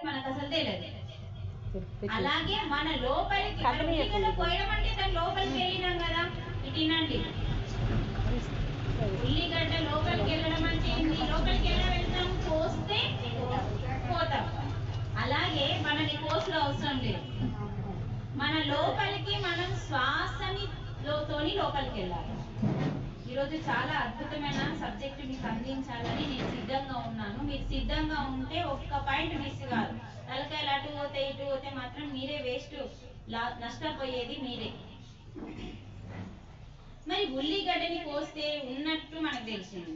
మనకు అసలు తెలియదు. అలాగే మన లోపలికి పోయడం అంటే దాని లోపలికి వెళ్ళినాం కదా. ఇటీనండి, ఉల్లిగడ్డ లోపలికి వెళ్ళడం అంటే ఏంటి? లోపలికి ఎలా వెళ్తాం? కోస్తే పోతాం. అలాగే మనకి కోసులు అవసరం లేదు. మన లోపలికి మనం శ్వాసని తోని లోపలికి వెళ్ళాలి. ఈరోజు చాలా అద్భుతమైన సబ్జెక్ట్ మీకు అందించాలని నేను సిద్ధంగా ఉన్నాను. మీరు సిద్ధంగా ఉంటే ఒక్క పాయింట్ మిస్ కాదు. తలకాయలు అటు పోతే ఇటు పోతే మాత్రం మీరే వేస్ట్, నష్టపోయేది మీరే. మరి ఉల్లిగడ్డని కోస్తే ఉన్నట్టు మనకు తెలిసింది.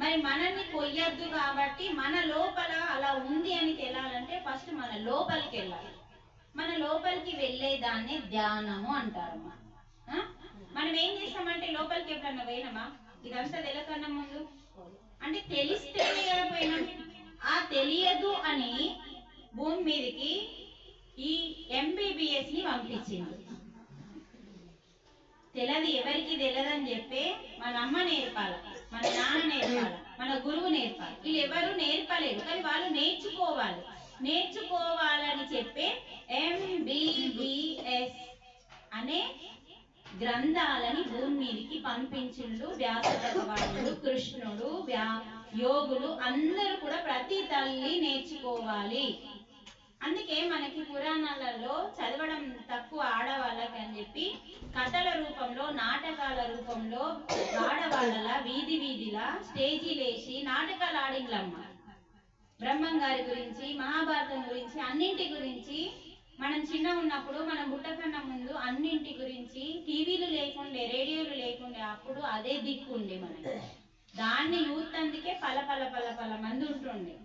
మరి మనల్ని కొయ్యద్దు కాబట్టి మన లోపల అలా ఉంది అని తేలాలంటే ఫస్ట్ మన లోపలికి వెళ్ళాలి. మన లోపలికి వెళ్ళేదాన్ని ధ్యానము అంటారు. మనం ఏం చేస్తామంటే లోపలికి ఎప్పుడన్నా పోయినామా? ఇదంతా తెలకన్నా ముందు అంటే తెలిస్తేనే కదా పోయినాం. ఆ తెలియదు అని భూమి మీదకి ఈ MBBS ని పంపించింది. తెలది ఎవరికి తెలియదని చెప్పి మన అమ్మ నేర్పాలి, మన నాన్న నేర్పాలి, మన గురువు నేర్పాలి. వీళ్ళు ఎవరు నేర్పలేదు, కానీ వాళ్ళు నేర్చుకోవాలి. నేర్చుకోవాలని చెప్పే MBBS అనే గ్రంథాలని భూమి మీదకి పంపించుండు వ్యాస భగవానుడు, కృష్ణుడు, యోగులు అందరూ కూడా ప్రతి తల్లి నేర్చుకోవాలి. అందుకే మనకి పురాణాలలో చదవడం తక్కువ ఆడవాళ్ళకి అని చెప్పి కథల రూపంలో, నాటకాల రూపంలో ఆడవాళ్ళ వీధి వీధిలా స్టేజీలేసి నాటకాలు ఆడిండ్లమ్మ. బ్రహ్మం గారి గురించి, మహాభారతం గురించి, అన్నింటి గురించి మనం చిన్న ఉన్నప్పుడు, మనం పుట్టకన్నా ముందు అన్నింటి గురించి టీవీలు లేకుండే, రేడియోలు లేకుండే. అప్పుడు అదే దిక్కు ఉండే మనకి. దాన్ని యూత్ అందుకే పల పల పల పల మంది ఉంటుండే.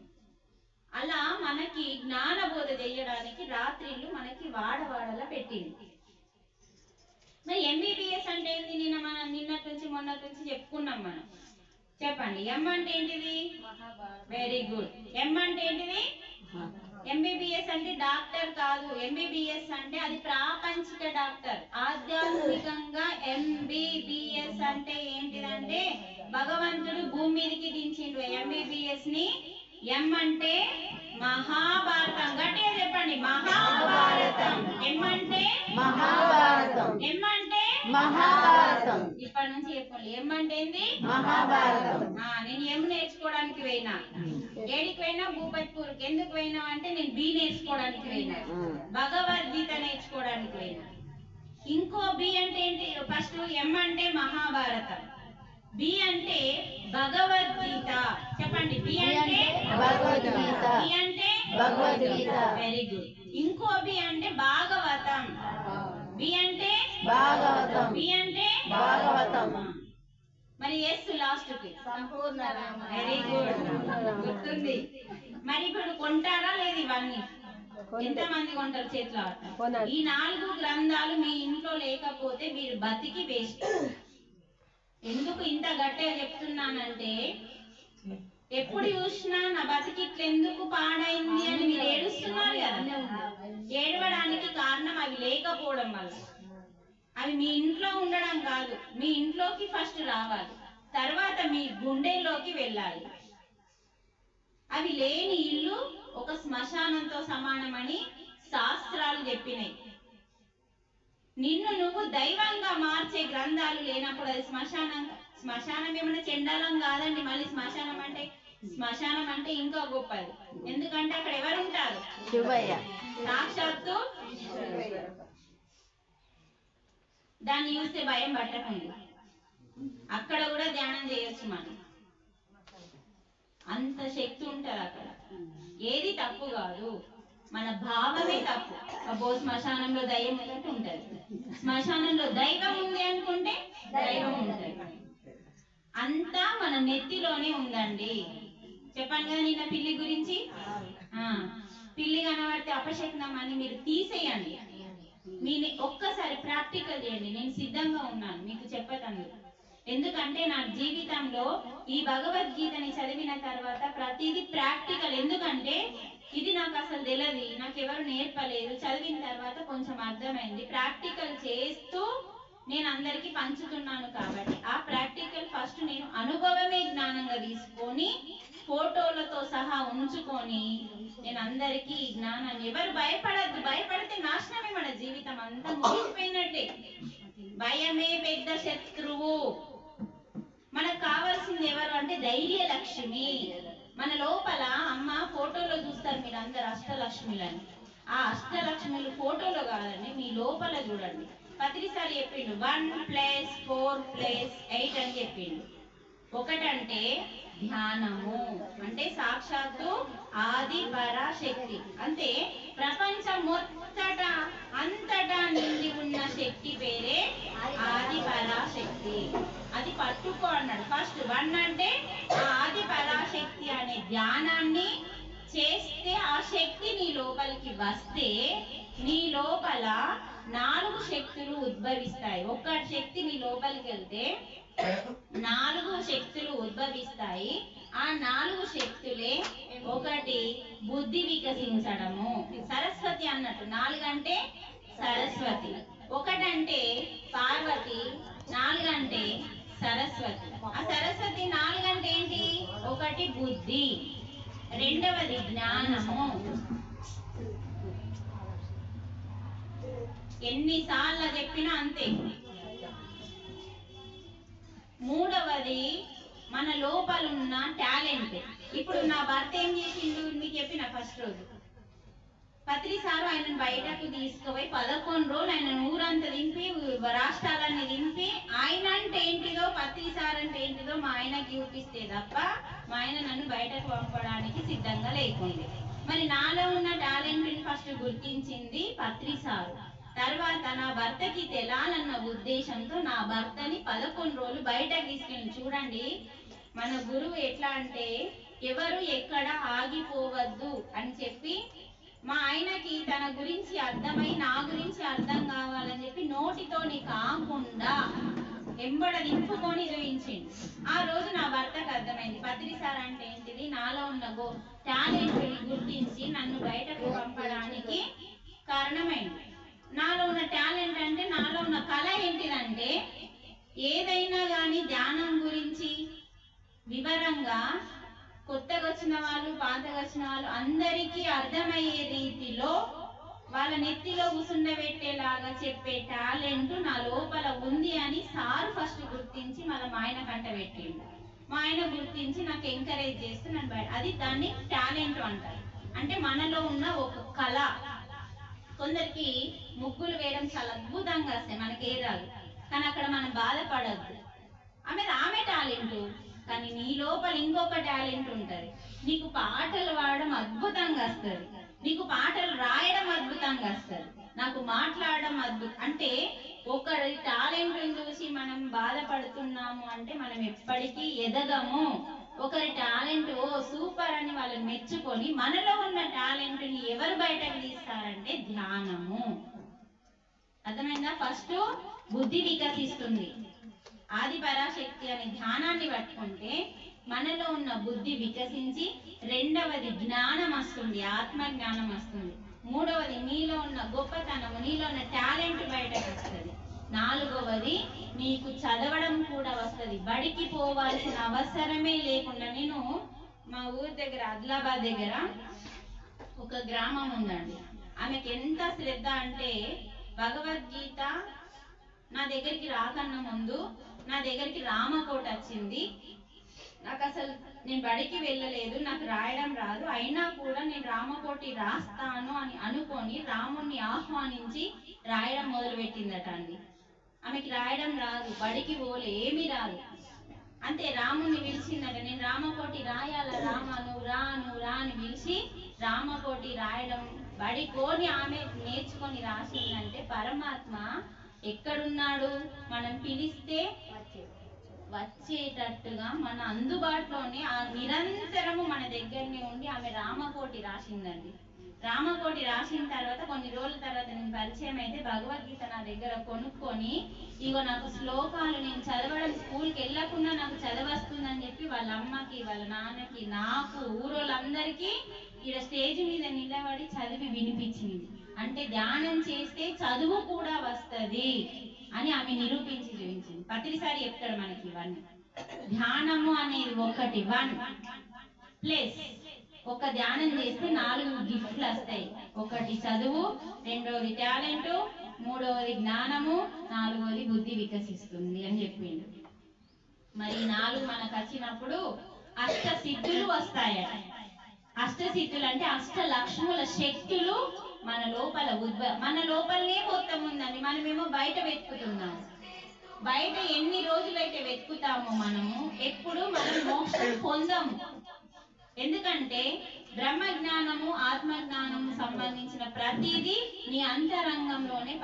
అలా మనకి జ్ఞానబోధ చేయడానికి రాత్రిళ్ళు మనకి వాడవాడలా పెట్టింది. మరి MBBS అంటే ఏంటి? మనం నిన్నటి నుంచి మొన్నటి నుంచి చెప్పుకున్నాం. మనం చెప్పండి, ఎం అంటే ఏంటిది? Very good. ఎం అంటే ఏంటిది? MBBS అంటే డాక్టర్ కాదు. MBBS అంటే అది ప్రాపంచిక డాక్టర్. ఆధ్యాత్మికంగా MBBS అంటే ఏంటిదంటే భగవంతుడు భూమి మీదకి దించిండు MBBS ని. ఎం అంటే మహాభారతం. గట్టిగా చెప్పండి, మహాభారతం. ఎం అంటే మహాభారతం. ఎం అంటే మహాభారతం. ఇప్పటి నుంచి చెప్పండి, ఎం అంటే ఏంది? మహాభారతం. నేను ఎం నేర్చుకోవడానికి పోయినా. ఏడికి పోయినా? భూపత్పూర్కి. ఎందుకు పోయినా అంటే నేను బి నేర్చుకోవడానికి పోయినా, భగవద్గీత నేర్చుకోవడానికి పోయినా. ఇంకో బి అంటే ఏంటి? ఫస్ట్ ఎం అంటే మహాభారతం, బి అంటే భగవద్గీత. చెప్పండి, బి అంటే భగవద్గీత, బి అంటే భగవద్గీత. Very good. ఇంకో బి అంటే భాగవతం, బి అంటే భాగవతం, బి అంటే భాగవతం. మరి ఎస్ లాస్ట్ కి సంపూర్ణ. వెరీ గుడ్, గుర్తుంది. మరి ఇప్పుడు కొంటారా లేదు? ఇవన్నీ ఎంతమంది కొంటారు? చేతిలో. ఈ 4 గ్రంథాలు మీ ఇంట్లో లేకపోతే మీరు బతికి వేస్ట్. ఎందుకు ఇంత గట్టిగా చెప్తున్నానంటే ఎప్పుడు చూసినా నా బతికిట్లు ఎందుకు పాడైంది అని మీరు ఏడుస్తున్నారు కదా. ఏడవడానికి కారణం అవి లేకపోవడం వల్ల. అవి మీ ఇంట్లో ఉండడం కాదు, మీ ఇంట్లోకి ఫస్ట్ రావాలి, తర్వాత మీ గుండెల్లోకి వెళ్ళాలి. అవి లేని ఇల్లు ఒక శ్మశానంతో సమానమని శాస్త్రాలు చెప్పినాయి. నిన్ను నువ్వు దైవంగా మార్చే గ్రంథాలు లేనప్పుడు అది శ్మశానం. శ్మశానం ఏమన్నా చెండాలం కాదండి. మళ్ళీ శ్మశానం అంటే ఇంకా గొప్పది. ఎందుకంటే అక్కడ ఎవరు ఉంటారు? శివయ్య, సాక్షాత్తు. దాన్ని చూస్తే భయం పట్టకండి, అక్కడ కూడా ధ్యానం చేయొచ్చు మనం. అంత శక్తి ఉంటది అక్కడ. ఏది తప్పు కాదు, మన భావమే తప్పు. అబ్బో శ్మశానంలో దయ్యం ఉన్నట్టు ఉంటది, శ్మశానంలో దైవం ఉంది అనుకుంటే దైవం ఉంటది. అంతా మన నెత్తిలోనే ఉందండి. చెప్పాను కదా నిన్న పిల్లి గురించి. పిల్లి కనబడితే అపశకునం అని మీరు తీసేయండి. మీరు ఒక్కసారి ప్రాక్టికల్ చేయండి. నేను సిద్ధంగా ఉన్నాను మీకు చెప్పటానికి. ఎందుకంటే నా జీవితంలో ఈ భగవద్గీతని చదివిన తర్వాత ప్రతిదీ ప్రాక్టికల్. ఎందుకంటే ఇది నాకు అసలు తెలియదు, నాకు ఎవరు నేర్పలేదు. చదివిన తర్వాత కొంచెం అర్థమైంది. ప్రాక్టికల్ చేస్తూ నేను అందరికీ పంచుతున్నాను కాబట్టి ఆ ప్రాక్టికల్ ఫస్ట్ నేను అనుభవమే జ్ఞానంగా తీసుకొని ఫోటోలతో సహా ఉంచుకొని నేను అందరికీ జ్ఞానాన్ని, ఎవరు భయపడద్దు, భయపడితే నాశనమే, మన జీవితం అంతా ముగిసిపోయినట్టే. భయమే పెద్ద శత్రువు. మనకు కావాల్సింది ఎవరు అంటే ధైర్య లక్ష్మి. మన లోపల అమ్మ ఫోటోలో చూస్తారు మీరు అందరు అష్టలక్ష్మిలని, ఆ అష్టలక్ష్మిలు ఫోటోలో కాదండి, మీ లోపల చూడండి. పత్రిసారి చెప్పిండు 1+4+8 అని చెప్పిండు. ఒకటంటే ధ్యానము, అంటే సాక్షాత్తు ఆది పరాశక్తి, అంటే ప్రపంచం అంతటా నిండి ఉన్న శక్తి పేరే ఆది పరాశక్తి. అది పట్టుకో అన్నాడు. ఫస్ట్ 1 అంటే ఆది పరాశక్తి అనే ధ్యానాన్ని చేస్తే ఆ శక్తి నీ లోపలికి వస్తే నీ లోపల 4 శక్తులు ఉద్భవిస్తాయి. ఒక్క శక్తి నీ లోపలికి వెళ్తే 4 శక్తులు ఉద్భవిస్తాయి. ఆ 4 శక్తులే, ఒకటి బుద్ధి వికసించడము, సరస్వతి అన్నట్టు. 4 అంటే సరస్వతి, 1 అంటే పార్వతి, 4 అంటే సరస్వతి. ఆ సరస్వతి 4 అంటే ఏంటి? 1 బుద్ధి, 2వది జ్ఞానము, ఎన్నిసార్లు చెప్పినా అంతే. 3వది మన లోపల ఉన్న టాలెంట్. ఇప్పుడు నా భర్త ఏం చేసిండు మీకు చెప్పిన ఫస్ట్ రోజు, పత్రిసారు ఆయనను బయటకు తీసుకుపోయి 11 రోజులు ఆయన ఊరంతా దింపి రాష్ట్రాలన్నీ దింపి ఆయన అంటే ఏంటిదో పత్రిసారు అంటే ఏంటిదో మా ఆయనకి చూపిస్తే తప్ప మా ఆయన నన్ను బయటకు పంపడానికి సిద్ధంగా లేకుండే. మరి నాలో ఉన్న టాలెంట్ని ఫస్ట్ గుర్తించింది పత్రిసారు. తర్వాత నా భర్తకి తెలాలన్న ఉద్దేశంతో నా భర్తని 11 రోజులు బయటకు తీసుకెళ్ళి. చూడండి మన గురువు ఎట్లా అంటే ఎవరు ఎక్కడ ఆగిపోవద్దు అని చెప్పి, మా ఆయనకి తన గురించి అర్థమై నా గురించి అర్థం కావాలని చెప్పి నోటితోని కాకుండా ఎంబడ దింపుకొని చూయించింది. ఆ రోజు నా భర్తకు అర్థమైంది పత్రిసార్ అంటే ఏంటిది, నాలో ఉన్న టాలెంట్ గుర్తించి నన్ను బయటకు పంపడానికి కారణమైంది. నాలో ఉన్న టాలెంట్ అంటే నాలో ఉన్న కళ ఏంటిదంటే ఏదైనా కానీ ధ్యానం గురించి వివరంగా కొత్తగా వచ్చిన వాళ్ళు పాతగా వచ్చిన వాళ్ళు అందరికీ అర్థమయ్యే రీతిలో వాళ్ళ నెత్తిలో కూసుండబెట్టేలాగా చెప్పే టాలెంట్ నా లోపల ఉంది అని సారు ఫస్ట్ గుర్తించి మళ్ళీ మా ఆయన కంట పెట్టిండు. మా ఆయన గుర్తించి నాకు ఎంకరేజ్ చేస్తూ నన్ను బయట, అది దాన్ని టాలెంట్ అంటారు. అంటే మనలో ఉన్న ఒక కళ. కొందరికి ముగ్గులు వేయడం చాలా అద్భుతంగా వస్తాయి, మనకి ఏ రాదు, కానీ అక్కడ మనం బాధపడద్దు. ఆమె టాలెంట్, కానీ నీ లోపల ఇంకొక టాలెంట్ ఉంటుంది. నీకు పాటలు పాడడం అద్భుతంగా వస్తుంది, నీకు పాటలు రాయడం అద్భుతంగా వస్తుంది, నాకు మాట్లాడడం అంటే ఒకరి టాలెంట్ చూసి మనం బాధపడుతున్నాము అంటే మనం ఎప్పటికీ ఎదగము. ఒకరి టాలెంట్ ఓ సూపర్ అని వాళ్ళని మెచ్చుకొని మనలో ఉన్న టాలెంట్ ని ఎవరు బయటకు తీస్తారంటే ధ్యానము. అర్థమైందా? ఫస్ట్ బుద్ధి వికసిస్తుంది. ఆది పరాశక్తి అనే ధ్యానాన్ని పట్టుకుంటే మనలో ఉన్న బుద్ధి వికసించి 2వది జ్ఞానం వస్తుంది, ఆత్మ జ్ఞానం వస్తుంది. 3వది నీలో ఉన్న గొప్పతనము, నీలో ఉన్న టాలెంట్ బయటకు వస్తుంది. 4వది నీకు చదవడం కూడా వస్తుంది, బడికి పోవాల్సిన అవసరమే లేకుండా. నేను మా ఊరి దగ్గర ఆదిలాబాద్ దగ్గర ఒక గ్రామం ఉందండి, ఆమెకి ఎంత శ్రద్ధ అంటే భగవద్గీత నా దగ్గరికి రాకన్నా ముందు నా దగ్గరికి రామకోట వచ్చింది. నాకు అసలు నేను బడికి వెళ్ళలేదు, నాకు రాయడం రాదు, అయినా కూడా నేను రామకోటి రాస్తాను అని అనుకొని రాముణ్ణి ఆహ్వానించి రాయడం మొదలు పెట్టిందట అండి. ఆమెకి రాయడం రాదు, బడికి పోలే, ఏమీ రాదు. అంతే రాముణ్ణి పిలిచిందట, నేను రామకోటి రాయాల రామ, నువ్వు రా అని పిలిచి రామకోటి రాయడం బడికోని ఆమె నేర్చుకొని రాసిందంటే పరమాత్మ ఎక్కడున్నాడు, మనం పిలిస్తే వచ్చేటట్టుగా మన అందుబాటులోనే ఆ నిరంతరము మన దగ్గరనే ఉండి ఆమె రామకోటి రాసిందండి. రామకోటి రాసిన తర్వాత కొన్ని రోజుల తర్వాత నేను పరిచయం అయితే భగవద్గీత నా దగ్గర కొనుక్కొని, ఇగో నాకు శ్లోకాలు నేను చదవడం స్కూల్కి వెళ్ళకుండా నాకు చదవస్తుందని చెప్పి వాళ్ళ అమ్మకి వాళ్ళ నాన్నకి నాకు ఊరోళ్ళందరికీ ఇక్కడ స్టేజ్ మీద నిలబడి చదివి వినిపించింది. అంటే ధ్యానం చేస్తే చదువు కూడా వస్తుంది అని ఆమె నిరూపించి చూపించింది. ప్రతిసారి చెప్తాడు మనకి ఇవన్నీ. ధ్యానము అనేది ఒకటి, 1 ప్లస్ ఒక ధ్యానం చేస్తే 4 గిఫ్ట్లు వస్తాయి. ఒకటి చదువు, రెండవది టాలెంట్, మూడవది జ్ఞానము, 4వది బుద్ధి వికసిస్తుంది అని చెప్పిండు. మరి 4 మనకు వచ్చినప్పుడు అష్ట సిద్ధులు వస్తాయట. అష్ట సిద్ధులు అంటే అష్ట లక్ష్ముల శక్తులు మన లోపల మన లోపలనే మొత్తం ఉందండి. మనమేమో బయట వెతుకుతున్నాము. బయట ఎన్ని రోజులైతే వెతుకుతామో మనము ఎప్పుడు మనం మోక్షం పొందము. ఎందుకంటే బ్రహ్మ జ్ఞానము, ఆత్మ జ్ఞానము సంబంధించిన ప్రతిదీ నీ అంతరంగంలోనే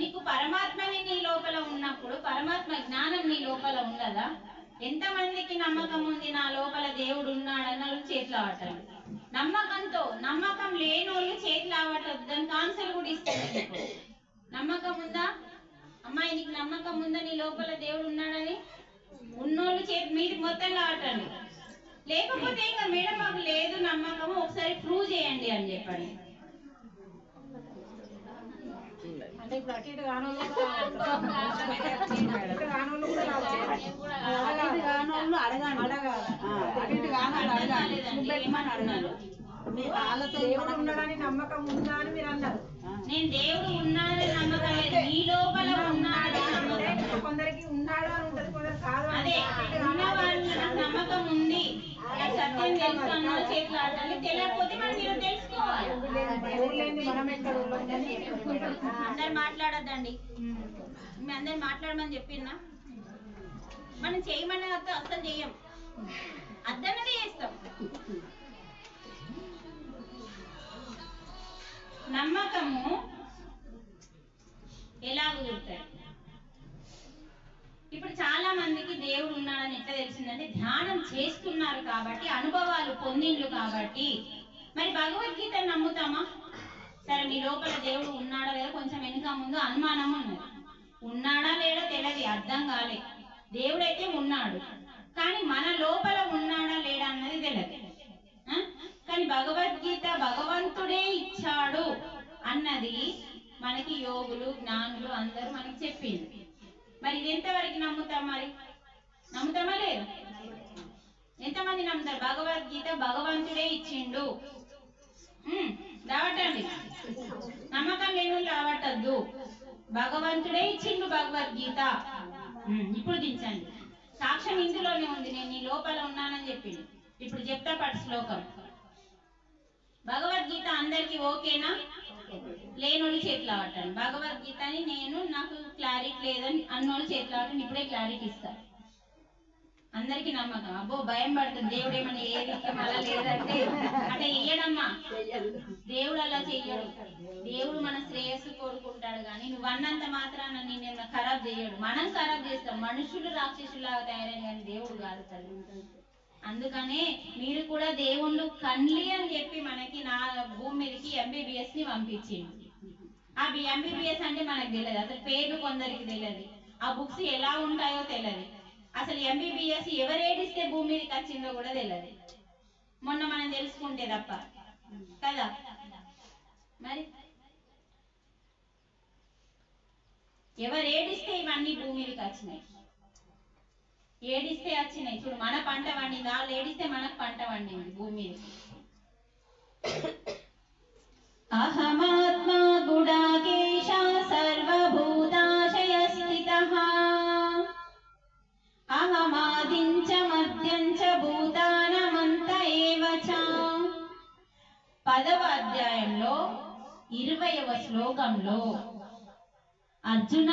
నీకు పరమాత్మని నీ లోపల ఉన్నప్పుడు పరమాత్మ జ్ఞానం నీ లోపల ఉండదా? ఎంతమందికి నమ్మకం ఉంది నా లోపల దేవుడు ఉన్నాడన్న వాళ్ళు చేతులు ఆవటం, నమ్మకం లేని వాళ్ళు చేతులు ఆవటం, దానికి ఆన్సర్ కూడా ఇస్తుంది. నమ్మకం ఉందా అమ్మాయి, నీకు నమ్మకం ఉందా నీ లోపల దేవుడు ఉన్నాడని? ఉన్నోళ్ళు చేతి మీది మొత్తం లావటండి. లేకపోతే ఇంకా మేడం మాకు లేదు నమ్మకము, ఒకసారి ప్రూవ్ చేయండి అని చెప్పండి. అంటే ఇప్పుడు అటు ఇటు కానోళ్ళు ఉండడానికి నమ్మకం ఉందా అని మీరు అన్నారు. నేను దేవుడు ఉన్నాడని నమ్మకం లేదు, నీ లోపల ఉన్నాడు. కొందరికి ఉన్నాడు అని ఉంటది, కొందరు కాదు. అదే ఉన్నవాళ్ళు నాకు నమ్మకం ఉంది, సత్యం తెలుసుకున్న చేతులు ఆడాలి. తెలియకపోతే మనం మీరు తెలుసుకోవాలి. అందరు మాట్లాడద్దండి, మీ అందరు మాట్లాడమని చెప్పిందా? మనం చేయమని అర్థం చెయ్యం, అర్థమనే చేస్తాం. నమ్మకము ఎలా కుదురుతాయి? ఇప్పుడు చాలా మందికి దేవుడు ఉన్నాడని ఎట్లా తెలిసిందంటే ధ్యానం చేస్తున్నారు కాబట్టి, అనుభవాలు పొందిండ్లు కాబట్టి. మరి భగవద్గీత నమ్ముతామా? సరే మీ లోపల దేవుడు ఉన్నాడా లేదా కొంచెం వెనుక ముందు అనుమానం ఉన్నది. ఉన్నాడా లేడా తెలియదు, అర్థం కాలే. దేవుడైతే ఉన్నాడు, కానీ మన లోపల ఉన్నాడా లేడా అన్నది తెలియదు. కానీ భగవద్గీత భగవంతుడే ఇచ్చాడు అన్నది మనకి యోగులు, జ్ఞానులు అందరూ మనకి చెప్పింది. మరి ఇది ఎంతవరకు నమ్ముతాం? మరి నమ్ముతామా లేదు? ఎంతమంది నమ్ముతారు? భగవద్గీత భగవంతుడే ఇచ్చిండు రావటండి. నమ్మకం లేని రావటద్దు, భగవంతుడే ఇచ్చిండు భగవద్గీత. ఇప్పుడు దించండి, సాక్ష్యం ఇందులోనే ఉంది. నేను నీ లోపల ఉన్నానని చెప్పింది. ఇప్పుడు చెప్తా పట్టు శ్లోకం. భగవద్గీత అందరికి ఓకేనా? లేనోళ్ళు చేతులు ఆవటండి. భగవద్గీతని నాకు క్లారిటీ లేదని అన్నోళ్ళు చేతులు ఆవటండి. ఇప్పుడే క్లారిటీ ఇస్తా. అందరికి నమ్మకం, అబ్బో భయం పడుతుంది, దేవుడు ఏమన్నా ఏది మళ్ళా లేదంటే అంటే ఇయ్యడమ్మా. దేవుడు అలా చెయ్యడు. దేవుడు మన శ్రేయస్సు కోరుకుంటాడు, కానీ నువ్వు అన్నంత మాత్రాన నేను ఖరాబ్ చేయడు. మనం ఖరాబ్ చేస్తాం, మనుషులు రాక్షసులాగా తయారైన, కానీ దేవుడు కాదు తల్లి. అందుకనే మీరు కూడా దేవుళ్ళు కన్లి అని చెప్పి మనకి నా భూమి మీదకి MBBS ని పంపించింది. ఆ MBBS అంటే మనకు తెలియదు, అసలు పేర్లు కొందరికి తెలియదు, ఆ బుక్స్ ఎలా ఉంటాయో తెలియదు, అసలు MBBS ఎవరు ఏడిస్తే భూమి మీదకి వచ్చిందో కూడా తెలియదు. మొన్న మనం తెలుసుకుంటే తప్ప కదా. మరి ఎవరు ఏడిస్తే ఇవన్నీ భూమి మీదకి వచ్చినాయి, ఏడిస్తే వచ్చినాయి. చూడు మన పంట వండింది, వాళ్ళు ఏడిస్తే మనకు పంట వండింది భూమి మీద. అహమాత్మా గుడాకేశ సర్వభూతాశయ స్థితః అహమాదించ మధ్యంచ భూతానమంత ఏవ చ. 10వ అధ్యాయంలో 20వ శ్లోకంలో అర్జున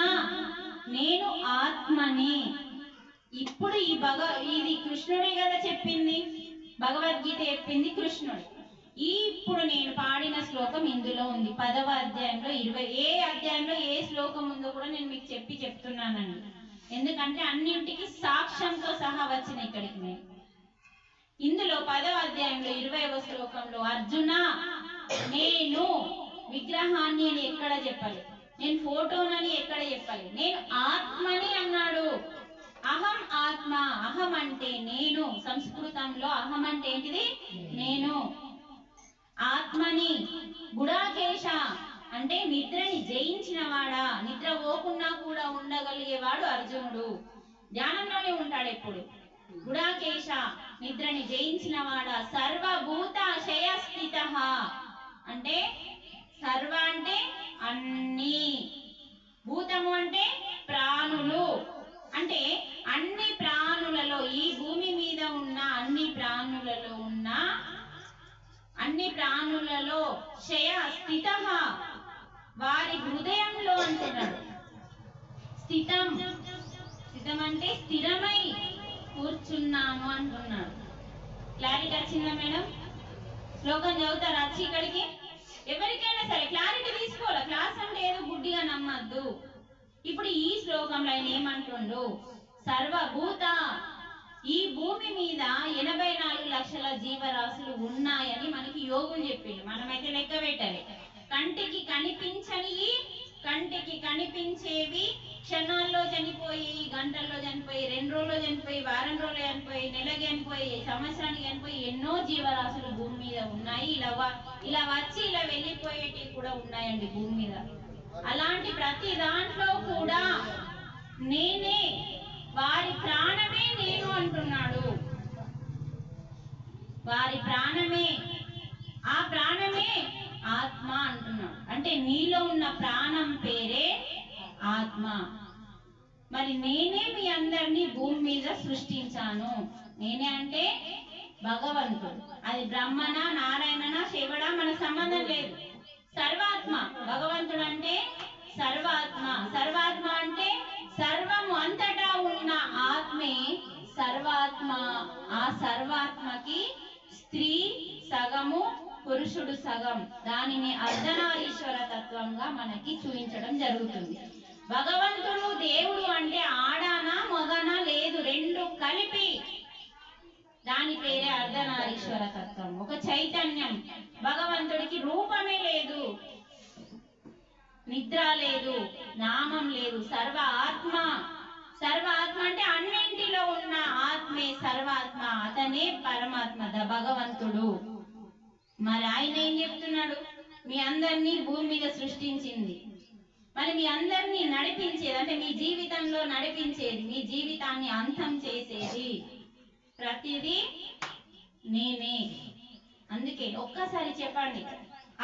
నేను ఆత్మని. ఇప్పుడు ఇది కృష్ణుడే కదా చెప్పింది, భగవద్గీత చెప్పింది కృష్ణుడు. ఇప్పుడు నేను పాడిన శ్లోకం ఇందులో ఉంది 10వ అధ్యాయంలో 20. ఏ అధ్యాయంలో ఏ శ్లోకం ఉందో కూడా నేను మీకు చెప్తున్నానండి, ఎందుకంటే అన్నింటికి సాక్ష్యంతో సహా వచ్చిన ఇక్కడికి నేను. ఇందులో 10వ అధ్యాయంలో 20వ శ్లోకంలో అర్జున నేను విగ్రహాన్ని అని ఎక్కడ చెప్పాలి, నేను ఫోటోనని ఎక్కడ చెప్పాలి, నేను ఆత్మని అన్నాడు. అహం ఆత్మ, అహం అంటే నేను. సంస్కృతంలో అహం అంటే ఏంటిది? నేను. ఆత్మని. గుడాకేశ అంటే నిద్రని జయించిన వాడా, నిద్ర పోకున్నా కూడా ఉండగలిగేవాడు అర్జునుడు. ధ్యానంలోనే ఉంటాడు ఎప్పుడు. గుడాకేశ నిద్రని జయించిన వాడా, సర్వభూతాశయ స్థిత అంటే సర్వ అంటే అన్ని, భూతము అంటే ప్రాణులు, అంటే అన్ని ప్రాణులలో, ఈ భూమి మీద ఉన్న అన్ని ప్రాణులలో శయ స్థిత వారి హృదయంలో అంటున్నాడు. స్థితం అంటే స్థిరమై కూర్చున్నాను అంటున్నాడు. క్లారిటీ వచ్చిందా మేడం? శ్లోకం చదువుతారా వచ్చి ఇక్కడికి? ఎవరికైనా సరే క్లారిటీ తీసుకోవాలి. క్లాస్ అంటే ఏదో గుడ్డిగా నమ్మద్దు. ఇప్పుడు ఈ శ్లోకంలో ఆయన ఏమంటుండు? సర్వభూత, ఈ భూమి మీద 84 లక్షల జీవరాశులు ఉన్నాయని మనకి యోగులు చెప్పిండు. మనమైతే లెక్క పెట్టాలి. కంటికి కనిపించేవి క్షణాల్లో చనిపోయి, గంటల్లో చనిపోయి, 2 రోజుల్లో చనిపోయి, వారం రోజులు చనిపోయి, నెలకి చనిపోయి, సంవత్సరానికి చనిపోయి ఎన్నో జీవరాశులు భూమి మీద ఉన్నాయి. ఇలా వచ్చి ఇలా వెళ్ళిపోయేటివి కూడా ఉన్నాయండి భూమి మీద. అలాంటి ప్రతి దాంట్లో కూడా నేనే, వారి ప్రాణమే నేను అంటున్నాడు. వారి ప్రాణమే, ఆ ప్రాణమే ఆత్మ అంటున్నాడు. అంటే నీలో ఉన్న ప్రాణం పేరే ఆత్మ. మరి నేనే మీ అందరినీ భూమి మీద సృష్టించాను. నేనే అంటే భగవంతుడు. అది బ్రహ్మణ, నారాయణన, శివుడా మనకు సంబంధం లేదు. సర్వాత్మ. భగవంతుడు అంటే సర్వాత్మ. సర్వాత్మ అంటే సర్వము, అంతటా ఉన్న ఆత్మే సర్వాత్మ. ఆ సర్వాత్మకి స్త్రీ సగము, పురుషుడు సగం. దానిని అర్ధనారీశ్వర తత్వంగా మనకి చూపించడం జరుగుతుంది. భగవంతుడు దేవుడు అంటే ఆడానా మగనా లేదు, రెండు కలిపి. దాని పేరే అర్ధనారీశ్వర తత్వం. ఒక చైతన్యం. భగవంతుడికి రూపమే లేదు, నిద్ర లేదు, నామం లేదు. సర్వ ఆత్మ. సర్వ ఆత్మ అంటే అన్నింటిలో ఉన్న ఆత్మే సర్వాత్మ. అతనే పరమాత్మ, భగవంతుడు. మరి ఆయన ఏం చెప్తున్నాడు? మీ అందరినీ భూమి మీద సృష్టించింది, మరి మీ అందరినీ నడిపించేది, అంటే మీ జీవితంలో నడిపించేది, మీ జీవితాన్ని అంతం చేసేది ప్రతిదీ నేనే. అందుకే ఒక్కసారి చెప్పండి,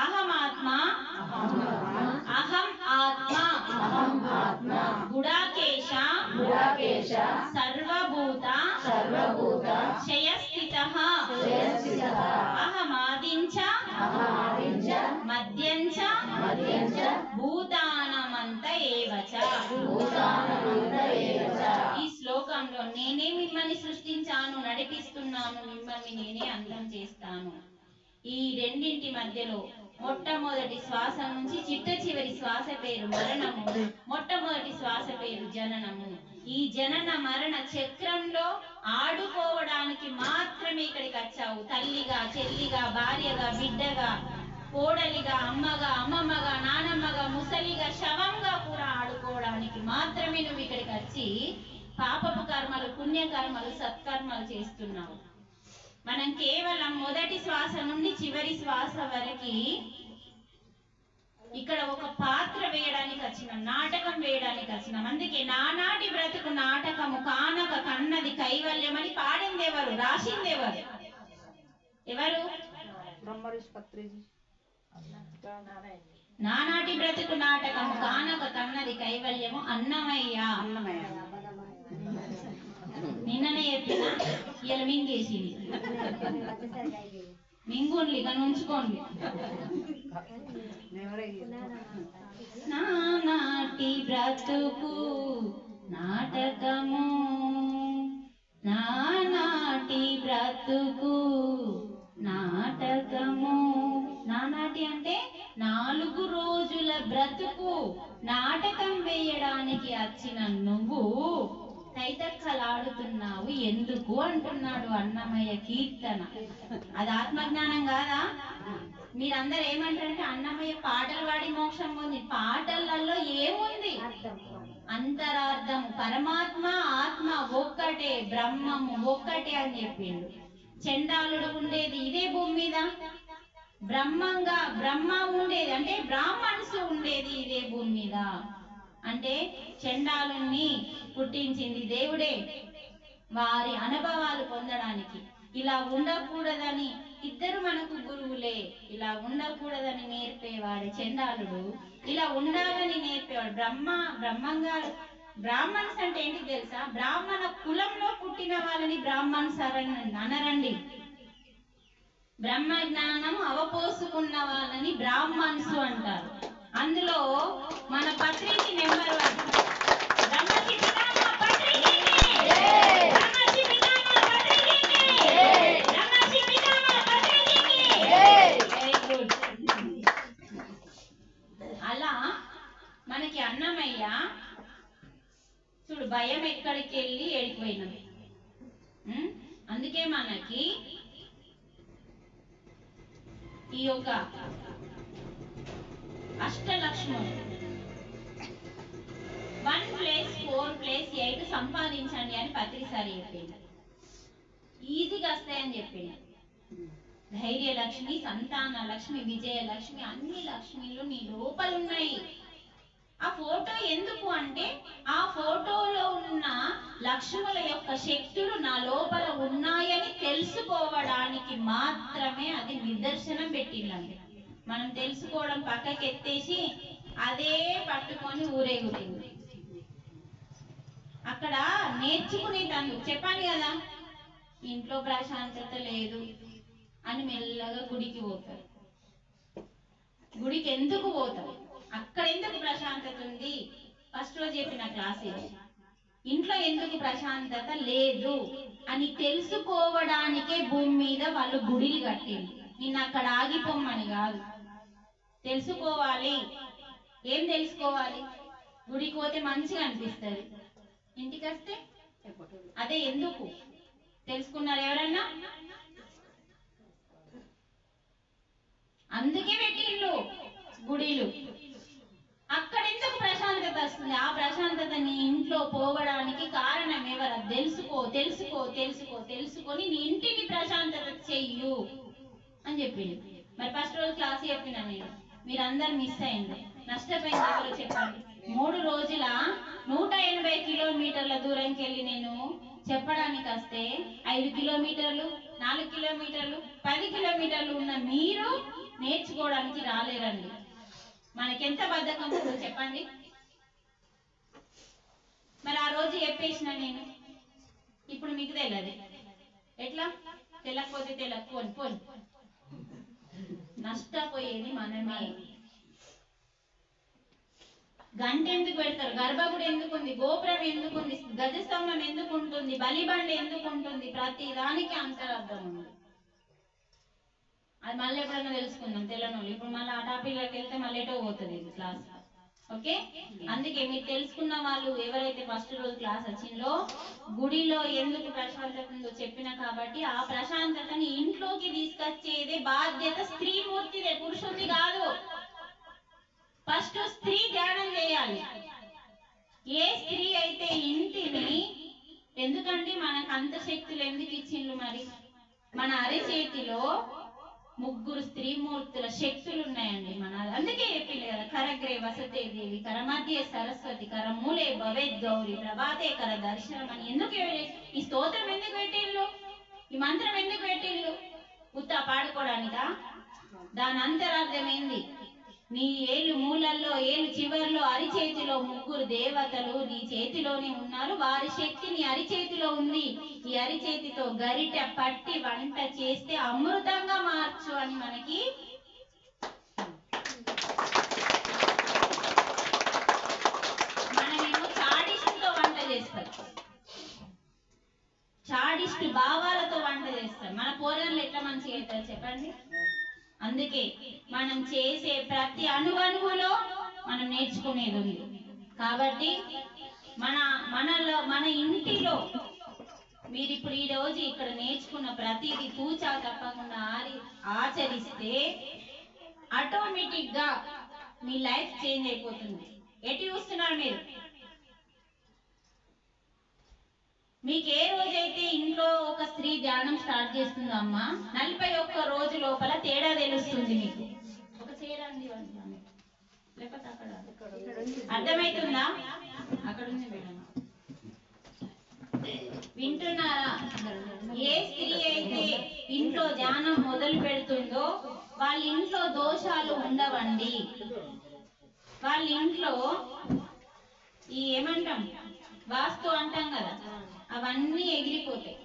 అహం ఆత్మ, అహం ఆత్మ, గుడాకేశ, సర్వభూత శయస్థితః, అహమాదించ మధ్యంచ భూతానమంత ఏవచ. ఈ శ్లోకంలో నేనే మిమ్మల్ని సృష్టించాను, నడిపిస్తున్నాను, మిమ్మల్ని నేనే అంతం చేస్తాను. ఈ రెండింటి మధ్యలో మొట్టమొదటి శ్వాస నుంచి చిట్ట చివరి శ్వాస పేరు మరణము, మొట్టమొదటి శ్వాస పేరు జననము. ఈ జనన మరణ చక్రంలో ఆడుకోవడానికి మాత్రమే ఇక్కడికి వచ్చావు. తల్లిగా, చెల్లిగా, భార్యగా, బిడ్డగా, కోడలిగా, అమ్మగా, అమ్మమ్మగా, నానమ్మగా, ముసలిగా, శవంగా కూడా ఆడుకోవడానికి మాత్రమే నువ్వు ఇక్కడికి వచ్చి పాపపు కర్మలు, పుణ్యకర్మలు, సత్కర్మలు చేస్తున్నావు. మనం కేవలం మొదటి శ్వాస నుండి చివరి శ్వాస వరకు ఇక్కడ ఒక పాత్ర వేయడానికి వచ్చినాం, నాటకం వేయడానికి వచ్చినాం. అందుకే నానాటి బ్రతుకు నాటకము కానక కన్నది కైవల్యం అని పాడింది ఎవరు, రాసింది ఎవరు? నానాటి బ్రతుకు నాటకము కానక కన్నది కైవల్యము అన్నమయ్య. నిన్ననే చెప్పిన, ఇలా మింగేసింది. మింగుండి ఇక ఉంచుకోండి. నానాటి బ్రతుకు నాటకము, నానాటి బ్రతుకు నాటకము. నానాటి అంటే 4 రోజుల బ్రతుకు నాటకం వేయడానికి వచ్చిన నువ్వు తైతక్కలాడుతున్నావు ఎందుకు అంటున్నాడు అన్నమయ్య కీర్తన. అది ఆత్మజ్ఞానం కాదా? మీరందరూ ఏమంటారంటే అన్నమయ్య పాటలు పాడి మోక్షం పొంది. పాటలలో ఏముంది? అంతరార్థం. పరమాత్మ ఆత్మ ఒక్కటే, బ్రహ్మము ఒక్కటే అని చెప్పిండు. చండాలుడు ఉండేది ఇదే భూమి మీద, బ్రహ్మ ఉండేది అంటే బ్రాహ్మణ్స్ ఉండేది ఇదే భూమి మీద. అంటే చండాలుణ్ణి పుట్టించింది దేవుడే వారి అనుభవాలు పొందడానికి. ఇలా ఉండకూడదని ఇద్దరు మనకు గురువులే. ఇలా ఉండకూడదని నేర్పేవాడు చండాలుడు, ఇలా ఉండాలని నేర్పేవాడు బ్రహ్మంగారు. బ్రాహ్మణ్స్ అంటే ఏంటి తెలుసా? బ్రాహ్మణ కులంలో పుట్టిన వాళ్ళని బ్రాహ్మణ్స్ అనరండి. బ్రహ్మ జ్ఞానం అవపోసుకున్న వాళ్ళని బ్రాహ్మణ్స్ అంటారు. అందులో మన పత్రిక నెంబర్ 1 బ్రహ్మశ్రీ పితామహ పత్రికకి. బ్రహ్మశ్రీ పితామహ పత్రికకి. బ్రహ్మశ్రీ పితామహ పత్రికకి. Very good. అలా మనకి అన్నమయ్య చూడు భయం ఎక్కడికి వెళ్ళి ఏడిపోయినాం. అందుకే మనకి ఈ యొక్క అష్టలక్ష్ములు 1 + 4 + 8 సంపాదించండి అని పత్రిసారి చెప్పింది. ఈజీగా వస్తాయని చెప్పింది. ధైర్యలక్ష్మి, సంతాన లక్ష్మి, విజయలక్ష్మి, అన్ని లక్ష్మిలు నీ లోపల ఉన్నాయి. ఆ ఫోటో ఎందుకు అంటే ఆ ఫోటోలో ఉన్న లక్ష్ముల యొక్క శక్తులు నా లోపల ఉన్నాయని తెలుసుకోవడానికి మాత్రమే అది నిదర్శనం పెట్టిందండి. మనం తెలుసుకోవడం పక్కకి ఎత్తేసి అదే పట్టుకొని ఊరేగుతుంది. అక్కడ నేర్చుకునేటందుకు చెప్పాను కదా, ఇంట్లో ప్రశాంతత లేదు అని మెల్లగా గుడికి పోతారు. గుడికి ఎందుకు పోతారు? అక్కడ ఎందుకు ప్రశాంతత ఉంది? ఫస్ట్ రోజు చెప్పిన క్లాస్ ఇది. ఇంట్లో ఎందుకు ప్రశాంతత లేదు అని తెలుసుకోవడానికే భూమి మీద వాళ్ళు గుడిలు కట్టింది. నిన్న అక్కడ ఆగిపోమ్మని కాదు. తెలుసుకోవాలి. ఏం తెలుసుకోవాలి? గుడికి పోతే మంచిగా అనిపిస్తుంది, ఇంటికి వస్తే అదే ఎందుకు తెలుసుకున్నారు ఎవరన్నా? అందుకే పెట్టిండ్రు గుడిలు. అక్కడ ఎందుకు ప్రశాంతత వస్తుంది? ఆ ప్రశాంతత నీ ఇంట్లో పోవడానికి కారణం ఎవరు? తెలుసుకొని నీ ఇంటిని ప్రశాంతత చెయ్యు అని చెప్పింది. మరి ఫస్ట్ రోజు క్లాస్ చెప్పిన నేను, మీరందరు మిస్ అయింది. నష్టపోయింది ఎవరో చెప్పండి. 3 రోజుల 180 కిలోమీటర్ల దూరంకి వెళ్ళి నేను చెప్పడానికి వస్తే 5 కిలోమీటర్లు, 4 కిలోమీటర్లు, 10 కిలోమీటర్లు ఉన్న మీరు నేర్చుకోవడానికి రాలేరండి. మనకెంత బద్ధకం ఉందో చెప్పండి. మరి ఆ రోజు చెప్పేసిన నేను, ఇప్పుడు మీకు తెలియదు. ఎట్లా తెలియకపోతే పోని నష్టపోయేది మనమే. గంట ఎందుకు పెడతారు? గర్భగుడి ఎందుకుంది? గోపురం ఎందుకుంది? గజస్తంభం ఎందుకు ఉంటుంది? బలిబండి ఎందుకు ఉంటుంది? ప్రతి దానికి అంతరార్థం ఉంది. అది మళ్ళీ ఎప్పుడైనా తెలుసుకుందాం తెలంగాణలో. ఇప్పుడు మళ్ళీ ఆ టాపిక్లోకి వెళ్తే మళ్ళీ ఎటో పోతుంది ఇది క్లాస్. ఓకే, అందుకే మీరు తెలుసుకున్న వాళ్ళు ఎవరైతే ఫస్ట్ రోజు క్లాస్ వచ్చిందో గుడిలో ఎందుకు ప్రశాంతత ఉందో చెప్పిన కాబట్టి ఆ ప్రశాంతతని ఇంట్లోకి తీసుకొచ్చేదే బాధ్యత స్త్రీమూర్తిదే, పురుషుడిది కాదు. ఫస్ట్ స్త్రీ ధ్యానం చేయాలి. ఏ స్త్రీ అయితే ఇంటిని, ఎందుకంటే మనకు అంత శక్తులు ఎందుకు ఇచ్చిండ్రు? మరి మన అరిచేతిలో 3 స్త్రీమూర్తుల శక్తులు ఉన్నాయండి. మన అందుకే చెప్పింది కదా, కరగ్రే వసతే దేవి, కరమధ్యే సరస్వతి, కరమూలే భవేద్ గౌరి, ప్రభాతే కర దర్శనం అని. ఎందుకు ఈ స్తోత్రం ఎందుకు పెట్టిండ్రు? ఈ మంత్రం ఎందుకు పెట్టిండ్రు? ఉత్తా పాడుకోవడానికా? దాని అంతరార్థం ఏంది? నీ ఏళ్ళు మూలల్లో, ఏళ్ళు చివర్లో, అరిచేతిలో 3 దేవతలు నీ చేతిలోనే ఉన్నారు. వారి శక్తి నీ అరిచేతిలో ఉంది. ఈ అరిచేతితో గరిట పట్టి వంట చేస్తే అమృతంగా మార్చు అని మనకి మనమేమో చాడిస్టుతో వంట చేస్తాం, చాడిస్టు భావాలతో వంట చేస్తాం. మన పోరగాళ్ళు ఎట్లా మంచిగా అవుతారు చెప్పండి? అందుకే మనం చేసే ప్రతి అణువణువులో మనం నేర్చుకునేది ఉంది. కాబట్టి మన ఇంటిలో మీరు ఇప్పుడు ఈ రోజు ఇక్కడ నేర్చుకున్న ప్రతిదీ తూచా తప్పకుండా ఆచరిస్తే ఆటోమేటిక్ గా మీ లైఫ్ చేంజ్ అయిపోతుంది. ఎటు చూస్తున్నారు మీరు? మీకు ఏ రోజైతే ఇంట్లో ఒక స్త్రీ ధ్యానం స్టార్ట్ చేస్తుందో అమ్మ 41 రోజు లోపల తేడా తెలుస్తుంది మీకు. ఒక చీర అంది లేకపోతే అక్కడ అర్థమవుతుందా? అక్కడ ఉంది మేడం. వింటున్నారా? ఏ స్త్రీ అయితే ఇంట్లో ధ్యానం మొదలు పెడుతుందో వాళ్ళ ఇంట్లో దోషాలు ఉండవండి. వాళ్ళ ఇంట్లో ఈ ఏమంటాం వాస్తు అంటాం కదా, అవన్నీ ఎగిరిపోతాయి.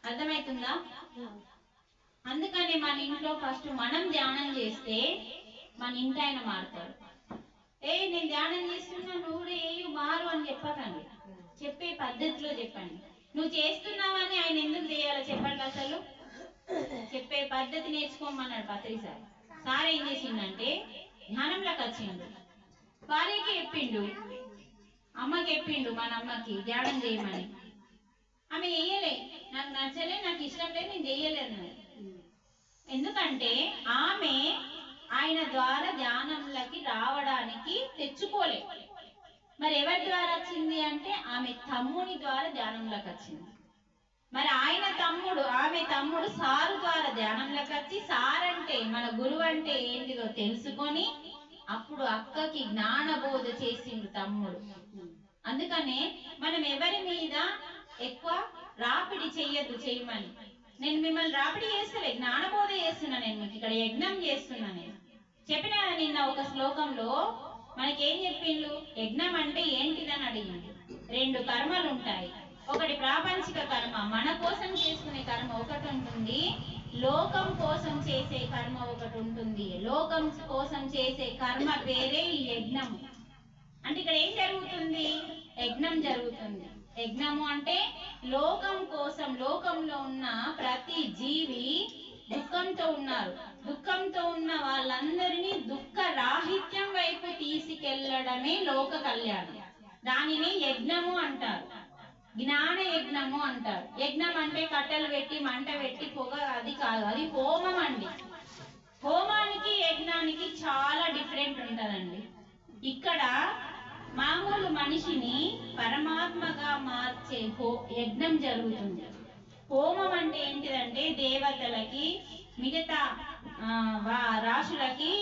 అర్థమవుతుందా? అందుకని మన ఇంట్లో ఫస్ట్ మనం ధ్యానం చేస్తే మన ఇంటి ఆయన మారుతాడు. నేను ధ్యానం చేస్తున్నా నువ్వు మారు అని చెప్పకండి, చెప్పే పద్ధతిలో చెప్పండి. నువ్వు చేస్తున్నావని ఆయన ఎందుకు చేయాలో చెప్పండి. అసలు చెప్పే పద్ధతి నేర్చుకోమన్నాడు పత్రి సార్. సార్ ఏం చేసిండంటే ధ్యానంలోకి వచ్చిండు, భార్యకి చెప్పిండు, అమ్మకి చెప్పిండు, మన అమ్మకి ధ్యానం చేయమని. ఆమె చెయ్యలే, నాకు నచ్చలే, నాకు ఇష్టం లేదు, నేను చెయ్యలేను. ఎందుకంటే ఆమె ఆయన ద్వారా ధ్యానంలోకి రావడానికి తెచ్చుకోలే. మరి ఎవరి ద్వారా వచ్చింది అంటే ఆమె తమ్ముని ద్వారా ధ్యానంలోకి వచ్చింది. మరి ఆయన తమ్ముడు ఆమె తమ్ముడు సారు ద్వారా ధ్యానంలోకి వచ్చి సార్ అంటే మన గురువు అంటే ఏంటిదో తెలుసుకొని అప్పుడు అక్కకి జ్ఞానబోధ చేసిండు తమ్ముడు. అందుకనే మనం ఎవరి మీద ఎక్కువ రాపిడి చెయ్యొద్దు. చేయమని నేను మిమ్మల్ని రాపిడి చేస్తలే, జ్ఞానబోధ చేస్తున్నా. నేను మీకు ఇక్కడ యజ్ఞం చేస్తున్నా. నేను చెప్పిన నిన్న ఒక శ్లోకంలో మనకేం చెప్పిండు, యజ్ఞం అంటే ఏంటిదని అడిగిండు. 2 కర్మలు ఉంటాయి. ఒకటి ప్రాపంచిక కర్మ, మన కోసం చేసుకునే కర్మ ఒకటి ఉంటుంది, లోకం కోసం చేసే కర్మ ఒకటి ఉంటుంది. లోకం కోసం చేసే కర్మ పేరే ఈ యజ్ఞము. అంటే ఇక్కడ ఏం జరుగుతుంది? యజ్ఞం జరుగుతుంది. యజ్ఞము అంటే లోకం కోసం, లోకంలో ఉన్న ప్రతి జీవి దుఃఖంతో ఉన్నారు. దుఃఖంతో ఉన్న వాళ్ళందరినీ దుఃఖ రాహిత్యం వైపు తీసుకెళ్లడమే లోక కళ్యాణం. దానిని యజ్ఞము అంటారు, జ్ఞాన యజ్ఞము అంటారు. యజ్ఞం అంటే కట్టెలు పెట్టి మంట పెట్టి పొగ, అది కాదు, అది హోమం అండి. హోమానికి యజ్ఞానికి చాలా డిఫరెంట్ ఉంటదండి. ఇక్కడ మామూలు మనిషిని పరమాత్మగా మార్చే యజ్ఞం జరుగుతుంది. హోమం అంటే ఏంటిదంటే దేవతలకి మిగతా రాశులకి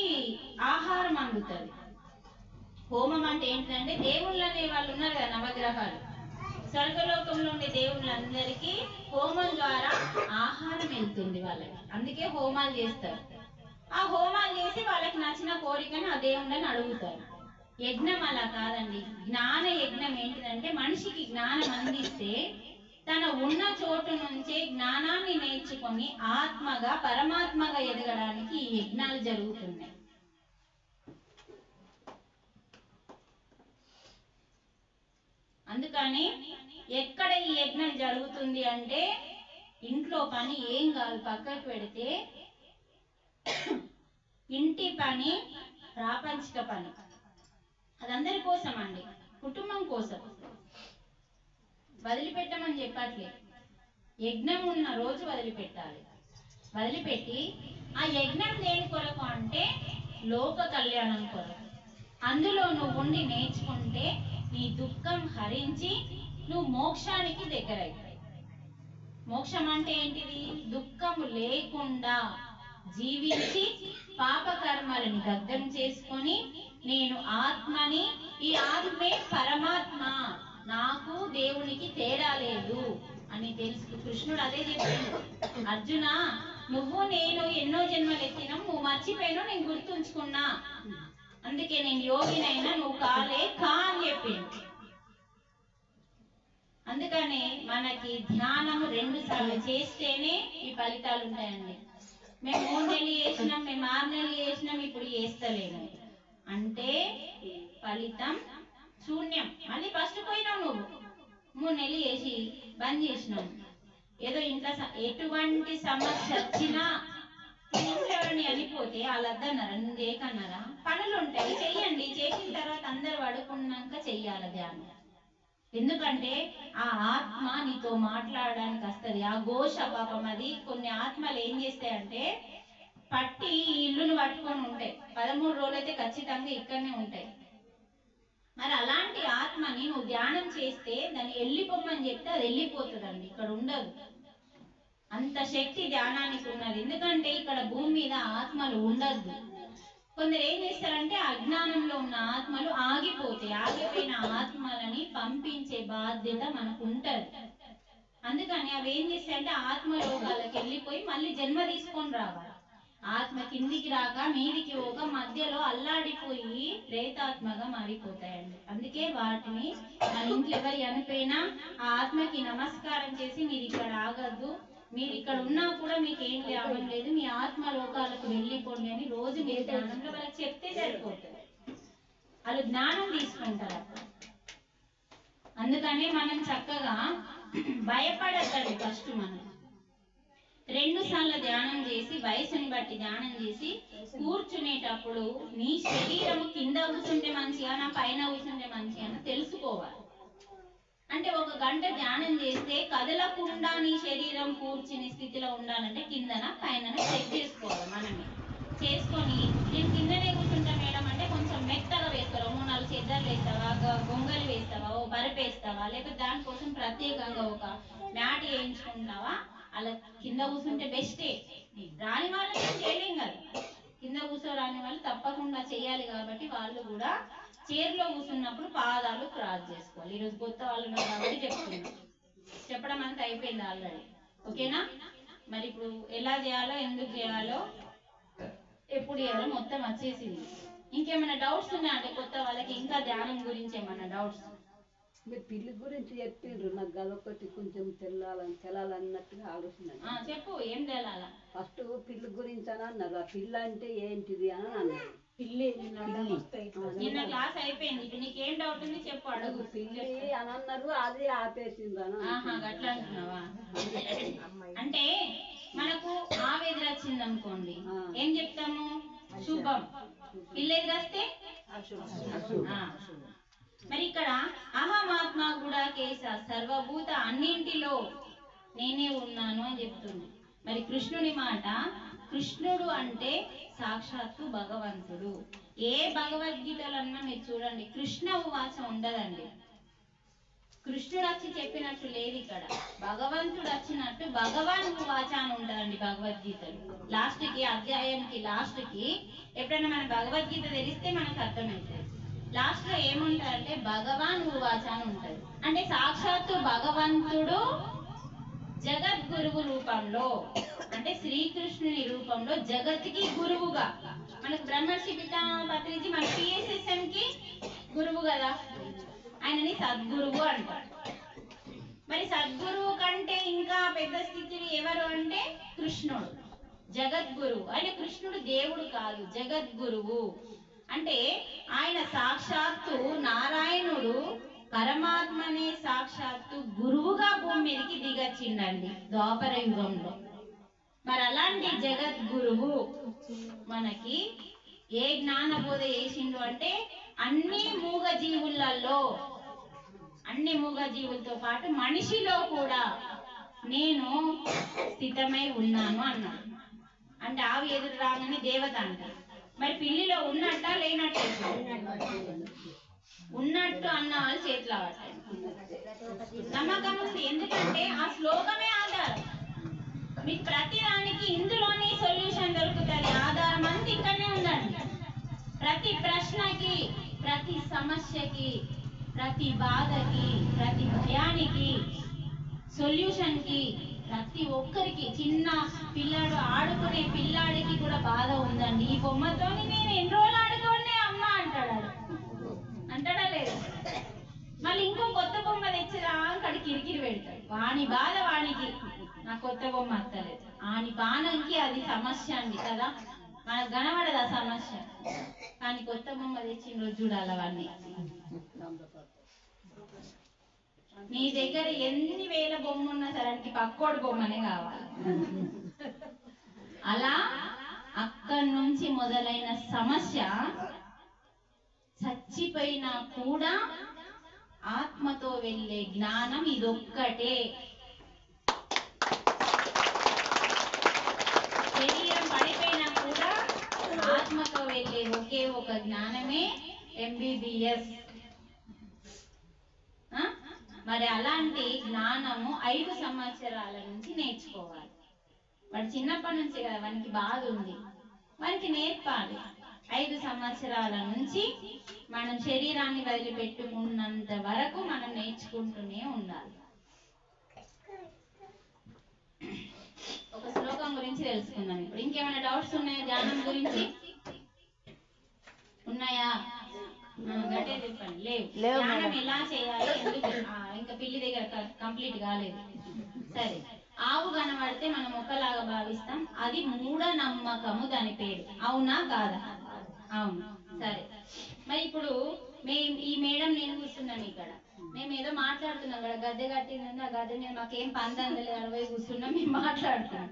ఆహారం అందుతుంది. హోమం అంటే ఏంటిదంటే దేవుళ్ళు అనే వాళ్ళు ఉన్నారు కదా, నవగ్రహాలు, స్వర్గలోకంలో ఉండే దేవుళ్ళందరికీ హోమం ద్వారా ఆహారం వెళ్తుంది వాళ్ళకి. అందుకే హోమాలు చేస్తారు. ఆ హోమాలు చేసి వాళ్ళకి నచ్చిన కోరికను ఆ దేవుళ్ళని అడుగుతారు. యజ్ఞం అలా కాదండి. జ్ఞాన యజ్ఞం ఏంటిదంటే మనిషికి జ్ఞానం అందిస్తే తన ఉన్న చోటు నుంచే జ్ఞానాన్ని నేర్చుకొని ఆత్మగా పరమాత్మగా ఎదగడానికి ఈ యజ్ఞాలు జరుగుతున్నాయి. అందుకని ఎక్కడ ఈ యజ్ఞం జరుగుతుంది అంటే ఇంట్లో పని ఏం కాదు, పక్కకు పెడితే ఇంటి పని ప్రాపంచిక పని, అదందరి కోసం అండి, కుటుంబం కోసం. వదిలిపెట్టమని చెప్పట్లే, యజ్ఞం ఉన్న రోజు వదిలిపెట్టాలి. వదిలిపెట్టి ఆ యజ్ఞం దేని కొరకు అంటే లోక కళ్యాణం కొరకు. అందులో నువ్వు ఉండి నేర్చుకుంటే నీ దుఃఖం హరించి నువ్వు మోక్షానికి దగ్గరైతాయి. మోక్షం అంటే ఏంటిది? దుఃఖము లేకుండా జీవించి పాపకర్మలను దగ్ధం చేసుకొని నేను ఆత్మని, ఈ ఆత్మే పరమాత్మ, నాకు దేవునికి తేడా లేదు అని తెలుసు. కృష్ణుడు అదే చెప్పిండు, అర్జున నువ్వు నేను ఎన్నో జన్మలు ఎత్తినాం, నువ్వు మర్చిపోయినా నేను గుర్తుంచుకున్నా, అందుకే నేను యోగినైనా నువ్వు కాలే కా అని చెప్పిండు. అందుకనే మనకి ధ్యానము 2 సార్లు చేస్తేనే ఈ ఫలితాలు ఉంటాయండి. మేము 3 నెలలు చేసినాం, మేము 6 నెలలు చేసినాం, ఇప్పుడు చేస్తలేము అంటే ఫలితం శూన్యం. మళ్ళీ ఫస్ట్ పోయినావు, నువ్వు 3 నెలలు చేసి బంద్ చేసినావు. ఏదో ఇంట్లో ఎటువంటి సమస్య వచ్చినా ఎవరిని అనిపోతే వాళ్ళద్దన్నారా, నువ్వు చేయకన్నారా? పనులు ఉంటాయి, చెయ్యండి. చేసిన తర్వాత అందరు పడుకున్నాక చెయ్యాలి ధ్యానం. ఎందుకంటే ఆ ఆత్మ నీతో మాట్లాడడానికి వస్తుంది. ఆ ఘోష పాపం, అది కొన్ని ఆత్మలు ఏం చేస్తాయంటే పట్టి ఈ ఇల్లును పట్టుకొని ఉంటాయి. 13 రోజులు అయితే ఖచ్చితంగా ఇక్కడనే ఉంటాయి. మరి అలాంటి ఆత్మని నువ్వు ధ్యానం చేస్తే దాన్ని వెళ్ళిపోమని చెప్తే అది వెళ్ళిపోతుందండి, ఇక్కడ ఉండదు. అంత శక్తి ధ్యానానికి ఉన్నది. ఎందుకంటే ఇక్కడ భూమి మీద ఆత్మలు ఉండద్దు. కొందరు ఏం చేస్తారంటే అజ్ఞానంలో ఉన్న ఆత్మలు ఆగిపోతాయి. ఆగిపోయిన ఆత్మలని పంపించే బాధ్యత మనకు ఉంటది. అందుకని అవి ఏం చేస్తాయంటే ఆత్మలోకాలకు వెళ్ళిపోయి మళ్ళీ జన్మ తీసుకొని రావాలి. ఆత్మ కిందికి రాక మీదికి పోక మధ్యలో అల్లాడిపోయి ప్రేతాత్మగా మారిపోతాయండి. అందుకే వాటిని మన ఇంట్లో ఎవరు చనిపోయినా ఆ ఆత్మకి నమస్కారం చేసి మీరు ఇక్కడ ఆగద్దు, మీరు ఇక్కడ ఉన్నా కూడా మీకు ఏం లాభం లేదు, మీ ఆత్మ లోకాలకు వెళ్ళిపోండి అని రోజు మీరు జ్ఞానంలో వాళ్ళకి చెప్తే సరిపోతుంది. వాళ్ళు జ్ఞానం తీసుకుంటారు అప్పుడు. అందుకనే మనం చక్కగా భయపడద్దండి. ఫస్ట్ మనం 2 సార్లు ధ్యానం చేసి వయసుని బట్టి ధ్యానం చేసి కూర్చునేటప్పుడు నీ శరీరం కింద కూర్చుంటే మంచిగా పైన కూర్చుంటే మంచిగా తెలుసుకోవాలి. అంటే 1 గంట ధ్యానం చేస్తే కదలకుండా నీ శరీరం కూర్చుని స్థితిలో ఉండాలంటే కిందన పైన చెక్ చేసుకోవాలి. మనమే చేసుకొని నేను కిందనే కూర్చుంటా మేడం అంటే కొంచెం మెత్తగా వేస్తావా, 3-4 చెద్దర్లు వేస్తావా, గొంగలు వేస్తావా, ఓ బరుపు వేస్తావా, లేకపోతే దానికోసం ప్రత్యేకంగా ఒక మ్యాట్ వేయించుకుంటావా. అలా కింద కూర్చుంటే బెస్టే. రాని వాళ్ళు చేయలేం కదా, కింద కూర్చోరాని వాళ్ళు తప్పకుండా చేయాలి. కాబట్టి వాళ్ళు కూడా చైర్లో కూర్చున్నప్పుడు పాదాలు క్రాస్ చేసుకోవాలి. ఈరోజు కొత్త వాళ్ళు ఉన్నారు కాబట్టి చెప్తున్నాను, చెప్పడం అంతా అయిపోయింది ఆల్రెడీ. ఓకేనా? మరి ఇప్పుడు ఎలా చేయాలో, ఎందుకు చేయాలో, ఎప్పుడు చేయాలో మొత్తం వచ్చేసింది. ఇంకేమైనా డౌట్స్ ఉన్నాయంటే కొత్త వాళ్ళకి, ఇంకా ధ్యానం గురించి ఏమైనా డౌట్స్? మీరు పిల్లి గురించి చెప్పిండ్రు, నాకు గదొకటి కొంచెం తెలాలన్నట్టుగా ఆలోచన. చెప్పు, ఏం తెలాల? ఫస్ట్ పిల్లి గురించి అని అన్నారు. ఆ పిల్ల అంటే ఏంటిది అని అన్నారు. పిల్లి నిన్న క్లాస్ అయిపోయింది. ఇప్పుడు నీకేం డౌట్ ఉంది చెప్పు, అడుగు. పిల్లి అని అన్నారు, అది ఆపేసింది అని. అట్లా అంటున్నావా? అంటే మనకు ఆవేదన వచ్చింది అనుకోండి, ఏం చెప్తాము? శుభం. పిల్లి ఎదురొస్తే మరి ఇక్కడ అహమాత్మ కూడా కేస సర్వభూత అన్నింటిలో నేనే ఉన్నాను అని చెప్తుంది. మరి కృష్ణుడి మాట, కృష్ణుడు అంటే సాక్షాత్తు భగవంతుడు. ఏ భగవద్గీతలన్నా మీరు చూడండి కృష్ణ ఉవాచ ఉండదండి. కృష్ణుడు వచ్చి చెప్పినట్టు లేదు ఇక్కడ. భగవంతుడు వచ్చినట్టు భగవాన్ ఉవాచ అని ఉంటదండి భగవద్గీతలు. లాస్ట్ కి అధ్యాయంకి లాస్ట్ కి ఎప్పుడైనా మన భగవద్గీత తెలిస్తే మనకు అర్థమవుతుంది. లాస్ట్ లో ఏముంటారంటే భగవాన్ ఉవాచ అని ఉంటది. అంటే సాక్షాత్తు భగవంతుడు జగద్గురువు రూపంలో, అంటే శ్రీకృష్ణుని రూపంలో జగత్కి గురువుగా, మనకు బ్రహ్మర్షి పితామహ మన PSSM కి గురువు కదా, ఆయనని సద్గురువు అంటారు. మరి సద్గురువు కంటే ఇంకా పెద్ద స్థితిని ఎవరు అంటే కృష్ణుడు, జగద్గురువు. ఆయన కృష్ణుడు దేవుడు కాదు, జగద్గురువు. అంటే ఆయన సాక్షాత్తు నారాయణుడు పరమాత్మనే సాక్షాత్తు గురువుగా భూమి మీదకి దిగచ్చిండండి ద్వాపర యుగంలో. మరి అలాంటి జగద్గురువు మనకి ఏ జ్ఞానబోధ చేసిండు అంటే అన్ని మూగజీవులతో పాటు మనిషిలో కూడా నేను స్థితమై ఉన్నాను అన్నాడు. అంటే ఆవి ఎదురు రాగానే దేవత అంటారు. మరి పిల్లిలో ఉన్నట్ట లేనట్టు? ఉన్నట్టు అన్న వాళ్ళు చేతులు పట్టారు. నమ్మకం ఉంది, ఎందుకంటే ఆ శ్లోకమే ఆధారం. మీకు ప్రతి దానికి ఇందులోనే సొల్యూషన్ దొరుకుతుంది. ఆధారం అంతా ఇక్కడనే ఉందండి. ప్రతి ప్రశ్నకి, ప్రతి సమస్యకి, ప్రతి బాధకి, ప్రతి భయానికి, సొల్యూషన్ కి, ప్రతి ఒక్కరికి, చిన్న పిల్లాడు ఆడుకునే పిల్లాడికి కూడా బాధ ఉందండి. ఈ బొమ్మతో నేను ఎన్ని రోజులు ఆడుకోండి అమ్మ అంటాడా లేదు? మళ్ళీ ఇంకో కొత్త బొమ్మ తెచ్చిరా అక్కడ కిరికిరి పెడతాడు. వాని బాధ వానికి, నా కొత్త బొమ్మ అత్తలేదు. ఆని బాణంకి అది సమస్య అండి కదా, మనకు కనబడదు ఆ సమస్య. కానీ కొత్త బొమ్మ తెచ్చిన రోజు చూడాలి అవన్నీ. నీ దగ్గర ఎన్ని వేల బొమ్మ ఉన్నా సరే పక్కోడి బొమ్మనే కావాలి. అలా అక్కడి నుంచి మొదలైన సమస్య చచ్చిపోయినా కూడా ఆత్మతో వెళ్ళే జ్ఞానం ఇదొక్కటే. శరీరం పడిపోయినా కూడా ఆత్మతో వెళ్ళే ఒకే ఒక జ్ఞానమే MBBS. మరి అలాంటి జ్ఞానము 5 సంవత్సరాల నుంచి నేర్చుకోవాలి. వాడు చిన్నప్పటి నుంచి కదా వానికి బాధ ఉంది, వానికి నేర్పాలి. 5 సంవత్సరాల నుంచి మనం శరీరాన్ని వదిలిపెట్టుకున్నంత వరకు మనం నేర్చుకుంటూనే ఉండాలి. ఒక శ్లోకం గురించి తెలుసుకుందాం ఇప్పుడు. ఇంకేమైనా డౌట్స్ ఉన్నాయా ధ్యానం గురించి? ఉన్నాయా? గట్టిగా చెప్పండి. లేవు. ధ్యానం ఎలా చేయాలి, ఎందుకు? ఇంకా పిల్లి దగ్గర కంప్లీట్ కాలేదు. సరే, ఆవు కనబడితే మనం ఒక్కలాగా భావిస్తాం, అది మూఢనమ్మకము, దాని పేరు. అవునా కాదా? అవును. సరే, మరి ఇప్పుడు ఈ మేడం నేను కూర్చున్నాను ఇక్కడ, మేము ఏదో మాట్లాడుతున్నాం కదా, గద్దె కట్టిందండి, ఆ గద్దె మీద మాకేం పందందలే అడవై కూర్చున్నాం, మేము మాట్లాడుతున్నాం.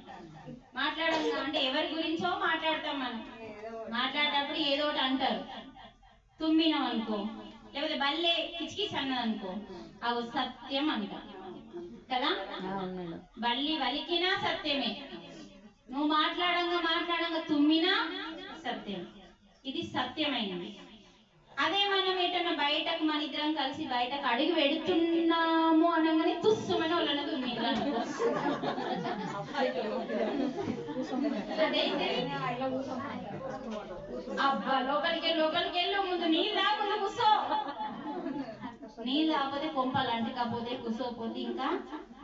మాట్లాడంగా అంటే ఎవరి గురించో మాట్లాడతాం మనం. మాట్లాడేటప్పుడు ఏదో ఒకటి అంటారు, తుమ్మినాం అనుకో, లేకపోతే బల్లే కిచకిచ్ అన్నది అనుకో, అవి సత్యం అంట కదా. బల్లి వలికినా సత్యమే, నువ్వు మాట్లాడంగా తుమ్మినా సత్యం. ఇది సత్యమైనది. అదే మనం ఎటన్నా బయటకు మన ఇద్దరం కలిసి బయటకు అడుగు పెడుతున్నాము అనగానే తుస్సుమని వాళ్ళని తుమ్మిండ్రు, అబ్బా లోపలికి వెళ్ళు, ముందు నీళ్ళు తాగకుండా కూర్చో. నీళ్ళు తాగకపోతే కొంపలు అంటకపోతే, కూర్చోపోతే ఇంకా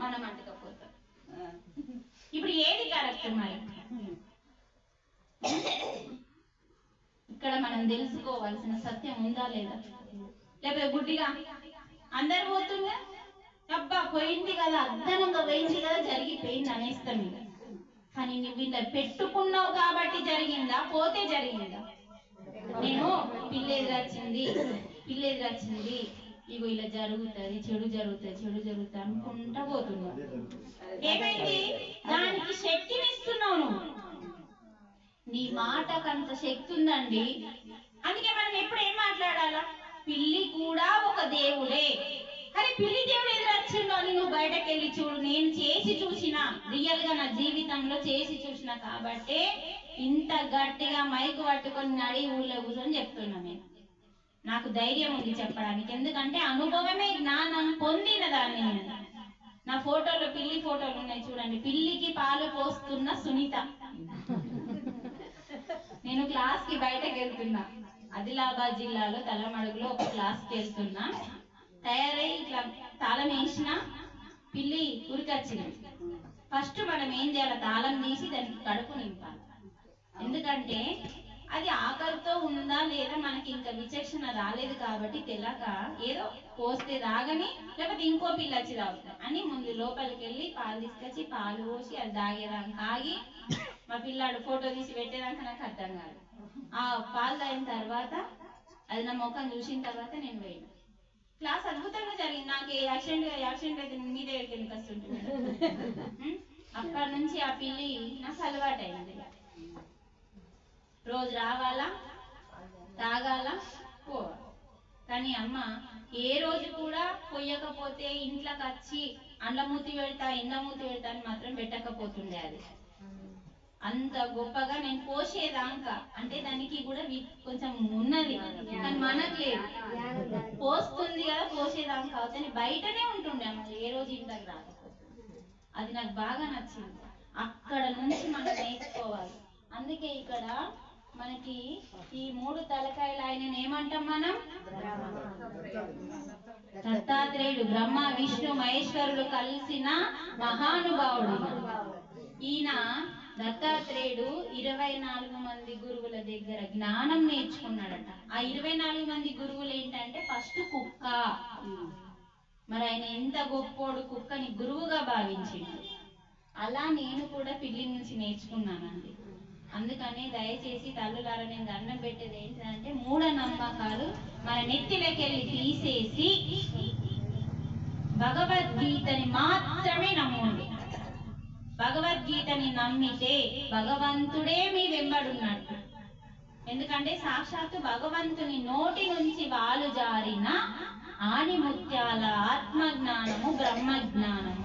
మనం అంటకపోతాం. ఇప్పుడు ఏది కరెక్ట్ మరి? ఇక్కడ మనం తెలుసుకోవాల్సిన సత్యం ఉందా లేదా? లేకపోతే గుడ్డిగా అందరు పోతుందా, అబ్బా పోయింది కదా, అద్దనంగా పోయింది కదా, జరిగిపోయింది అనేస్తాం. ఇక కానీ నువ్వు ఇలా పెట్టుకున్నావు కాబట్టి జరిగిందా, పోతే జరిగిందా? నేను పిల్లి ఎదురొచ్చింది, ఇగో ఇలా జరుగుతుంది, చెడు జరుగుతుంది అనుకుంటా పోతున్నావు. ఏమైంది? దానికి శక్తిని ఇస్తున్నావు నువ్వు. నీ మాటకంత శక్తి ఉందండి. అందుకే మనం ఎప్పుడు ఏం మాట్లాడాలా? పిల్లి కూడా ఒక దేవుడే. అరే పిల్లి దేవుడు ఎదురొచ్చిండు అని నువ్వు బయటకు వెళ్ళి చూడు. నేను చేసి చూసిన, రియల్ గా నా జీవితంలో చేసి చూసిన కాబట్టే ఇంత గట్టిగా మైకు పట్టుకొని నడి ఊళ్ళో కూర్చొని చెప్తున్నా. నేను నాకు ధైర్యం ఉంది చెప్పడానికి, ఎందుకంటే అనుభవమే జ్ఞానం పొందిన దాన్ని నేను. నా ఫోటోలో పిల్లి ఫోటోలు ఉన్నాయి చూడండి. పిల్లికి పాలు పోస్తున్న సునీత. నేను క్లాస్ కి బయటకు వెళ్తున్నా, ఆదిలాబాద్ జిల్లాలో తలమడుగులో ఒక క్లాస్ కి వెళ్తున్నా. తయారై ఇట్లా తాళం వేసిన పిల్లి ఉరికొచ్చింది. ఫస్ట్ మనం ఏం చేయాలి? తాళం తీసి దానికి కడుపు నింపాలి. ఎందుకంటే అది ఆకలితో ఉందా లేదా మనకి ఇంకా విచక్షణ రాలేదు కాబట్టి తెలక ఏదో పోస్తే తాగని, లేకపోతే ఇంకో పిల్ల వచ్చి తాగుతాం అని ముందు లోపలికి వెళ్ళి పాలు తీసుకొచ్చి పాలు పోసి అది తాగేదాకా ఆగి, మా పిల్లాడు ఫోటో తీసి పెట్టేదాకా నాకు అర్థం కాదు. ఆ పాలు తాగిన తర్వాత అది నా ముఖం చూసిన తర్వాత నేను పోయినా. క్లాస్ అద్భుతంగా జరిగింది. నాకు యాక్సిడెంట్ అయితే మీ దగ్గరికి ఎందుకు వస్తుంటుంది. అప్పటి నుంచి ఆ పిల్లి నాకు అలవాటు అయింది. రోజు రావాలా, తాగాల, పోవాలి. కానీ అమ్మ ఏ రోజు కూడా పొయ్యకపోతే ఇంట్లోకి వచ్చి అండమూతి పెడతా ఎండమూతి పెడతా అని మాత్రం పెట్టకపోతుండే. అది అంత గొప్పగా నేను పోసేదాకా, అంటే దానికి కూడా కొంచెం ఉన్నది కానీ మనకు లేదు. పోస్తుంది కదా, పోసేదాకా అవుతాయి బయటనే ఉంటుండే అమ్మ, ఏ రోజు ఇంట్లోకి రాకపోతుంది. అది నాకు బాగా నచ్చింది. అక్కడ నుంచి మనం నేర్చుకోవాలి. అందుకే ఇక్కడ మనకి ఈ 3 తలకాయలు ఆయన ఏమంటాం మనం? దత్తాత్రేయుడు, బ్రహ్మ విష్ణు మహేశ్వరుడు కలిసిన మహానుభావుడు. ఈయన దత్తాత్రేయుడు 24 మంది గురువుల దగ్గర జ్ఞానం నేర్చుకున్నాడట. ఆ 24 మంది గురువులు ఏంటంటే ఫస్ట్ కుక్క. మరి ఆయన ఎంత గొప్పోడు, కుక్కని గురువుగా భావించిండు. అలా నేను కూడా పిల్లి నుంచి నేర్చుకున్నానండి. అందుకని దయచేసి తల్లులారా నేను దండం పెట్టేది ఏంటంటే, మూఢనమ్మకాలు మన నెత్తిలోకెళ్ళి తీసేసి భగవద్గీతని మాత్రమే నమ్మండి. భగవద్గీతని నమ్మితే భగవంతుడే మీ వెంబడున్నట్టు. ఎందుకంటే సాక్షాత్తు భగవంతుని నోటి నుంచి వాలు జారిన ఆణిముత్యాల ఆత్మజ్ఞానము బ్రహ్మజ్ఞానము.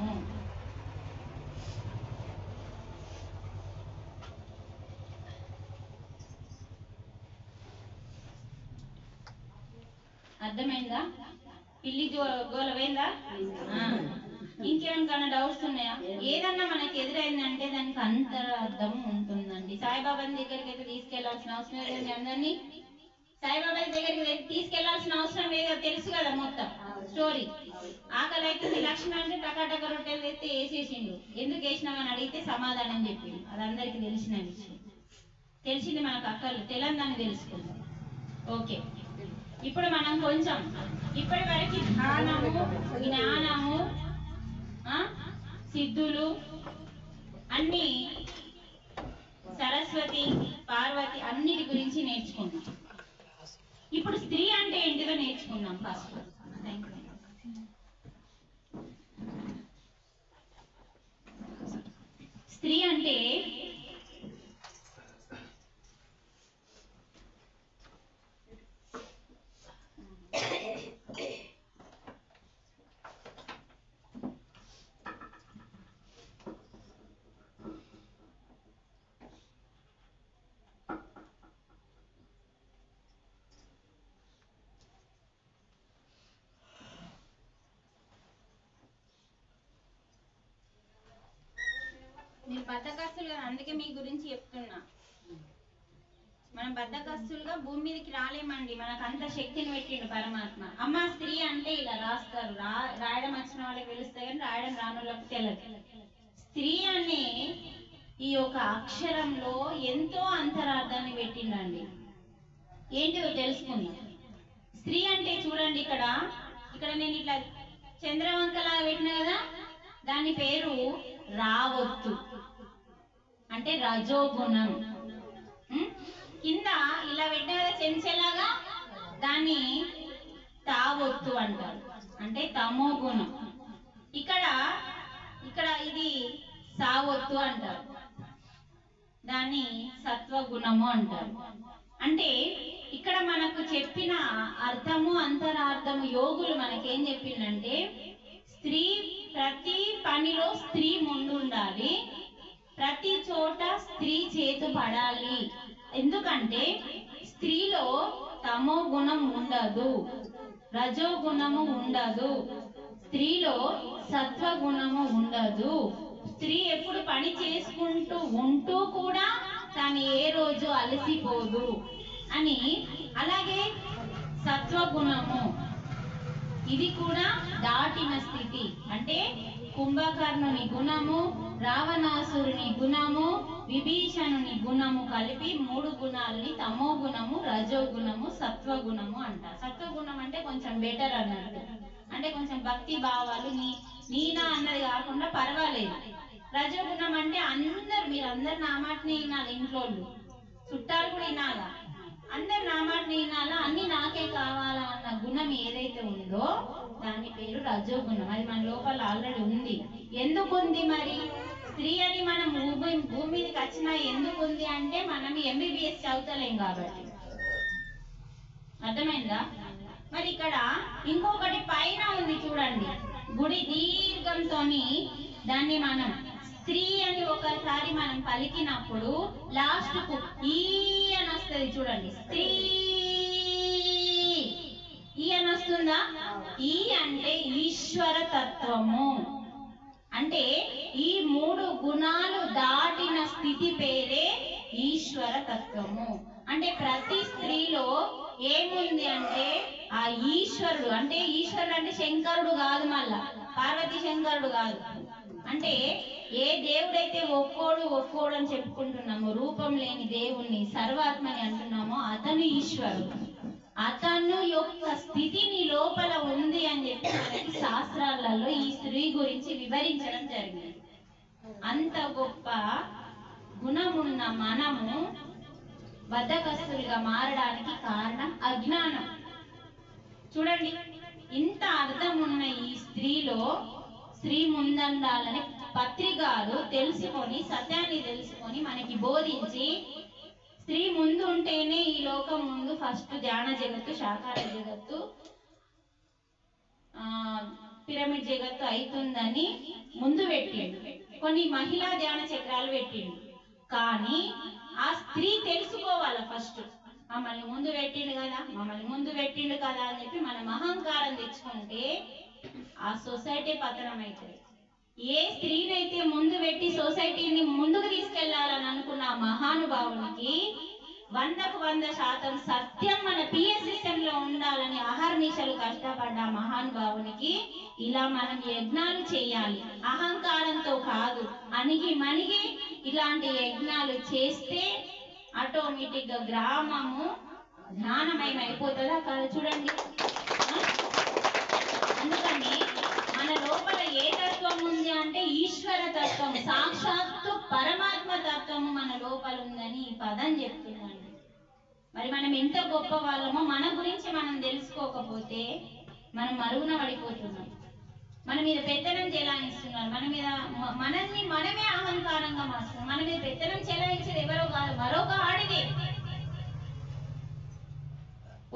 అర్థమైందా? పిల్లి గోల పోయిందా? ఇంకేమన్నా డౌట్స్ ఉన్నాయా? ఏదన్నా మనకి ఎదురైందంటే దానికి అంతరార్థం ఉంటుందండి. సాయిబాబా దగ్గరికి అయితే తీసుకెళ్లాల్సిన అవసరం లేదు. మీ అందరినీ సాయిబాబా దగ్గరికి తీసుకెళ్లాల్సిన అవసరం లేదు, తెలుసు కదా మొత్తం స్టోరీ. ఆకలి అయితే లక్ష్మి అంటే టకాటక రొట్టెలు తెస్తే వేసేసిండు. ఎందుకు వేసినామని అడిగితే సమాధానం చెప్పిండు. అది అందరికి తెలిసిన విషయం. తెలిసింది మనకు అక్కర్లు, తెలంగాణ తెలుసుకుందాం. ఓకే, ఇప్పుడు మనం కొంచెం ఇప్పటి వరకు ధ్యానము, జ్ఞానము, సిద్ధులు అన్ని సరస్వతి, పార్వతి అన్నిటి గురించి నేర్చుకున్నాం. ఇప్పుడు స్త్రీ అంటే ఏంటిదో నేర్చుకున్నాం ఫస్ట్. స్త్రీ అంటే మీరు బద్దకస్తులు, అందుకే మీ గురించి చెప్తున్నా. మనం బద్దకస్తులుగా భూమి మీదకి రాలేమండి. మనకు అంత శక్తిని పెట్టిండు పరమాత్మ. అమ్మ స్త్రీ అంటే ఇలా రాస్తారు, రాయడం వచ్చిన వాళ్ళకి తెలుస్తాయి కానీ రాయడం రాని వాళ్ళకి తెలియదు. స్త్రీ అనే ఈ యొక్క అక్షరంలో ఎంతో అంతరార్థాన్ని పెట్టిండండి. ఏంటిదో తెలుసుకుందాం. స్త్రీ అంటే చూడండి, ఇక్కడ నేను ఇట్లా చంద్రవంకలాగా పెట్టిన కదా, దాని పేరు రావొత్తు, అంటే రజోగుణం. కింద ఇలా పెట్టిన కదా చెంచెలాగా, దాన్ని తావొత్తు అంటారు, అంటే తమో గుణం. ఇక్కడ ఇది సావొత్తు అంటారు, దాన్ని సత్వగుణము అంటారు. అంటే ఇక్కడ మనకు చెప్పిన అర్థము అంతరార్థము యోగులు మనకేం చెప్పిందంటే, స్త్రీ ప్రతి పనిలో స్త్రీ ముందుండాలి, ప్రతి చోట స్త్రీ చేతు పడాలి. ఎందుకంటే స్త్రీలో తమో గుణం ఉండదు, రజో గుణము ఉండదు, స్త్రీలో సత్వగుణము ఉండదు. స్త్రీ ఎప్పుడు పని చేసుకుంటూ ఉంటూ కూడా తాను ఏ రోజు అలసిపోదు అని. అలాగే సత్వగుణము ఇది కూడా దాటిన స్థితి, అంటే కుంభకర్ణుని గుణము, రావణాసురుని గుణము, విభీషణుని గుణము కలిపి 3 గుణాలని తమో గుణము, రజో గుణము, సత్వగుణము అంటారు. సత్వగుణం అంటే కొంచెం బెటర్ అన్నట్టు, అంటే కొంచెం భక్తి భావాలు నీనా అన్నది కాకుండా పర్వాలేదు. రజోగుణం అంటే మీరందరు నా మాటని వినాలి, ఇంట్లో చుట్టాలు కూడా వినాలా, అందరు నా మాటని వినాలా, అన్ని నాకే కావాలా అన్న గుణం ఏదైతే ఉందో దాని పేరు రజోగుణం. అది మన లోపల ఆల్రెడీ ఉంది. ఎందుకు ఉంది మరి? స్త్రీ అని మనం భూమి మీదకి వచ్చినా ఎందుకు ఉంది అంటే, మనం ఎంబీబీఎస్ చదువుతలేం కాబట్టి. అర్థమైందా? మరి ఇక్కడ ఇంకొకటి పైన ఉంది చూడండి, గుడి దీర్ఘంతో దాన్ని మనం స్త్రీ అని ఒకసారి మనం పలికినప్పుడు లాస్ట్ కు ఈ అని వస్తుంది చూడండి, స్త్రీ ఈ అని వస్తుందా? ఈ అంటే ఈశ్వర తత్వము, అంటే ఈ 3 గుణాలు దాటిన స్థితి పేరే ఈశ్వర తత్వము. అంటే ప్రతి స్త్రీలో ఏముంది అంటే ఆ ఈశ్వరుడు, అంటే ఈశ్వరుడు అంటే శంకరుడు కాదు, మళ్ళా పార్వతీ శంకరుడు కాదు. అంటే ఏ దేవుడైతే ఒక్కోడు అని చెప్పుకుంటున్నామో, రూపం లేని దేవుణ్ణి సర్వాత్మని అంటున్నామో, అతను ఈశ్వరుడు. అతను యొక్క స్థితి నీ లోపల ఉంది అని చెప్పి మనకి శాస్త్రాలలో ఈ స్త్రీ గురించి వివరించడం జరిగింది. అంత గొప్ప గుణమున్న మనము బద్ధకస్తులుగా మారడానికి కారణం అజ్ఞానం. చూడండి, ఇంత అర్థం ఉన్న ఈ స్త్రీలో స్త్రీ ముందండాలని పత్రికాలు తెలుసుకొని, సత్యాన్ని తెలుసుకొని మనకి బోధించి, స్త్రీ ముందు ఉంటేనే ఈ లోకం ముందు ఫస్ట్ ధ్యాన జగత్తు, సాకార జగత్తు, పిరమిడ్ జగత్తు అవుతుందని ముందు పెట్టిండు. కొన్ని మహిళా ధ్యాన చక్రాలు పెట్టిండు. కానీ ఆ స్త్రీ తెలుసుకోవాల ఫస్ట్, ఆ మమ్మల్ని ముందు పెట్టిండు కదా అని చెప్పి మనం అహంకారం తెచ్చుకుంటే ఆ సొసైటీ పతనం అవుతుంది. ఏ స్త్రీనైతే ముందు పెట్టి సొసైటీని ముందుకు తీసుకెళ్లాలని అనుకున్న ఆ మహానుభావునికి 100% సత్యం మన పిఎస్ సిస్టమ్ లో ఉండాలని అహర్నిశలు కష్టపడ్డ మహానుభావునికి ఇలా మనం యజ్ఞాలు చేయాలి. అహంకారంతో కాదు, అణిగి మణిగి ఇలాంటి యజ్ఞాలు చేస్తే ఆటోమేటిక్ గా గ్రామము జ్ఞానమయం అయిపోతుందా కాదు చూడండి. అందుకని మన లోపల ఏ తత్వం ఉంది అంటే ఈశ్వర తత్వం, సాక్షాత్తు పరమాత్మ తత్వము మన లోపల ఉందని ఈ పదం చెప్తుందండి. మరి మనం ఎంత గొప్ప వాళ్ళమో మన గురించి మనం తెలుసుకోకపోతే మనం మరుగున పడిపోతున్నాం. మన మీద పెత్తనం చెలాయిస్తున్నారు, మనల్ని మనమే అహంకారంగా మారుస్తున్నాం. మన మీద పెత్తనం చెలాయించేది ఎవరో కాదు, మరొక ఆడిదే.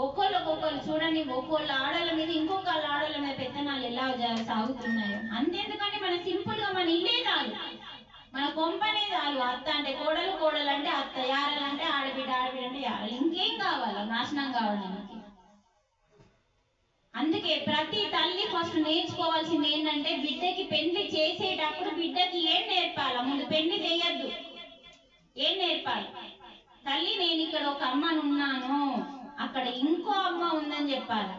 ఒక్కొక్కరు చూడండి, ఒక్కొక్క ఆడల మీద ఇంకొక ఆడల మీద పెత్తనాలు ఎలా సాగుతున్నాయో. అంతేందుకంటే మన సింపుల్ గా మన ఇల్లే చాలు, మన కొంపనే చాలు. అత్త అంటే కోడలు, కోడలు అంటే అత్త, యారలంటే ఆడబిడ్డ, ఆడబిడ్డ అంటే యారలు. ఇంకేం కావాలా నాశనం కావడానికి? అందుకే ప్రతి తల్లి ఫస్ట్ నేర్చుకోవాల్సింది ఏంటంటే బిడ్డకి పెళ్లి చేసేటప్పుడు బిడ్డకి ఏం నేర్పాలి? ముందు పెళ్లి చేయొద్దు, ఏం నేర్పాలి? తల్లి నేను ఇక్కడ ఒక అమ్మనున్నాను, అక్కడ ఇంకో అమ్మ ఉందని చెప్పాలి.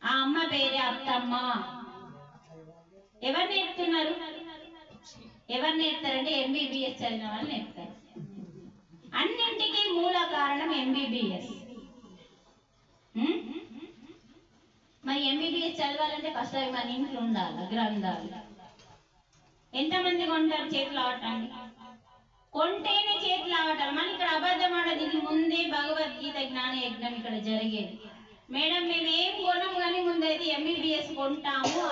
ఆ అమ్మ పేరే అత్తమ్మ. ఎవరు నేర్పుతున్నారు? ఎవరు నేర్పుతారంటే ఎంబీబీఎస్ చదివిన వాళ్ళు నేర్పుతారు. అన్నింటికీ మూల కారణం ఎంబీబీఎస్. మరి ఎంబీబీఎస్ చదవాలంటే ఫస్ట్ అవి మన ఇంట్లో ఉండాలి గ్రంథాలు. ఎంతమంది కొంటారు చేతులు ఆవటానికి? కొంటేనే చేతులు ఆవటాలు. మన ఇక్కడ అబద్ధం ఆడది. ఇది ముందే భగవద్గీత జ్ఞాన యజ్ఞం ఇక్కడ జరిగేది. మేడం మేము ఏం కొనము కానీ ముందైతే ఎంబీబీఎస్ కొంటాము,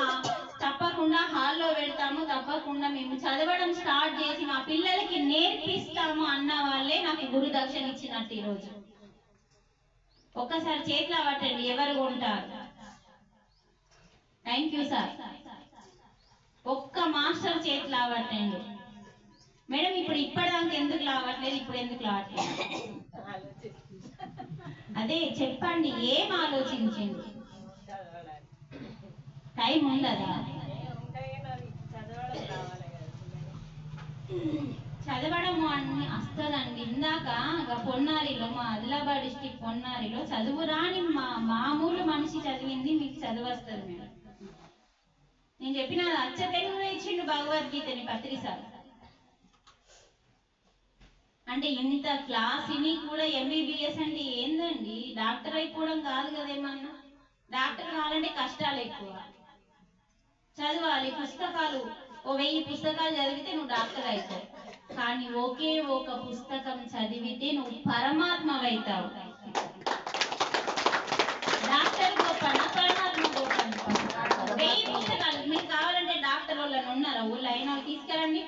తప్పకుండా హాల్లో పెడతాము, తప్పకుండా మేము చదవడం స్టార్ట్ చేసి మా పిల్లలకి నేర్పిస్తాము అన్న వాళ్ళే నాకు గురు దక్షిణ ఇచ్చినట్టు. ఈరోజు ఒక్కసారి చేతులు ఆవటండి, ఎవరు కొంటారు? Thank you sir. ఒక్క మాస్టర్ చేతులు లావట్టండి. మేడం ఇప్పుడు ఇప్పటిదాకా ఎందుకు లావట్లేదు, ఇప్పుడు ఎందుకు లావట్లేదు? అదే చెప్పండి, ఏం ఆలోచించండి. టైం ఉండదా? చదవడము అన్ని వస్తుందండి. ఇందాక పొన్నారిలో, మా ఆదిలాబాద్ డిస్టిక్ పొన్నారిలో చదువు రాని మామూలు మనిషి చదివింది మీకు చదువు వస్తుంది మేడం. నేను చెప్పిన అచ్చ తెలుగులో ఇచ్చిండు భగవద్గీతని పత్రిసార్. అంటే ఇంత క్లాస్ని కూడా ఎంబీబీఎస్ అంటే ఏందండి? డాక్టర్ అయిపోవడం కాదు కదేమన్నా. డాక్టర్ కావాలంటే కష్టాలు ఎక్కువ, చదవాలి పుస్తకాలు. 1000 పుస్తకాలు చదివితే నువ్వు డాక్టర్ అవుతావు, కానీ ఒకే ఒక పుస్తకం చదివితే నువ్వు పరమాత్మవైతావు. డాక్టర్ గొప్పనా పరమాత్మ గొప్పనా? 1000 పుస్తకాలు మీకు కావాలంటే డాక్టర్ వాళ్ళని ఉన్నారా ఊళ్ళో అయినా తీసుకెళ్ళండి.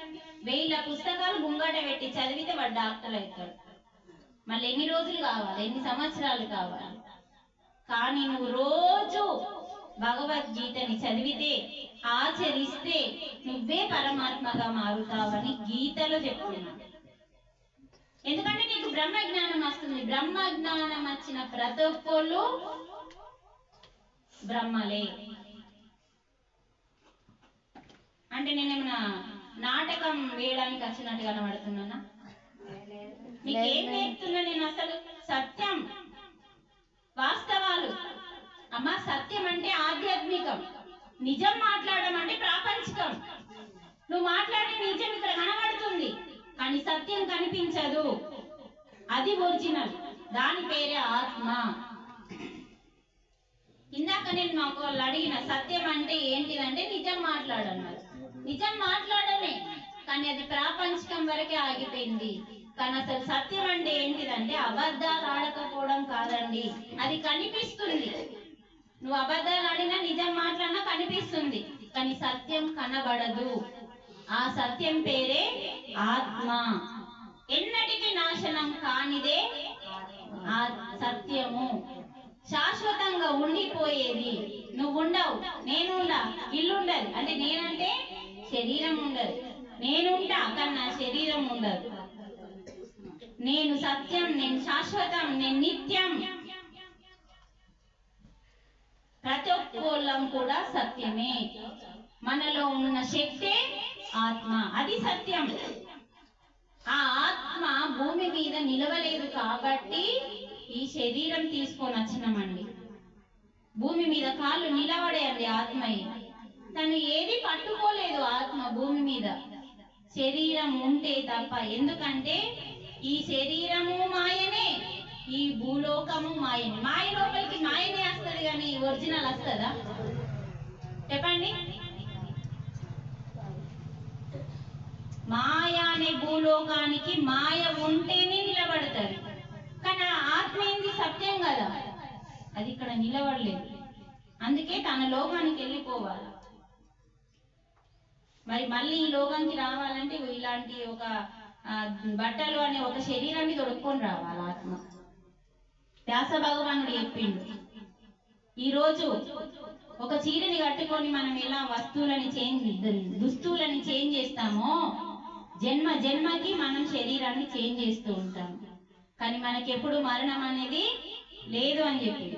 1000 పుస్తకాలు ముంగట పెట్టి చదివితే వాడు డాక్టర్ అవుతాడు. మళ్ళీ ఎన్ని రోజులు కావాలి, ఎన్ని సంవత్సరాలు కావాలి? కానీ నువ్వు రోజు భగవద్గీతని చదివితే, ఆచరిస్తే నువ్వే పరమాత్మగా మారుతావని గీతలో చెప్తున్నా. ఎందుకంటే నీకు బ్రహ్మ జ్ఞానం వస్తుంది. బ్రహ్మ జ్ఞానం వచ్చిన ప్రతి ఒక్కళ్ళు బ్రహ్మలే. అంటే నేనేమన్నా నాటకం వేయడానికి వచ్చినట్టు కనబడుతున్నానా? మీకేం నేర్పుతున్నా నేను? అసలు సత్యం, వాస్తవాలు. అమ్మా సత్యం అంటే ఆధ్యాత్మికం, నిజం మాట్లాడడం అంటే ప్రాపంచికం. నువ్వు మాట్లాడే నిజం ఇక్కడ కనబడుతుంది కానీ సత్యం కనిపించదు. అది ఒరిజినల్, దాని పేరే ఆత్మ. ఇందాక నేను మాకు వాళ్ళు అడిగిన సత్యం అంటే ఏంటిదంటే నిజం మాట్లాడన్నారు. నిజం మాట్లాడమే, కానీ అది ప్రాపంచికం వరకే ఆగిపోయింది. కానీ అసలు సత్యం అంటే ఏంటిదంటే అబద్ధాలు ఆడకపోవడం కాదండి, అది కనిపిస్తుంది. నువ్వు అబద్ధాలు ఆడినా నిజం మాట్లాడినా కనిపిస్తుంది, కానీ సత్యం కనబడదు. ఆ సత్యం పేరే ఆత్మ. ఎన్నటికీ నాశనం కానిదే ఆ సత్యము, శాశ్వతంగా ఉండిపోయేది. నువ్వు ఉండవు, నేనుండా, ఇల్లు ఉండదు. అంటే నేనంటే శరీరం ఉండదు, నేనుంటా కానీ నా శరీరం ఉండదు. నేను సత్యం, నేను శాశ్వతం, నేను నిత్యం. ప్రతి ఒక్కళ్ళం కూడా సత్యమే. మనలో ఉన్న శక్తే ఆత్మ, అది సత్యం. ఆ ఆత్మ భూమి మీద నిలవలేదు కాబట్టి ఈ శరీరం తీసుకొని వచ్చినామండి. భూమి మీద కాళ్ళు నిలబడేయండి ఆత్మయ్య. తను ఏది పట్టుకోలేదు ఆత్మ భూమి మీద, శరీరం ఉంటే తప్ప. ఎందుకంటే ఈ శరీరము మాయనే, ఈ భూలోకము మాయనే. మాయ లోపలికి మాయనే వస్తుంది కానీ ఒరిజినల్ వస్తుందా చెప్పండి? మాయ అనే భూలోకానికి మాయ ఉంటేనే నిలబడతారు. కానీ ఆ ఆత్మ ఏంది? సత్యం కదా, అది ఇక్కడ నిలబడలేదు. అందుకే తన లోకానికి వెళ్ళిపోవాలి. మరి మళ్ళీ ఈ లోకానికి రావాలంటే ఇలాంటి ఒక బట్టలు అనే ఒక శరీరాన్ని దొరుకుకొని రావాలి ఆత్మ. వ్యాస భగవానుడు చెప్పిండు, ఈరోజు ఒక చీరని కట్టుకొని మనం ఎలా దుస్తువులని చేంజ్ చేస్తామో, జన్మ జన్మకి మనం శరీరాన్ని చేంజ్ చేస్తూ ఉంటాం. కానీ మనకి ఎప్పుడు మరణం అనేది లేదు అని చెప్పి.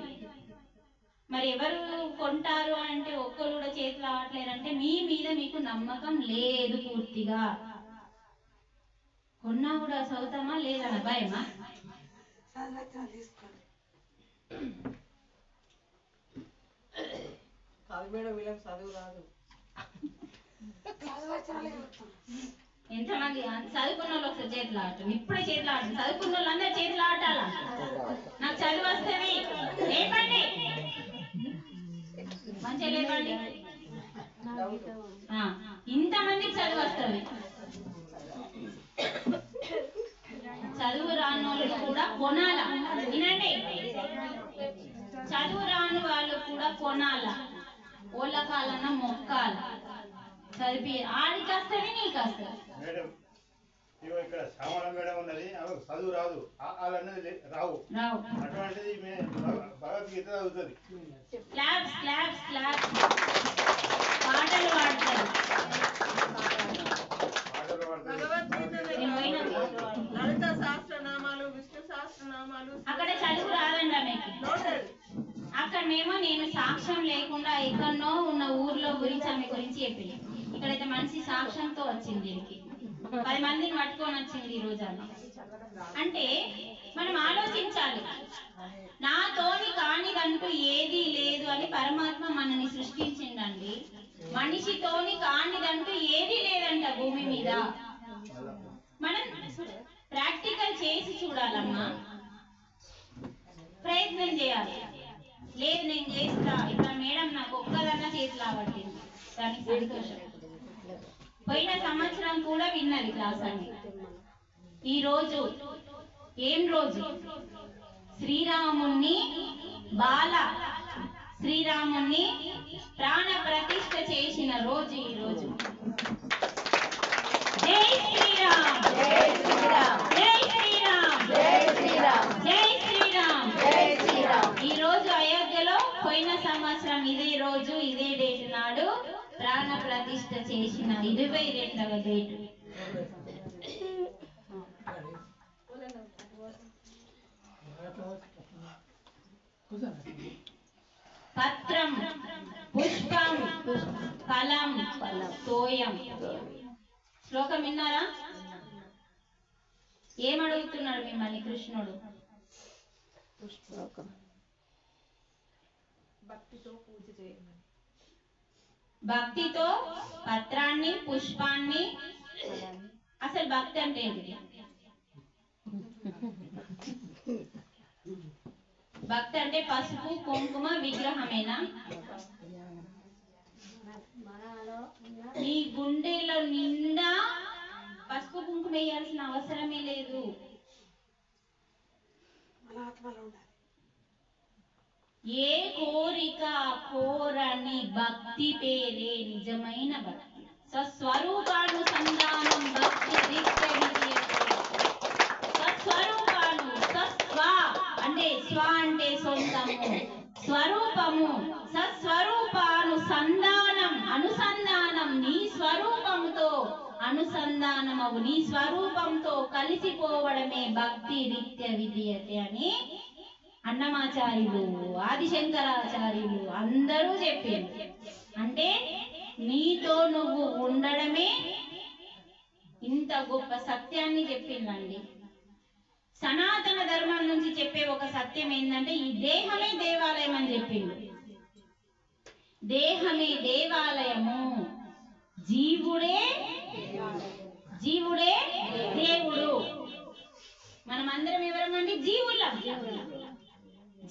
మరి ఎవరు కొంటారు అంటే ఒక్కరు కూడా చేతులు ఆడలేరంటే మీ మీద మీకు నమ్మకం లేదు పూర్తిగా. కొన్నా కూడా చదువుతామా లేదన్న భయమా? ఎంతమంది చదువుకున్న వాళ్ళు ఒకసారి చేతులు ఆడటం, ఇప్పుడే చేతులు ఆడటం. చదువుకున్న వాళ్ళు అందరూ చేతులు ఆడాలా? నాకు చదువు వస్తుంది లేపండి, మంచిగా లేపండి. ఇంతమందికి చదువు వస్తుంది. చదువు రాని వాళ్ళు కూడా కొనాల. వినండి, చదువు రాని వాళ్ళు కూడా కొనాల. ఓళ్ళ కాలన్న మొక్కాల. చదివి ఆడికి వస్తుంది, నీకు వస్తుంది. ఇక్కడ శ్యామల మేడం ఉన్నది, చదువు రాదు, అన్నది రావు. అటువంటిది భగవద్గీత చదువుతుంది. Claps claps claps. పాటలు పాడతారు. లలిత సహస్రనామాలు, విష్ణు సహస్రనామాలు. అక్కడ చదువు రాదండి ఆమెకి. అక్కడనేమో నేను సాక్ష్యం లేకుండా ఎక్కడనో ఉన్న ఊర్లో గురించి ఆమె గురించి చెప్పింది. ఇక్కడైతే మనిషి సాక్ష్యంతో వచ్చింది. దీనికి 10 మందిని పట్టుకొని వచ్చింది ఈ రోజు ఆమె. అంటే మనం ఆలోచించాలి, నాతోని కానిదంటూ ఏదీ లేదు అని పరమాత్మ మనని సృష్టించిండండి. మనిషితోని కానిదంటూ ఏదీ లేదంట భూమి మీద. మనం ప్రాక్టికల్ చేసి చూడాలమ్మా, ప్రయత్నం చేయాలి. లేదు నేను చేస్తా, ఇక్కడ మేడం నాకు ఒక్కదన్నా చేతులు ఆవట్టింది, దానికి సంతోషం. పోయిన సంవత్సరం కూడా విన్నది క్లాస్ అని. ఈ రోజు ఏం రోజు? శ్రీరాముణ్ణి శ్రీరాముణ్ణి ప్రాణ ప్రతిష్ఠ చేసిన రోజు ఈ రోజు. జై శ్రీరామ్, జై శ్రీరామ్, జై శ్రీరామ్, జై శ్రీరామ్, జై శ్రీరామ్, జై శ్రీరామ్. ఈ రోజు అయోధ్యలో పోయిన సంవత్సరం ఇదే రోజు ఇదే డేట్ నాడు ప్రాణ ప్రతిష్ఠ చేసిన 22వ డేటు. పత్రం, పుష్పం, ఫలం, తోయం. శ్లోకం విన్నారా? ఏమడుగుతున్నాడు మిమ్మల్ని కృష్ణుడు? భక్తితో పూజ చేయమని. భక్తితో పత్రాన్ని, పుష్పాన్ని. అసలు భక్తి అంటే ఏంటిది? భక్తి అంటే పసుపు కుంకుమ విగ్రహమేనా? నీ గుండెలో నిండా పసుపు కుంకుమ వేయాల్సిన అవసరమే లేదు. ఏ కోరిక కోరని భక్తి పేరే నిజమైన భక్తి. స్వస్వరూపానుసంధానం భక్తి స్వస్వరూపాను సస్వ అంటే స్వ అంటే సొంతము, స్వరూపము. సస్వరూపానుసంధానం అనుసంధానం నీ స్వరూపముతో అనుసంధానమవు నీ స్వరూపంతో కలిసిపోవడమే భక్తి రీత్య విధీయతే అని అన్నమాచార్యులు ఆదిశంకరాచార్యులు అందరూ చెప్పారు. అంటే నీతో నువ్వు ఉండడమే ఇంత గొప్ప సత్యాన్ని చెప్పిందండి. సనాతన ధర్మం నుంచి చెప్పే ఒక సత్యం ఏంటంటే ఈ దేహమే దేవాలయం అని చెప్పిండు. దేహమే దేవాలయము, జీవుడే దేవుడు. మనమందరం ఎవరమండి?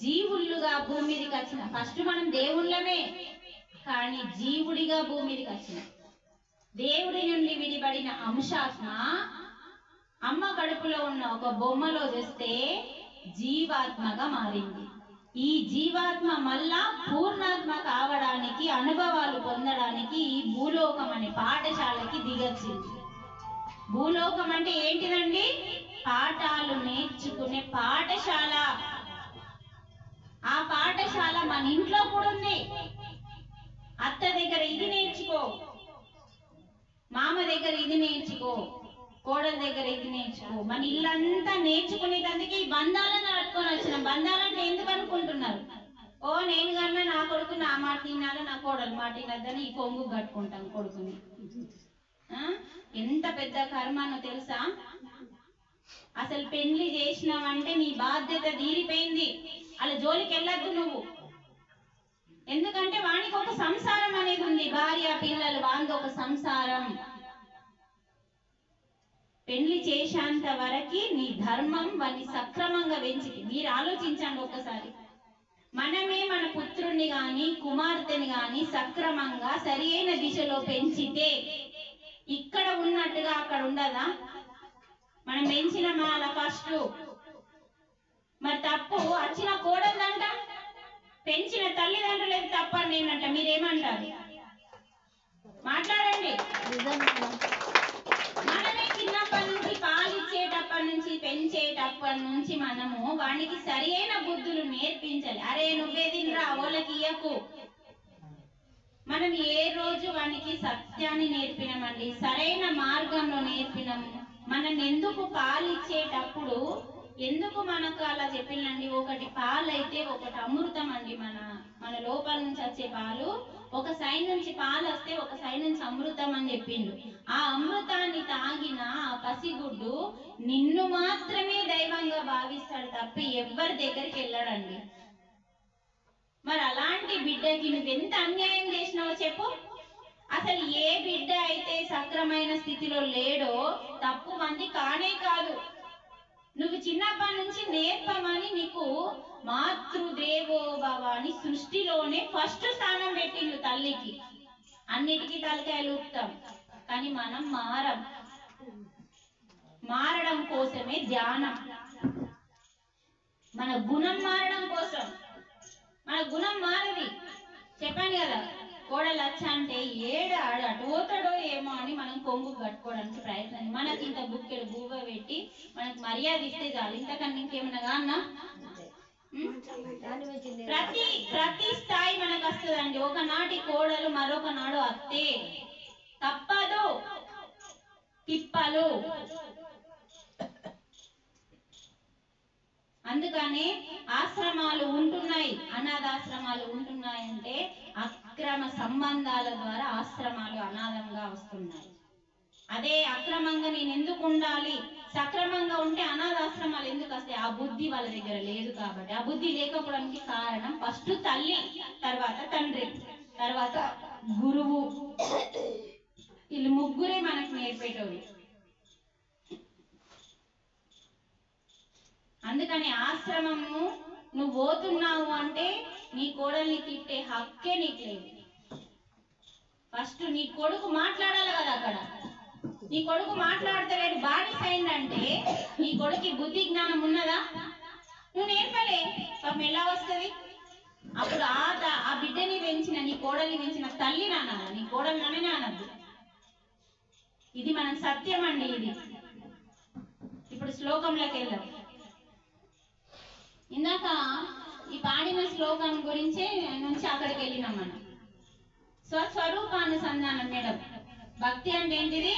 జీవుళ్ళుగా భూమి మీదకి వచ్చిన ఫస్ట్ మనం దేవుళ్ళమే, కానీ జీవుడిగా భూమి మీదకి వచ్చిన దేవుడి నుండి విడిపడిన అంశాత్మ అమ్మ కడుపులో ఉన్న ఒక బొమ్మలో చేస్తే జీవాత్మగా మారింది. ఈ జీవాత్మ మళ్ళా పూర్ణాత్మ కావడానికి, అనుభవాలు పొందడానికి ఈ భూలోకం అనే పాఠశాలకి దిగొచ్చింది. భూలోకం అంటే ఏంటిదండి? పాఠాలు నేర్చుకునే పాఠశాల. ఆ పాఠశాల మన ఇంట్లో కూడా ఉంది. అత్త దగ్గర ఇది నేర్చుకో, మామ దగ్గర ఇది నేర్చుకో, కోడల దగ్గర ఇది నేర్చుకో. మన ఇల్లంతా నేర్చుకునేదందుకే ఈ బంధాలను కట్టుకొని వచ్చిన. బంధాలంటే ఎందుకు అనుకుంటున్నారు? ఓ నేను కన్నా నా కొడుకు నా మాట తినాలి, నా కోడలు మాట తినద్దని ఈ కొంగు కట్టుకుంటాం కొడుకుని. ఎంత పెద్ద కర్మనో తెలుసా? అసలు పెళ్లి చేసినావంటే నీ బాధ్యత తీరిపోయింది. అలా జోలికి వెళ్ళద్దు నువ్వు. ఎందుకంటే వానికి ఒక సంసారం అనేది ఉంది, భార్య పిల్లలు, వాంది ఒక సంసారం. పెళ్లి చేసేంత వరకు నీ ధర్మం వాన్ని సక్రమంగా పెంచింది. మీరు ఆలోచించండి ఒకసారి. మనమే మన పుత్రుణ్ణి గాని కుమార్తెని గాని సక్రమంగా సరి అయిన దిశలో పెంచితే ఇక్కడ ఉన్నట్టుగా అక్కడ ఉండదా? మనం పెంచిన మాల ఫస్ట్. మరి తప్పు వచ్చిన కోడలంట, పెంచిన తల్లిదండ్రులేదు తప్పని నేనంట. మీరేమంటారు? మాట్లాడండి. మనమే చిన్నప్పటి నుంచి పాలిచ్చేటప్పటి నుంచి పెంచేటప్పటి నుంచి మనము వానికి సరి అయిన బుద్ధులు నేర్పించాలి. అరే నువ్వే తినరా వాళ్ళకి ఇయ్యకు. మనం ఏ రోజు వానికి సత్యాన్ని నేర్పినామండి? సరైన మార్గంలో నేర్పినాము. మనం ఎందుకు పాలిచ్చేటప్పుడు ఎందుకు మనకు అలా చెప్పిందండి? ఒకటి పాలు అయితే ఒకటి అమృతం అండి. మన లోపల నుంచి వచ్చే పాలు ఒక సైడ్ నుంచి పాలు వస్తే ఒక సైడ్ నుంచి అమృతం అని చెప్పిండు. ఆ అమృతాన్ని తాగిన ఆ పసిగుడ్డు నిన్ను మాత్రమే దైవంగా భావిస్తాడు తప్ప ఎవ్వరి దగ్గరికి వెళ్ళాడండి. మరి అలాంటి బిడ్డకి నువ్వెంత అన్యాయం చేసినావో చెప్పు. అసలు ఏ బిడ్డ అయితే సక్రమైన స్థితిలో లేడో తప్పు మంది కానే కాదు. నువ్వు చిన్నప్పటి నుంచి నేర్పమని నీకు మాతృదేవోభవ అని సృష్టిలోనే ఫస్ట్ స్థానం పెట్టిండు తల్లికి. అన్నిటికీ తలకాయలు ఊపుతాం, కానీ మనం మారడం కోసమే ధ్యానం. మన గుణం మారడం కోసం. మన గుణం మారది. చెప్పాను కదా, కోడలు వచ్చా అంటే ఏడాడు అటు పోతాడో ఏమో అని మనం కొంగు కట్టుకోవడానికి ప్రయత్నం. మనకి ఇంత బుక్కెడు బూవ పెట్టి మనకు మర్యాద ఇస్తే చాలు. ఇంతకన్నా ఇంకేమన్నా అన్నా? ప్రతి స్థాయి మనకు వస్తుందండి. ఒకనాటి కోడలు మరొక నాడు అత్తే. తప్పదు. తిప్పలు. అందుకనే ఆశ్రమాలు ఉంటున్నాయి, అనాథాశ్రమాలు ఉంటున్నాయంటే అక్రమ సంబంధాల ద్వారా ఆశ్రమాలు అనాథంగా వస్తున్నాయి. అదే అక్రమంగా నేను ఎందుకు ఉండాలి, సక్రమంగా ఉంటే అనాథాశ్రమాలు ఎందుకు వస్తాయి? ఆ బుద్ధి వాళ్ళ దగ్గర లేదు కాబట్టి. ఆ బుద్ధి లేకపోవడానికి కారణం ఫస్ట్ తల్లి, తర్వాత తండ్రి, తర్వాత గురువు. వీళ్ళు ముగ్గురే మనకు నేర్పేటోళ్ళు. అందుకని ఆశ్రమము నువ్వు పోతున్నావు అంటే నీ కోడల్ని తిట్టే హక్కే నీకు లేదు. ఫస్ట్ నీ కొడుకు మాట్లాడాలి కదా. అక్కడ నీ కొడుకు మాట్లాడతలేడు, బానిస అయిందంటే నీ కొడుకు బుద్ధి జ్ఞానం ఉన్నదా? నువ్వు నేర్పలే. పాపం ఎలా వస్తుంది? అప్పుడు ఆ బిడ్డని పెంచిన నీ కోడల్ని పెంచిన తల్లి నానాలి, నీ కోడలు నానే అనద్దు. ఇది మనం సత్యం అండి. ఇది ఇప్పుడు శ్లోకంలోకి వెళ్దాం. ఇందాక ఈ పాడిన శ్లోకం గురించే నుంచి అక్కడికి వెళ్ళినాం మనం. స్వస్వరూపానుసంధానం. మేడం భక్తి అంటే ఏంటిది?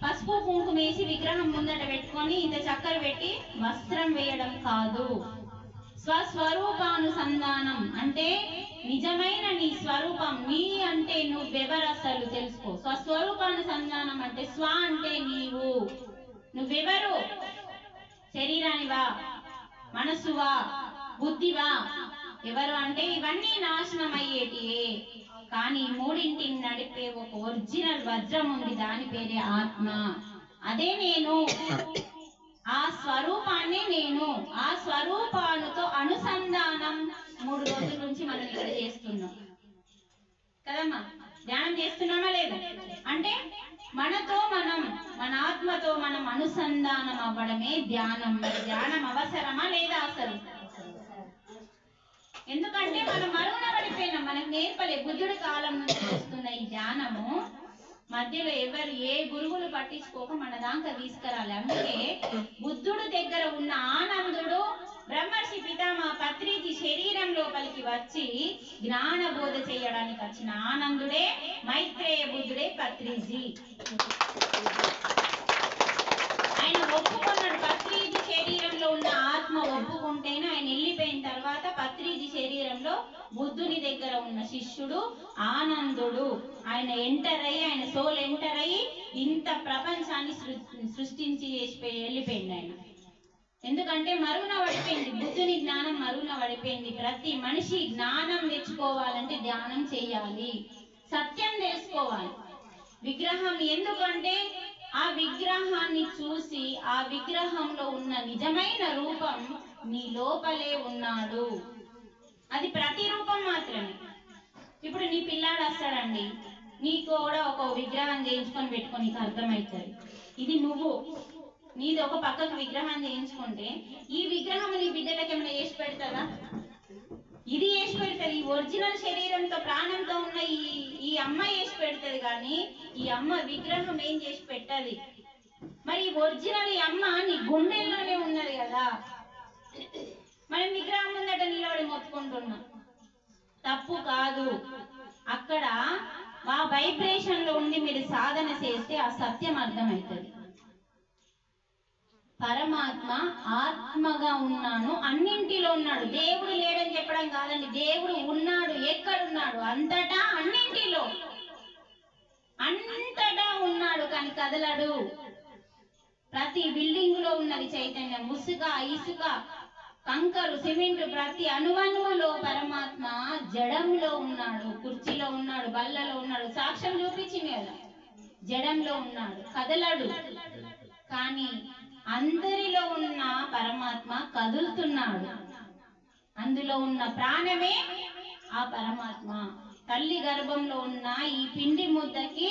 పసుపు కుంకుమ వేసి విగ్రహం ముందట పెట్టుకొని ఇంత చక్కెర పెట్టి వస్త్రం వేయడం కాదు. స్వస్వరూపానుసంధానం అంటే నిజమైన నీ స్వరూపం, నీ అంటే నువ్వెవరు అసలు తెలుసుకో. స్వస్వరూపానుసంధానం అంటే స్వ అంటే నీవు, నువ్వెవరు, శరీరానివా, మనస్సువా, బుద్ధివా, ఎవరు అంటే ఇవన్నీ నాశనం అయ్యేటియే. కానీ మూడింటిని నడిపే ఒక ఒరిజినల్ వజ్రం ఉంది, దాని పేరే ఆత్మ. అదే నేను, ఆ స్వరూపాన్ని నేను. ఆ స్వరూపానుతో అనుసంధానం 3 రోజుల నుంచి మనం ఇక్కడ చేస్తున్నాం కదమ్మా. ధ్యానం చేస్తున్నామా లేదా? అంటే మనతో మనం, మన ఆత్మతో మనం అనుసంధానం అవ్వడమే ధ్యానం. మరి ధ్యానం అవసరమా లేదా అసలు? ఎందుకంటే మనం మరుగున పడిపోయినాం, మనకు నేర్పలే. బుద్ధుడి కాలం నుంచి వస్తున్న ఈ ధ్యానము మధ్యలో ఎవరు ఏ గురువులు పట్టించుకోక మన దాకా తీసుకురాలి. అందుకే బుద్ధుడు దగ్గర ఉన్న ఆనందుడు బ్రహ్మర్షి పితామహ పత్రిజీ శరీరం లోపలికి వచ్చి జ్ఞాన బోధ చేయడానికి వచ్చిన ఆనందుడే మైత్రేయ బుద్ధుడే పత్రిజీ. ఆయన ఒప్పుకున్నాడు. పత్రిజీ శరీరంలో ఉన్న ఆత్మ ఒప్పుకుంటేనే ఆయన వెళ్ళిపోయిన తర్వాత పత్రిజీ శరీరంలో బుద్ధుని దగ్గర ఉన్న శిష్యుడు ఆనందుడు ఆయన ఎంటర్ అయ్యి, ఆయన సోల్ ఎంటర్ అయ్యి ఇంత ప్రపంచాన్ని సృష్టించి వెళ్ళిపోయింది ఆయన. ఎందుకంటే మరుగున పడిపోయింది, బుద్ధుని జ్ఞానం మరుగున పడిపోయింది. ప్రతి మనిషి జ్ఞానం తెచ్చుకోవాలంటే ధ్యానం చేయాలి, సత్యం తెలుసుకోవాలి. విగ్రహం ఎందుకంటే ఆ విగ్రహాన్ని చూసి ఆ విగ్రహంలో ఉన్న నిజమైన రూపం నీ లోపలే ఉన్నాడు. అది ప్రతిరూపం మాత్రమే. ఇప్పుడు నీ పిల్లాడు వస్తాడండి, నీకు కూడా ఒక విగ్రహం చేయించుకొని పెట్టుకొని నీకు అర్థమవుతుంది ఇది నువ్వు. నీది ఒక పక్కకు విగ్రహం చేయించుకుంటే ఈ విగ్రహం నీ బిడ్డలకి ఏమైనా చేసి పెడతారా? ఇది చేసి పెడుతుంది. ఈ ఒరిజినల్ శరీరంతో ప్రాణంతో ఉన్న ఈ అమ్మ చేసి పెడుతుంది, కానీ ఈ అమ్మ విగ్రహం ఏం చేసి పెట్టది. మరి ఒరిజినల్ ఈ అమ్మ నీ గుండెల్లోనే ఉన్నది కదా. మనం విగ్రహం ముందట నిలబడి మొత్తుకుంటున్నాం, తప్పు కాదు. అక్కడ ఆ వైబ్రేషన్ లో ఉండి మీరు సాధన చేస్తే ఆ సత్యం అర్థమవుతుంది. పరమాత్మ ఆత్మగా ఉన్నాను, అన్నింటిలో ఉన్నాడు. దేవుడు లేడని చెప్పడం కాదండి, దేవుడు ఉన్నాడు. ఎక్కడున్నాడు? అంతటా, అన్నింటిలో, అంతటా ఉన్నాడు, కానీ కదలడు. ప్రతి బిల్డింగ్ లో ఉన్నది చైతన్యం. ముసుక, ఇసుక, కంకరు, సిమెంట్, ప్రతి అణువణువులో పరమాత్మ జడంలో ఉన్నాడు. కుర్చీలో ఉన్నాడు, బల్లలో ఉన్నాడు. సాక్ష్యం చూపించింది కదా, జడంలో ఉన్నాడు, కదలడు. కానీ అందరిలో ఉన్న పరమాత్మ కదులుతున్నాడు. అందులో ఉన్న ప్రాణమే ఆ పరమాత్మ. తల్లి గర్భంలో ఉన్న ఈ పిండి ముద్దకి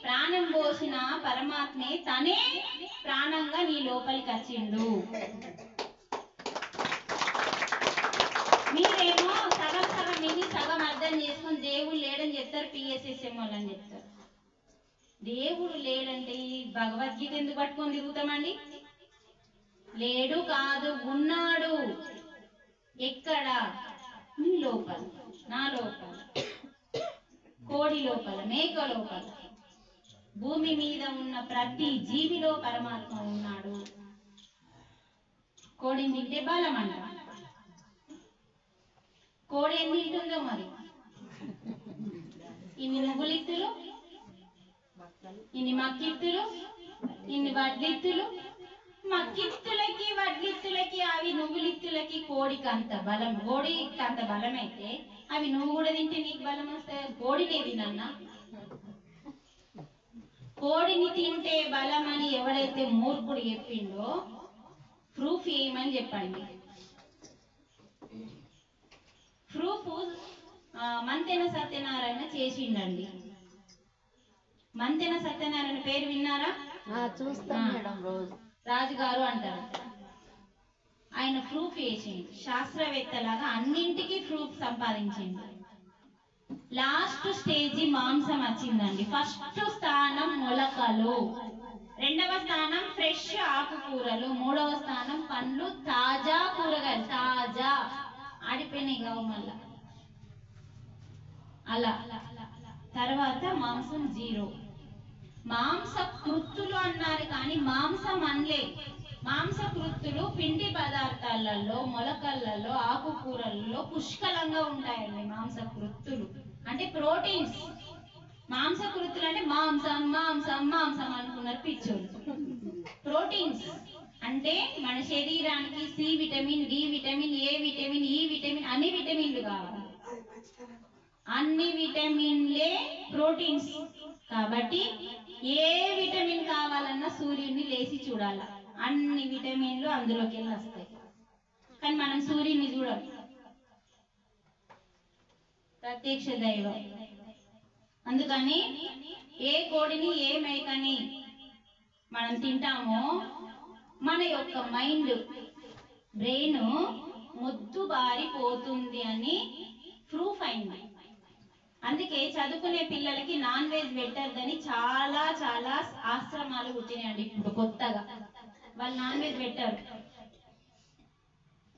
ప్రాణం పోసిన పరమాత్మే తనే ప్రాణంగా నీ లోపలికి వచ్చిండు. మీరేమో సగం సగం విని సగం అర్థం చేసుకుని దేవుడు లేడని చెప్తారు, పిఎస్ఎస్ఎం వాళ్ళని చెప్తారు. దేవుడు లేడంటే ఈ భగవద్గీత ఎందుకు పట్టుకొని తిరుగుతామండి? లేడు కాదు, ఉన్నాడు. ఎక్కడ? నీ లోపల, నా లోపల, కోడి లోపల, మేక లోపల, భూమి మీద ఉన్న ప్రతి జీవిలో పరమాత్మ ఉన్నాడు. కోడిని తింటే బలం అంట. కోడి ఏం తింటుందో మరి? ఇన్ని నువ్వులిత్తులు, ఇన్ని మక్కిత్తులు, ఇన్ని వడ్లిత్తులు. మక్కిత్తులకి, వడ్లిత్తులకి, అవి నువ్వులిత్తులకి కోడికి అంత బలం. కోడికి అంత బలం అయితే అవి నువ్వు కూడా తింటే నీకు బలం వస్తాయి. కోడిని తినన్నా? కోడిని తింటే బలం అని ఎవడైతే మూర్ఖుడు చెప్పిండో ప్రూఫ్ ఏమని చెప్పండి. ప్రూఫ్ మంతెన సత్యనారాయణ చేసిండండి. మంతెన సత్యనారాయణ పేరు విన్నారా? చూస్తాం మేడం, రోజు రాజుగారు అంటారు. ఆయన ప్రూఫ్ వేసిండు, శాస్త్రవేత్తలాగా అన్నింటికి ప్రూఫ్ సంపాదించిండు. లాస్ట్ స్టేజీ మాంసం వచ్చిందండి. ఫస్ట్ స్థానం మొలకలు, రెండవ స్థానం ఫ్రెష్ ఆకుకూరలు, మూడవ స్థానం పండ్లు, తాజా కూరగాయలు, తాజా ఆడిపోయినాయి కావు మళ్ళా. అలా తర్వాత మాంసం 0. మాంసకృత్తులు అన్నారు కానీ మాంసం అనలే. మాంసకృత్తులు పిండి పదార్థాలలో, మొలకలలో, ఆకుకూరలలో పుష్కలంగా ఉంటాయండి. మాంసకృత్తులు అంటే ప్రోటీన్స్. మాంసకృత్తులు అంటే మాంసం మాంసం మాంసం అనుకున్నారు పిచ్చోళ్ళు. ప్రోటీన్స్ అంటే మన శరీరానికి C vitamin, D vitamin, A vitamin, E vitamin, అన్ని విటమిన్లు కావాలి. అన్ని విటమిన్లే ప్రోటీన్స్. కాబట్టి ఏ విటమిన్ కావాలన్నా సూర్యుడిని లేచి చూడాల, అన్ని విటమిన్లు అందులోకి వెళ్ళి వస్తాయి. కానీ మనం సూర్యుడిని చూడం. ప్రత్యక్ష దైవం. అందుకని ఏ కోడిని ఏ మేకని మనం తింటామో మన యొక్క మైండ్, బ్రెయిన్ మొద్దుబారిపోతుంది అని ప్రూఫ్ అయింది. అందుకే చదువుకునే పిల్లలకి నాన్ వెజ్ పెట్టద్దని చాలా చాలా ఆశ్రమాలు పుట్టినాయండి ఇప్పుడు కొత్తగా. వాళ్ళు నాన్ వెజ్ పెట్టరు.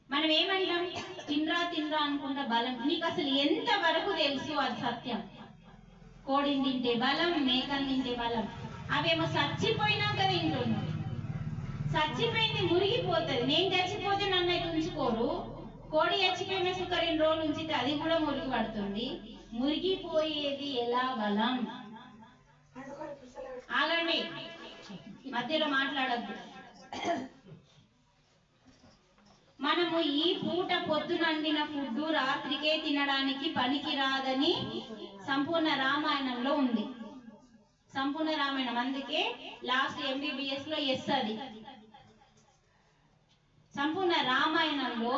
మనం ఏమంటాం, తినరా తినరా అనుకుంటా బలం. నీకు అసలు ఎంత వరకు తెలుసు అది సత్యం? కోడిని తింటే బలం, మేకలు తింటే బలం. అవేమో చచ్చిపోయినాక తింటున్నాం. చచ్చిపోయింది మురిగిపోతుంది. నేను చచ్చిపోతే నన్ను అయితే ఉంచుకోరు. కోడి చచ్చిపోయిన సుఖ 2 రోజులు ఉంచితే అది కూడా మురిగి పడుతుంది. మురిగిపోయేది ఎలా బలం? ఆగండి, మధ్యలో మాట్లాడద్దు. మనము ఈ పూట పొద్దునండిన ఫుడ్ రాత్రికే తినడానికి పనికి రాదని సంపూర్ణ రామాయణంలో ఉంది. సంపూర్ణ రామాయణం. అందుకే లాస్ట్ MBBS లో ఎస్ అది. సంపూర్ణ రామాయణంలో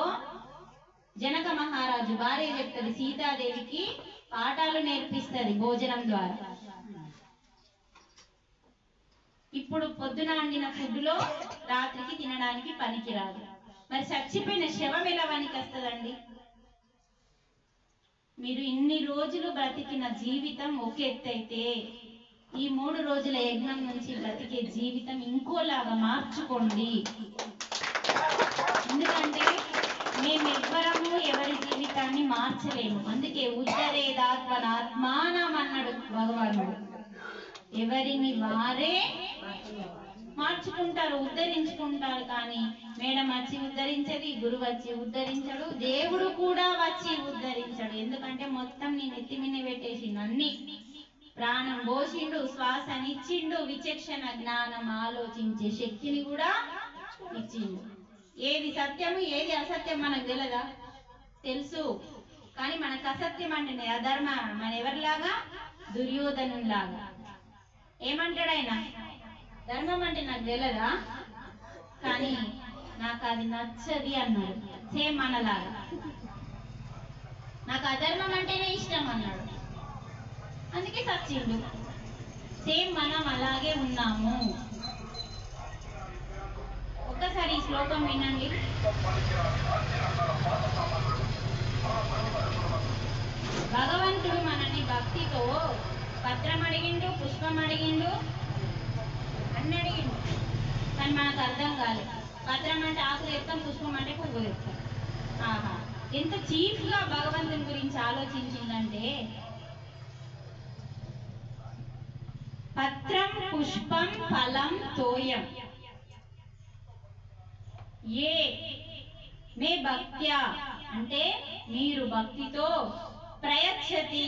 జనక మహారాజు భార్య చెప్తుంది, సీతాదేవికి పాఠాలు నేర్పిస్తుంది భోజనం ద్వారా. ఇప్పుడు పొద్దున వండిన ఫుడ్ లో రాత్రికి తినడానికి పనికిరాదు. మరి చచ్చిపోయిన శవం ఎలా పనికి వస్తుందండి? మీరు ఇన్ని రోజులు బ్రతికిన జీవితం ఒక ఎత్తైతే ఈ 3 రోజుల యజ్ఞం నుంచి బ్రతికే జీవితం ఇంకోలాగా మార్చుకోండి. ఎందుకంటే మేమెవ్వరము ఎవరి జీవితాన్ని మార్చలేము. అందుకే ఉద్ధరేదాత్మనాత్మానం అన్నాడు భగవానుడు. ఎవరిని వారే మార్చుకుంటారు, ఉద్ధరించుకుంటారు. కానీ మేడం వచ్చి ఉద్ధరించది, గురువు వచ్చి ఉద్ధరించడు, దేవుడు కూడా వచ్చి ఉద్ధరించడు. ఎందుకంటే మొత్తం నేను ఎత్తిమిని పెట్టేసి అన్ని ప్రాణం పోసిండు, శ్వాసనిచ్చిండు, విచక్షణ జ్ఞానం ఆలోచించే శక్తిని కూడా ఇచ్చిండు. ఏది సత్యము ఏది అసత్యం మనకు తెలియదా? తెలుసు. కానీ మనకు అసత్యం అంటే అధర్మ. మన ఎవరిలాగా? దుర్యోధనులాగా. ఏమంటాడు ఆయన? ధర్మం అంటే నాకు తెలియదా, కానీ నాకు అది నచ్చది అన్నాడు. సేమ్ మనలాగా. నాకు అధర్మం అంటేనే ఇష్టం అన్నాడు. అందుకే సచ్చిండు. సేమ్ మనం అలాగే ఉన్నాము. ఒక్కసారి ఈ శ్లోకం వినండి. భగవంతుడు మనని భక్తితో పత్రం అడిగిండు, పుష్పం అడిగిండు, అన్ని అడిగిండు. కానీ మనకు అర్థం కాలేదు. పత్రం అంటే ఆకు తెస్తాం, పుష్పం అంటే పువ్వు తెస్తాం. ఆహా, ఎంత చీఫ్ గా భగవంతుని గురించి ఆలోచించిందంటే, పత్రం పుష్పం ఫలం తోయం ఏ మే భక్త్యా అంటే మీరు భక్తితో, ప్రయచ్చతి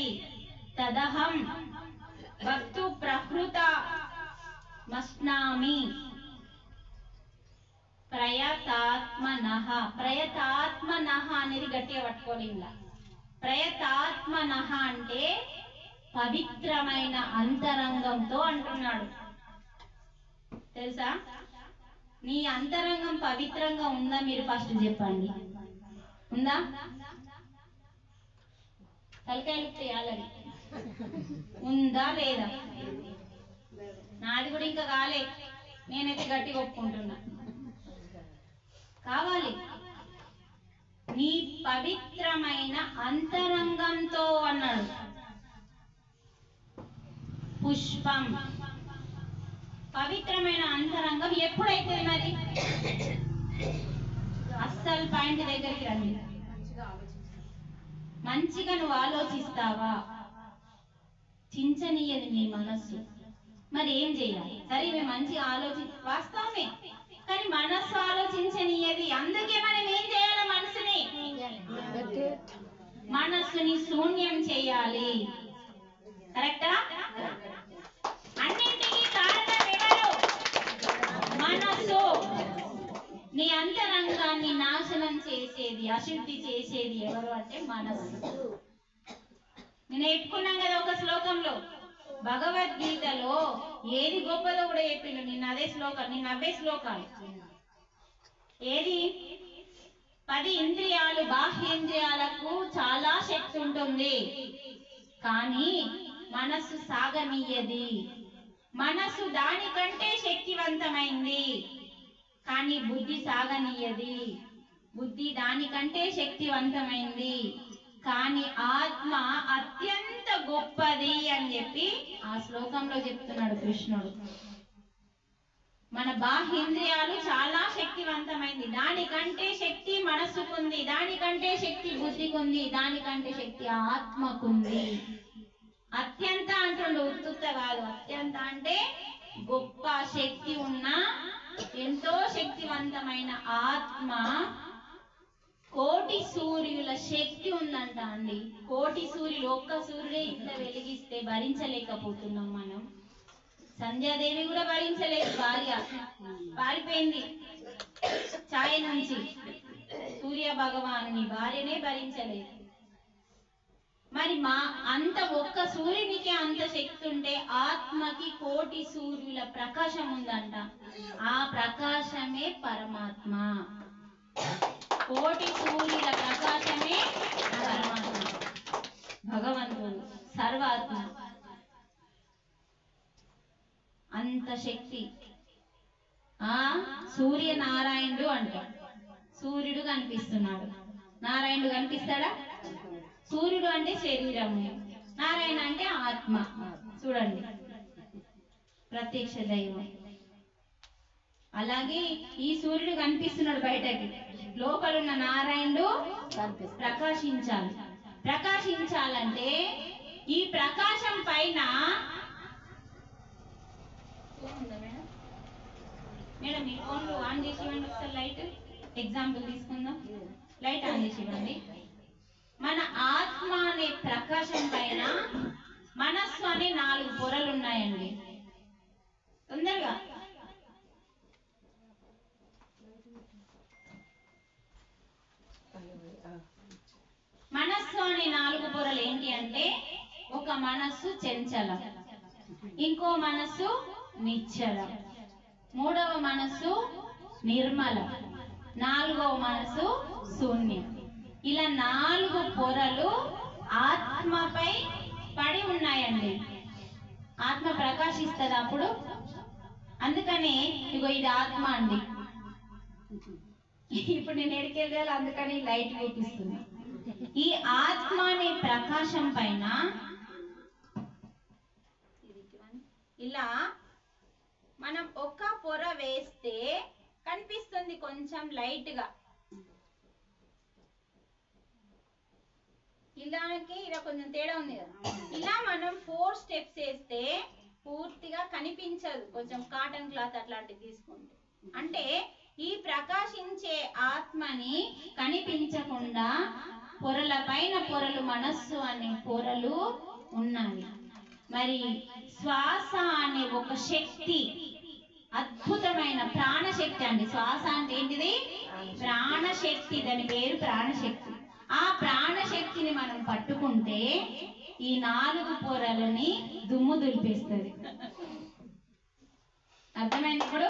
తదహం భక్తు ప్రహృత మస్నామి ప్రయతాత్మనః. ప్రయతాత్మనః అనేది గట్టిగా పట్టుకోవాలి. ఇలా ప్రయతాత్మనః అంటే పవిత్రమైన అంతరంగంతో అంటున్నాడు. తెలుసా? నీ అంతరంగం పవిత్రంగా ఉందా? మీరు ఫస్ట్ చెప్పండి. ఉందా? తలకాయలు చేయాలని ఉందా లేదా? నాది కూడా ఇంకా కాలే. నేనైతే గట్టిగా ఒప్పుకుంటున్నా. కావాలి. నీ పవిత్రమైన అంతరంగంతో అన్నాడు. పుష్పం పవిత్రమైన అంతరంగం ఎప్పుడైతే మరి అస్సలు పాయింట్ దగ్గరికి రండి. మంచిగా నువ్వు ఆలోచిస్తావా? చించనీయది నీ మనస్సు. మరి ఏం చేయాలి? సరే మేము మంచిగా వాస్తవమే, కానీ మనస్సు ఆలోచించనియది. అందుకే మనం ఏం చేయాలి? మనస్సుని శూన్యం చేయాలి. కరెక్టా? అన్నింటికీ కారణం ఎవరు? మనస్సు. నీ అంతరంగాన్ని నాశనం చేసేది, అశుద్ధి చేసేది ఎవరు అంటే మనస్సు. నేను చెప్పుకున్నాం కదా ఒక శ్లోకంలో, భగవద్గీతలో ఏది గొప్పదో కూడా చెప్పిండు. నిన్న అవే శ్లోకాలు. ఏది? 10 ఇంద్రియాలు, బాహ్యేంద్రియాలకు చాలా శక్తి ఉంటుంది, కానీ మనస్సు సాగనీయది. మనస్సు దానికంటే శక్తివంతమైంది, కానీ బుద్ధి సాగనీయది. బుద్ధి దానికంటే శక్తివంతమైంది, కానీ ఆత్మ అత్యంత గొప్పది అని చెప్పి ఆ శ్లోకంలో చెప్తున్నాడు కృష్ణుడు. మన బాహ్యేంద్రియాలు చాలా శక్తివంతమైంది, దానికంటే శక్తి మనస్సుకుంది, దానికంటే శక్తి బుద్ధికుంది, దానికంటే శక్తి ఆత్మకుంది. అత్యంత అంటుండు, ఉత్తుత్త కాదు. అత్యంత అంటే గొప్ప శక్తి ఉన్న, ఎంతో శక్తివంతమైన ఆత్మ. కోటి సూర్యుల శక్తి ఉందంట అండి. కోటి సూర్యులు, ఒక్క సూర్యుడే ఇంత వెలిగిస్తే భరించలేకపోతున్నాం మనం. సంధ్యాదేవి కూడా భరించలేదు, భార్య పారిపోయింది ఛాయ నుంచి. సూర్య భగవానుని భార్యనే భరించలేదు. మరి అంత ఒక్క సూర్యునికి అంత శక్తి ఉంటే ఆత్మకి కోటి సూర్యుల ప్రకాశం ఉందంట. ఆ ప్రకాశమే పరమాత్మ. కోటి సూర్యుల ప్రకాశమే పరమాత్మ, భగవంతుడు, సర్వాత్మ. అంత శక్తి. సూర్యనారాయణుడు అంటాడు. సూర్యుడు కనిపిస్తున్నాడు, నారాయణుడు కనిపిస్తాడా? సూర్యుడు అంటే శరీరము, నారాయణ అంటే ఆత్మ. చూడండి, ప్రత్యక్ష దైవం. అలాగే ఈ సూర్యుడు కనిపిస్తున్నాడు బయటకి, లోపలున్న నారాయణుడు ప్రకాశించాలి. ప్రకాశించాలంటే ఈ ప్రకాశం పైన మేడం మీ ఫోన్లో ఆన్ చేసి ఇవ్వండి ఒకసారి లైట్. ఎగ్జాంపుల్ తీసుకుందాం. లైట్ ఆన్ చేసి ఇవ్వండి. మన ఆత్మ అనే ప్రకాశం పైన మనస్సు అనే 4 పొరలు ఉన్నాయండి. తొందరగా మనస్సు అనే 4 పొరలు ఏంటి అంటే, ఒక మనస్సు చంచలం, ఇంకో మనస్సు నిశ్చలం, మూడవ మనస్సు నిర్మలం, నాలుగవ మనస్సు శూన్యం. ఇలా 4 పొరలు ఆత్మపై పడి ఉన్నాయండి. ఆత్మ ప్రకాశిస్తుంది అప్పుడు. అందుకని ఇగో ఇది ఆత్మ అండి. ఇప్పుడు నేను ఎడికెళ్ళాలి, అందుకని లైట్ చూపిస్తున్నా. ఈ ఆత్మ అనే ప్రకాశం పైన ఇలా మనం ఒక పొర వేస్తే కనిపిస్తుంది కొంచెం లైట్ గా. ఇలాకి ఇలా కొంచెం తేడా ఉంది కదా. ఇలా మనం 4 స్టెప్స్ వేస్తే పూర్తిగా కనిపించదు. కొంచెం కాటన్ క్లాత్ అట్లాంటివి తీసుకుంటే, అంటే ఈ ప్రకాశించే ఆత్మని కనిపించకుండా పొరల పైన పొరలు, మనస్సు అనే పొరలు ఉన్నాయి. మరి శ్వాస అనే ఒక శక్తి, అద్భుతమైన ప్రాణశక్తి అండి. శ్వాస అంటే ఏంటిది? ప్రాణశక్తి. దాని పేరు ప్రాణశక్తి. ఆ ప్రాణశక్తిని మనం పట్టుకుంటే ఈ 4 పొరలని దుమ్ము దులిపేస్తుంది. అర్థమైంది? ఇప్పుడు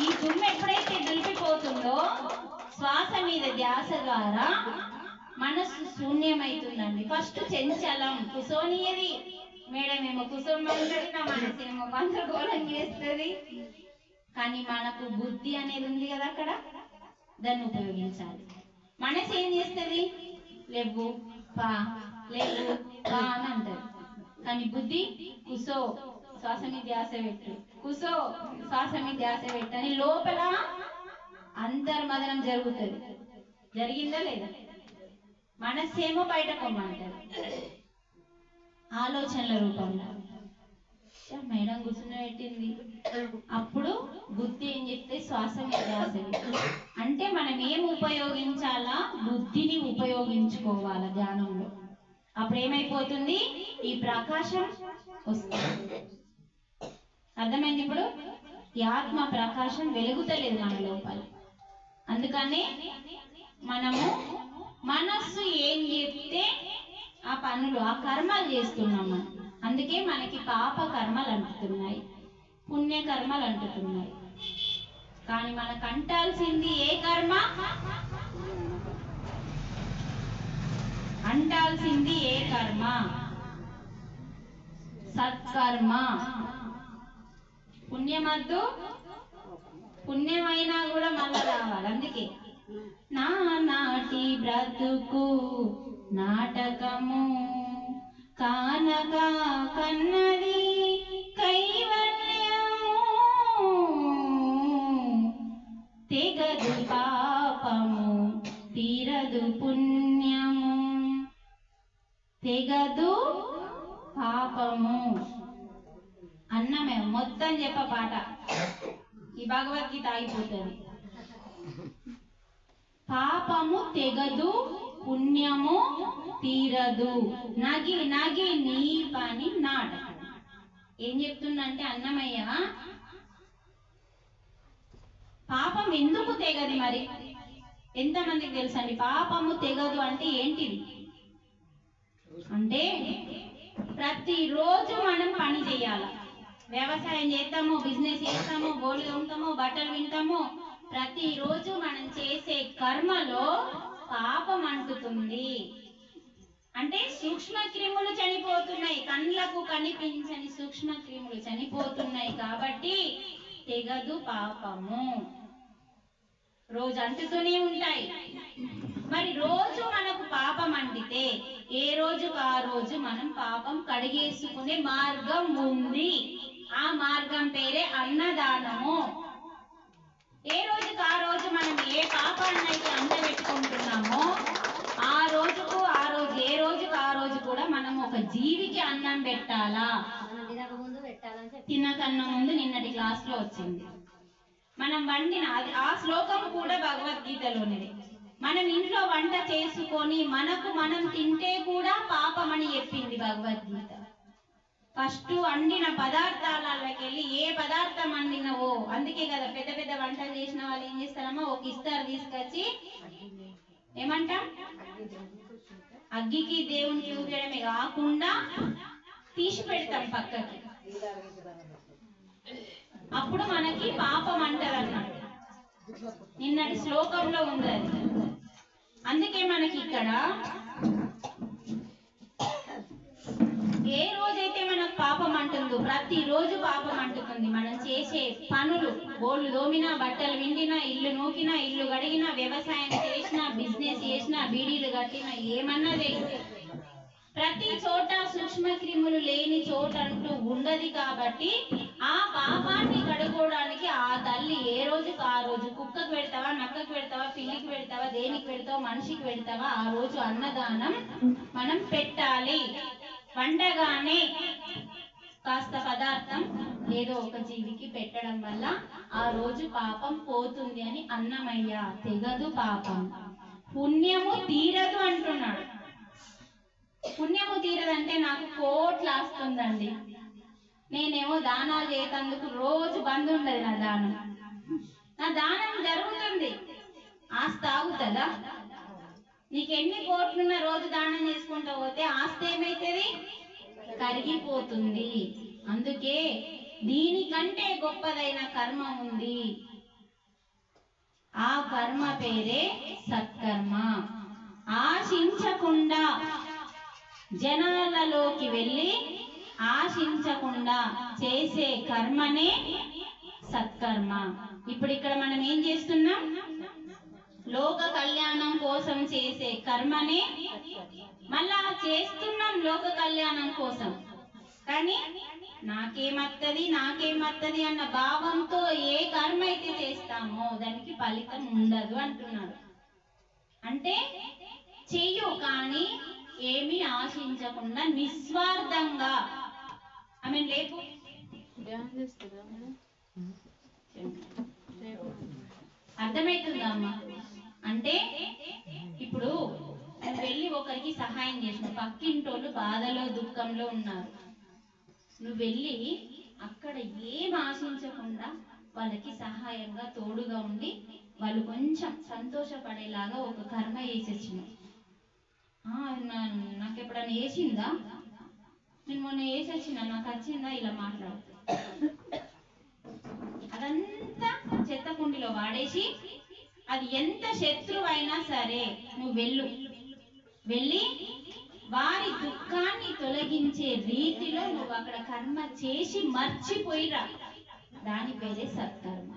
ఈ దుమ్ము ఎప్పుడైతే దులిపిపోతుందో శ్వాస మీద ధ్యాస ద్వారా మనస్సు శూన్యమైతుందండి. ఫస్ట్ చంచలం, కుసోనియది. మేడం ఏమో కుసోమంటది, నా మనసు ఏమో గందరగోళం చేస్తుంది. కానీ మనకు బుద్ధి అనేది ఉంది కదా అక్కడ, దాన్ని ఉపయోగించాలి. మనసు ఏం చేస్తుంది? లేవు పా, లేవు పా అని అంటది. కానీ బుద్ధి కుసో, శ్వాస మీద ధ్యాస పెట్టు, కుసో, శ్వాస మీద ధ్యాస పెట్టు అని లోపల అంతర్మదనం జరుగుతుంది. జరిగిందా లేదా? మనస్సేమో బయట పొమ్మంటారు ఆలోచనల రూపంలో. మేడం కూర్చుని అప్పుడు బుద్ధి ఏం చెప్తే శ్వాస మీద రాసేది. అంటే మనం ఏం ఉపయోగించాలా, బుద్ధిని ఉపయోగించుకోవాలా ధ్యానంలో. అప్పుడు ఏమైపోతుంది, ఈ ప్రకాశం వస్తుంది. అర్థమైంది? ఇప్పుడు ఈ ఆత్మ ప్రకాశం వెలుగుతలేదు మన లోపల. అందుకనే మనము మనస్సు ఏం చెప్తే ఆ పనులు, ఆ కర్మలు చేస్తున్నాం మనం. అందుకే మనకి పాప కర్మలు అంటుతున్నాయి, పుణ్య కర్మలు అంటుతున్నాయి. కానీ మనకు అంటాల్సింది ఏ కర్మ? అంటాల్సింది ఏ కర్మ? సత్కర్మ. పుణ్యమద్దు, పుణ్యమైనా కూడా మళ్ళా రావాలి. అందుకే నా నాటి బ్రతుకు నాటకము కానగా కన్నది కైవల్యము, తెగదు పాపము తీరదు పుణ్యము, తెగదు పాపము. అన్నమే మొత్తం చెప్ప పాట, ఈ భగవద్గీత అయిపోతుంది. పాపము తెగదు, పుణ్యము తీరదు, నగి నగి నీ పని నాటకం. ఏం చెప్తుందంటే అన్నమయ్య, పాపం ఎందుకు తెగది? మరి ఎంతమందికి తెలుసండి పాపము తెగదు అంటే ఏంటిది? అంటే ప్రతిరోజు మనం పని చేయాలి. వ్యవసాయం చేస్తాము, బిజినెస్ చేస్తాము, బోళ్ళు తోముతాము, బట్టలు వింటాము. ప్రతిరోజు మనం చేసే కర్మలో పాపం అంటుతుంది. అంటే సూక్ష్మ క్రిములు చనిపోతున్నాయి, కళ్ళకు కనిపించని సూక్ష్మ క్రిములు చనిపోతున్నాయి. కాబట్టి తెగదు పాపము. రోజు అంటుతూనే ఉంటాయి. మరి రోజు మనకు పాపం అంటితే ఏ రోజుకు ఆ రోజు మనం పాపం కడిగేసుకునే మార్గం ఉంది. ఆ మార్గం పేరే అన్నదానము. ఏ రోజుకు ఆ రోజు మనం ఏ పాపాన్ని అయితే అంటబెట్టుకుంటున్నామో ఆ రోజుకు ఆ రోజు, ఏ రోజుకు ఆ రోజు కూడా మనం ఒక జీవికి అన్నం పెట్టాలా. తినకన్నా ముందు నిన్నటి క్లాస్ లో వచ్చింది. మనం వండిన ఆ శ్లోకం కూడా భగవద్గీతలోనిది. మనం ఇంట్లో వంట చేసుకొని మనకు మనం తింటే కూడా పాపం అని చెప్పింది భగవద్గీత. ఫస్ట్ వండిన పదార్థాలకి వెళ్ళి ఏ పదార్థం వండినవో, అందుకే కదా పెద్ద పెద్ద వంటలు చేసిన వాళ్ళు ఏం చేస్తారమ్మా, ఒక ఇస్తారు తీసుకొచ్చి ఏమంటాం, అగ్గికి దేవునికి ఊపడమే కాకుండా తీసి పెడతాం పక్కకి. అప్పుడు మనకి పాపం అంటారు అన్నమాట. నిన్నటి శ్లోకంలో ఉంది అది. అందుకే మనకి ఇక్కడ ఏ రోజైతే మనకు పాపం అంటుందో, ప్రతిరోజు పాపం అంటుతుంది. మనం చేసే పనులు, బోళ్ళు దోమినా, బట్టలు విండినా, ఇల్లు నూకినా, ఇల్లు గడిగినా, వ్యవసాయం చేసినా, బిజినెస్ చేసినా, బీడీలు కట్టినా, ఏమన్నా చేయి, ప్రతి చోట సూక్ష్మ క్రిములు లేని చోట అంటూ ఉండదు. కాబట్టి ఆ పాపాన్ని కడుక్కోవడానికి ఆ తల్లి ఏ రోజుకు ఆ రోజు కుక్కకు పెడతావా, నక్కకు పెడతావా, పిల్లికి పెడతావా, దేనికి పెడతావా, మనిషికి పెడతావా, ఆ రోజు అన్నదానం మనం పెట్టాలి. వండగానే కాస్త పదార్థం ఏదో ఒక జీవికి పెట్టడం వల్ల ఆ రోజు పాపం పోతుంది అని అన్నమయ్య. తెగదు పాపం, పుణ్యము తీరదు అంటున్నాడు. పుణ్యము తీరదంటే నాకు కోట్లు ఆస్తుందండి, నేనేమో దానాలు చేయటందుకు రోజు బంద్ ఉండదు నా దానం. నా దానం జరుగుతుంది, ఆస్తి ఆగుతుందా? నీకు ఎన్ని కోట్లున్నా రోజు దానం చేసుకుంటూ పోతే ఆస్తి ఏమైతుంది? కరిగిపోతుంది. అందుకే దీనికంటే గొప్పదైన కర్మ ఉంది. ఆ కర్మ పేరే సత్కర్మ. ఆశించకుండా జనాలలోకి వెళ్ళి ఆశించకుండా చేసే కర్మనే సత్కర్మ. ఇప్పుడు ఇక్కడ మనం ఏం చేస్తున్నాం? లోక కళ్యాణం కోసం చేసే కర్మనే మళ్ళా చేస్తున్నాం లోక కళ్యాణం కోసం. కానీ నాకేమత్తది అన్న భావంతో ఏ కర్మ అయితే చేస్తామో దానికి ఫలితం ఉండదు అంటున్నాడు. అంటే చెయ్యు కానీ ఏమీ ఆశించకుండా నిస్వార్థంగా, లేపు అర్థమవుతుందా అమ్మా? అంటే ఇప్పుడు నువ్వు వెళ్ళి ఒకరికి సహాయం చేసిన పక్కింటోళ్ళు బాధలో దుఃఖంలో ఉన్నారు, నువ్వు వెళ్ళి అక్కడ ఏం ఆశించకుండా వాళ్ళకి సహాయంగా తోడుగా ఉండి వాళ్ళు కొంచెం సంతోషపడేలాగా ఒక కర్మ వేసేసినావు. నాకు ఎప్పుడన్నా వేసిందా? నేను మొన్న వేసొచ్చిన, నాకు వచ్చిందా? ఇలా మాట్లాడు. అదంతా చెత్త కుండిలో వాడేసి, అది ఎంత శత్రువు అయినా సరే నువ్వు వెళ్ళి వారి దుఃఖాన్ని తొలగించే రీతిలో నువ్వు అక్కడ కర్మ చేసి మర్చిపోయిరా. దాని పేరే సత్కర్మ.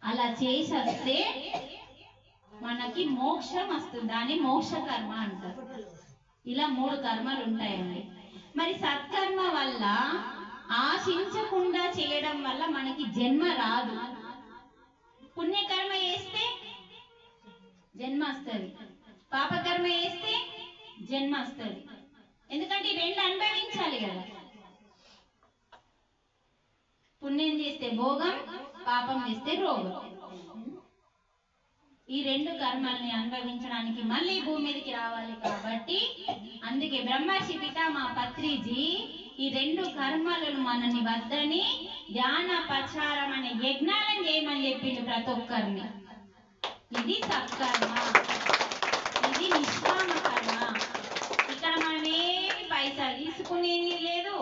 అలా చేసేస్తే మనకి మోక్షం వస్తుంది. దాన్ని మోక్ష కర్మ అంటారు. ఇలా 3 కర్మలు ఉంటాయండి. మరి సత్కర్మ వల్ల ఆశించకుండా చేయడం వల్ల మనకి జన్మ రాదు. పుణ్యకర్మ చేస్తే జన్మ వస్తుంది, పాపకర్మ చేస్తే జన్మ వస్తుంది. ఎందుకంటే ఈ 2 అనుభవించాలి కదా. పుణ్యం చేస్తే భోగం, పాపం చేస్తే రోగం. ఈ 2 కర్మల్ని అనుభవించడానికి మళ్ళీ భూమి మీదకి రావాలి. కాబట్టి అందుకే బ్రహ్మర్షి పితామహ పత్రిజీ ఈ 2 కర్మలను మనని వద్దని ధ్యాన పచారం అనే యజ్ఞాలను చేయమని చెప్పిండు ప్రతి ఒక్కరిని. ఇది సత్కర్మ, ఇది నిష్కామ కర్మ. ఇక్కడ మనం ఏమి పైసలు తీసుకునేది లేదు.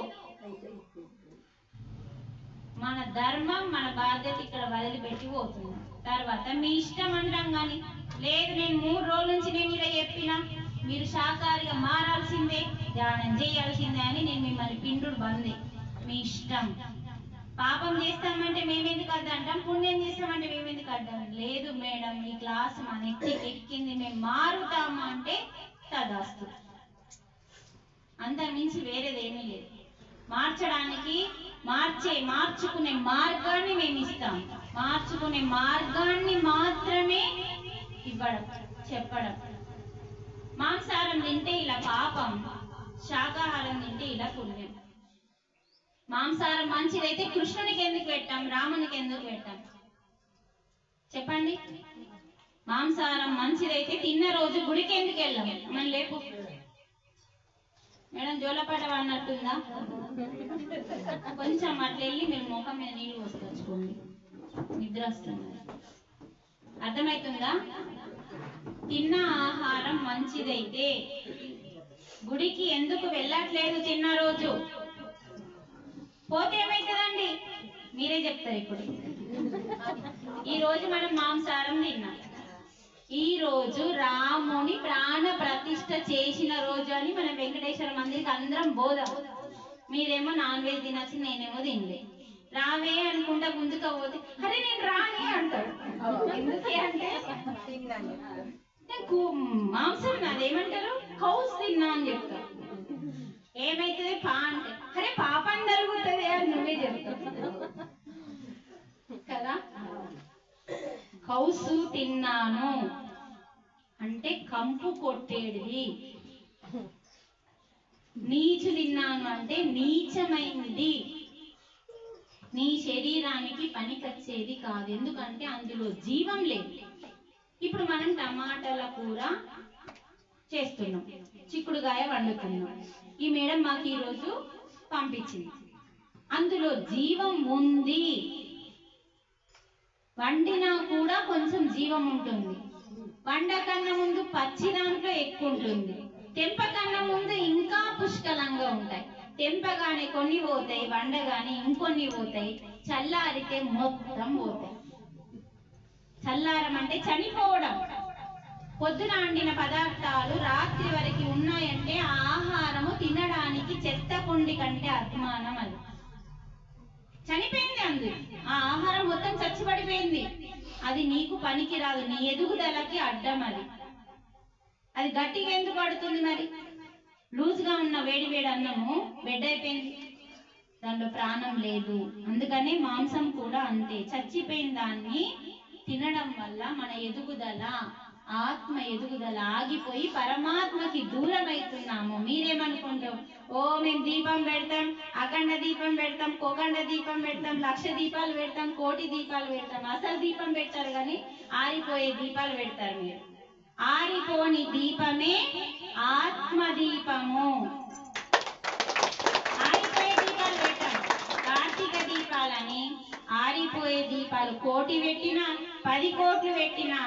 మన ధర్మం, మన బాధ్యత ఇక్కడ వదిలిపెట్టి పోతుంది. తర్వాత మీ ఇష్టం అంటాం కానీ లేదు, నేను 3 రోజుల నుంచి నేను ఇలా చెప్పినా మీరు శాకాహారిగా మారాల్సిందే, ధ్యానం చేయాల్సిందే అని నేను మిమ్మల్ని పిండుడు బందే. మీ ఇష్టం. పాపం చేస్తామంటే మేమెందుకు అడ్డంటాం, పుణ్యం చేస్తామంటే మేమెందుకు అడ్డాం. లేదు మేడం, ఈ క్లాస్ మా నెత్తికి ఎక్కింది, మేము మారుతాము అంటే తదాస్తు. అంతకు మించి వేరేదేమీ లేదు. మార్చుకునే మార్గాన్ని మేము ఇస్తాం. మార్చుకునే మార్గాన్ని మాత్రమే ఇవ్వడం, చెప్పడం. మాంసాహారం తింటే ఇలా పాపం, శాకాహారం తింటే ఇలా పుణ్యం. మాంసాహారం మంచిదైతే కృష్ణునికి ఎందుకు పెట్టాం, రామునికి ఎందుకు పెట్టాం చెప్పండి? మాంసాహారం మంచిదైతే తిన్న రోజు గుడికి ఎందుకు వెళ్ళాం? మనం లేపు మేడం జోలపాట అన్నట్టుందా? కొంచెం అట్లా వెళ్ళి మీరు ముఖం మీద నీళ్ళు పోసుకొచ్చుకోండి, నిద్ర వస్తుంది. అర్థమవుతుందా? తిన్న ఆహారం మంచిదైతే గుడికి ఎందుకు వెళ్ళట్లేదు? తిన్న రోజు పోతే ఏమైతుందండి? మీరే చెప్తారు. ఇప్పుడు ఈ రోజు మనం మాంసాహారం తిన్నాం. ఈ రోజు రాముని ప్రాణ ప్రతిష్ఠ చేసిన రోజు అని మనం వెంకటేశ్వర మందిరికి అందరం పోదాం. మీరేమో నాన్ వెజ్ తినచ్చు, నేనేమో తినలే. రావే అనుకుంటా ముందుకు పోతే అరే నేను రానే అంటాడు. ఎందుకే అంటే మాంసం అదేమంటారు, కౌస్ తిన్నా అని చెప్తారు. ఏమైతుంది పా అంటే అరే పాపం జరుగుతుంది అని నువ్వే చెప్తావు కదా. కౌసు తిన్నాను అంటే కంపు కొట్టేది. నీచు తిన్నాను అంటే నీచమైంది, నీ శరీరానికి పనికొచ్చేది కాదు. ఎందుకంటే అందులో జీవం లేదు. ఇప్పుడు మనం టమాటాల కూర చేస్తున్నాం, చిక్కుడుగాయ వండుతున్నాం. ఈ మేడం మాకు ఈరోజు పంపించింది. అందులో జీవం ఉంది. వండినా కూడా కొంచెం జీవం ఉంటుంది. వండకన్నా ముందు పచ్చి దాంట్లో ఎక్కువ ఉంటుంది, తెంపకన్నా ముందు ఇంకా పుష్కలంగా ఉంటాయి. తెంపగానే కొన్ని పోతాయి, వండగానే ఇంకొన్ని పోతాయి, చల్లారితే మొత్తం పోతాయి. చల్లారం అంటే చనిపోవడం. పొద్దున వండిన పదార్థాలు రాత్రి వరకు ఉన్నాయంటే ఆ ఆహారము తినడానికి చెత్త కుండి కంటే అభిమానం. అది చనిపోయింది, అందు ఆ ఆహారం మొత్తం చచ్చిపడిపోయింది. అది నీకు పనికి రాదు, నీ ఎదుగుదలకి అడ్డం. అది గట్టిగా ఎందుకు పడుతుంది? మరి లూజ్గా ఉన్న వేడి వేడి అన్నము బెడ్ అయిపోయింది, దాంట్లో ప్రాణం లేదు. అందుకనే మాంసం కూడా అంతే. చచ్చిపోయిన దాన్ని తినడం వల్ల మన ఎదుగుదల, ఆత్మ ఎదుగుదల ఆగిపోయి పరమాత్మకి దూరం అవుతున్నాము. మీరేమనుకుంటాం, ఓ మేము దీపం పెడతాం, అఖండ దీపం పెడతాం, కోకండ దీపం పెడతాం, 1,00,000 దీపాలు పెడతాం, 1,00,000 దీపాలు పెడతాం. అసలు దీపం పెట్టారు కానీ ఆరిపోయే దీపాలు పెడతారు మీరు. ఆరిపోని దీపమే ఆత్మ దీపము. ఆరిపోయే దీపాలు పెట్టాం, కార్తీక దీపాలని. ఆరిపోయే దీపాలు 1,00,000 పెట్టినా 10 కోట్లు పెట్టినా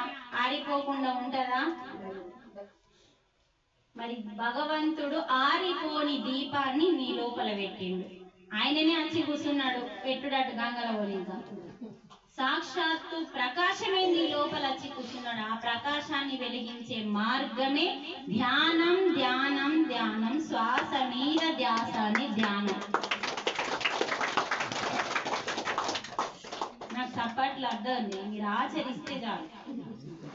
ఆరిపోకుండా ఉంటదా? మరి భగవంతుడు ఆరిపోని దీపాన్ని నీ లోపల పెట్టిండు. ఆయననే వచ్చి కూర్చున్నాడు పెట్టుడట గంగల ఓలింకా. సాక్షాత్తు ప్రకాశమే నీ లోపల వచ్చి కూర్చున్నాడు. ఆ ప్రకాశాన్ని వెలిగించే మార్గమే ధ్యానం, ధ్యానం, ధ్యానం. శ్వాస మీద ధ్యాస అని ధ్యానం. నాకు చప్పట్లు అర్థం, మీరు ఆచరిస్తే చాలు.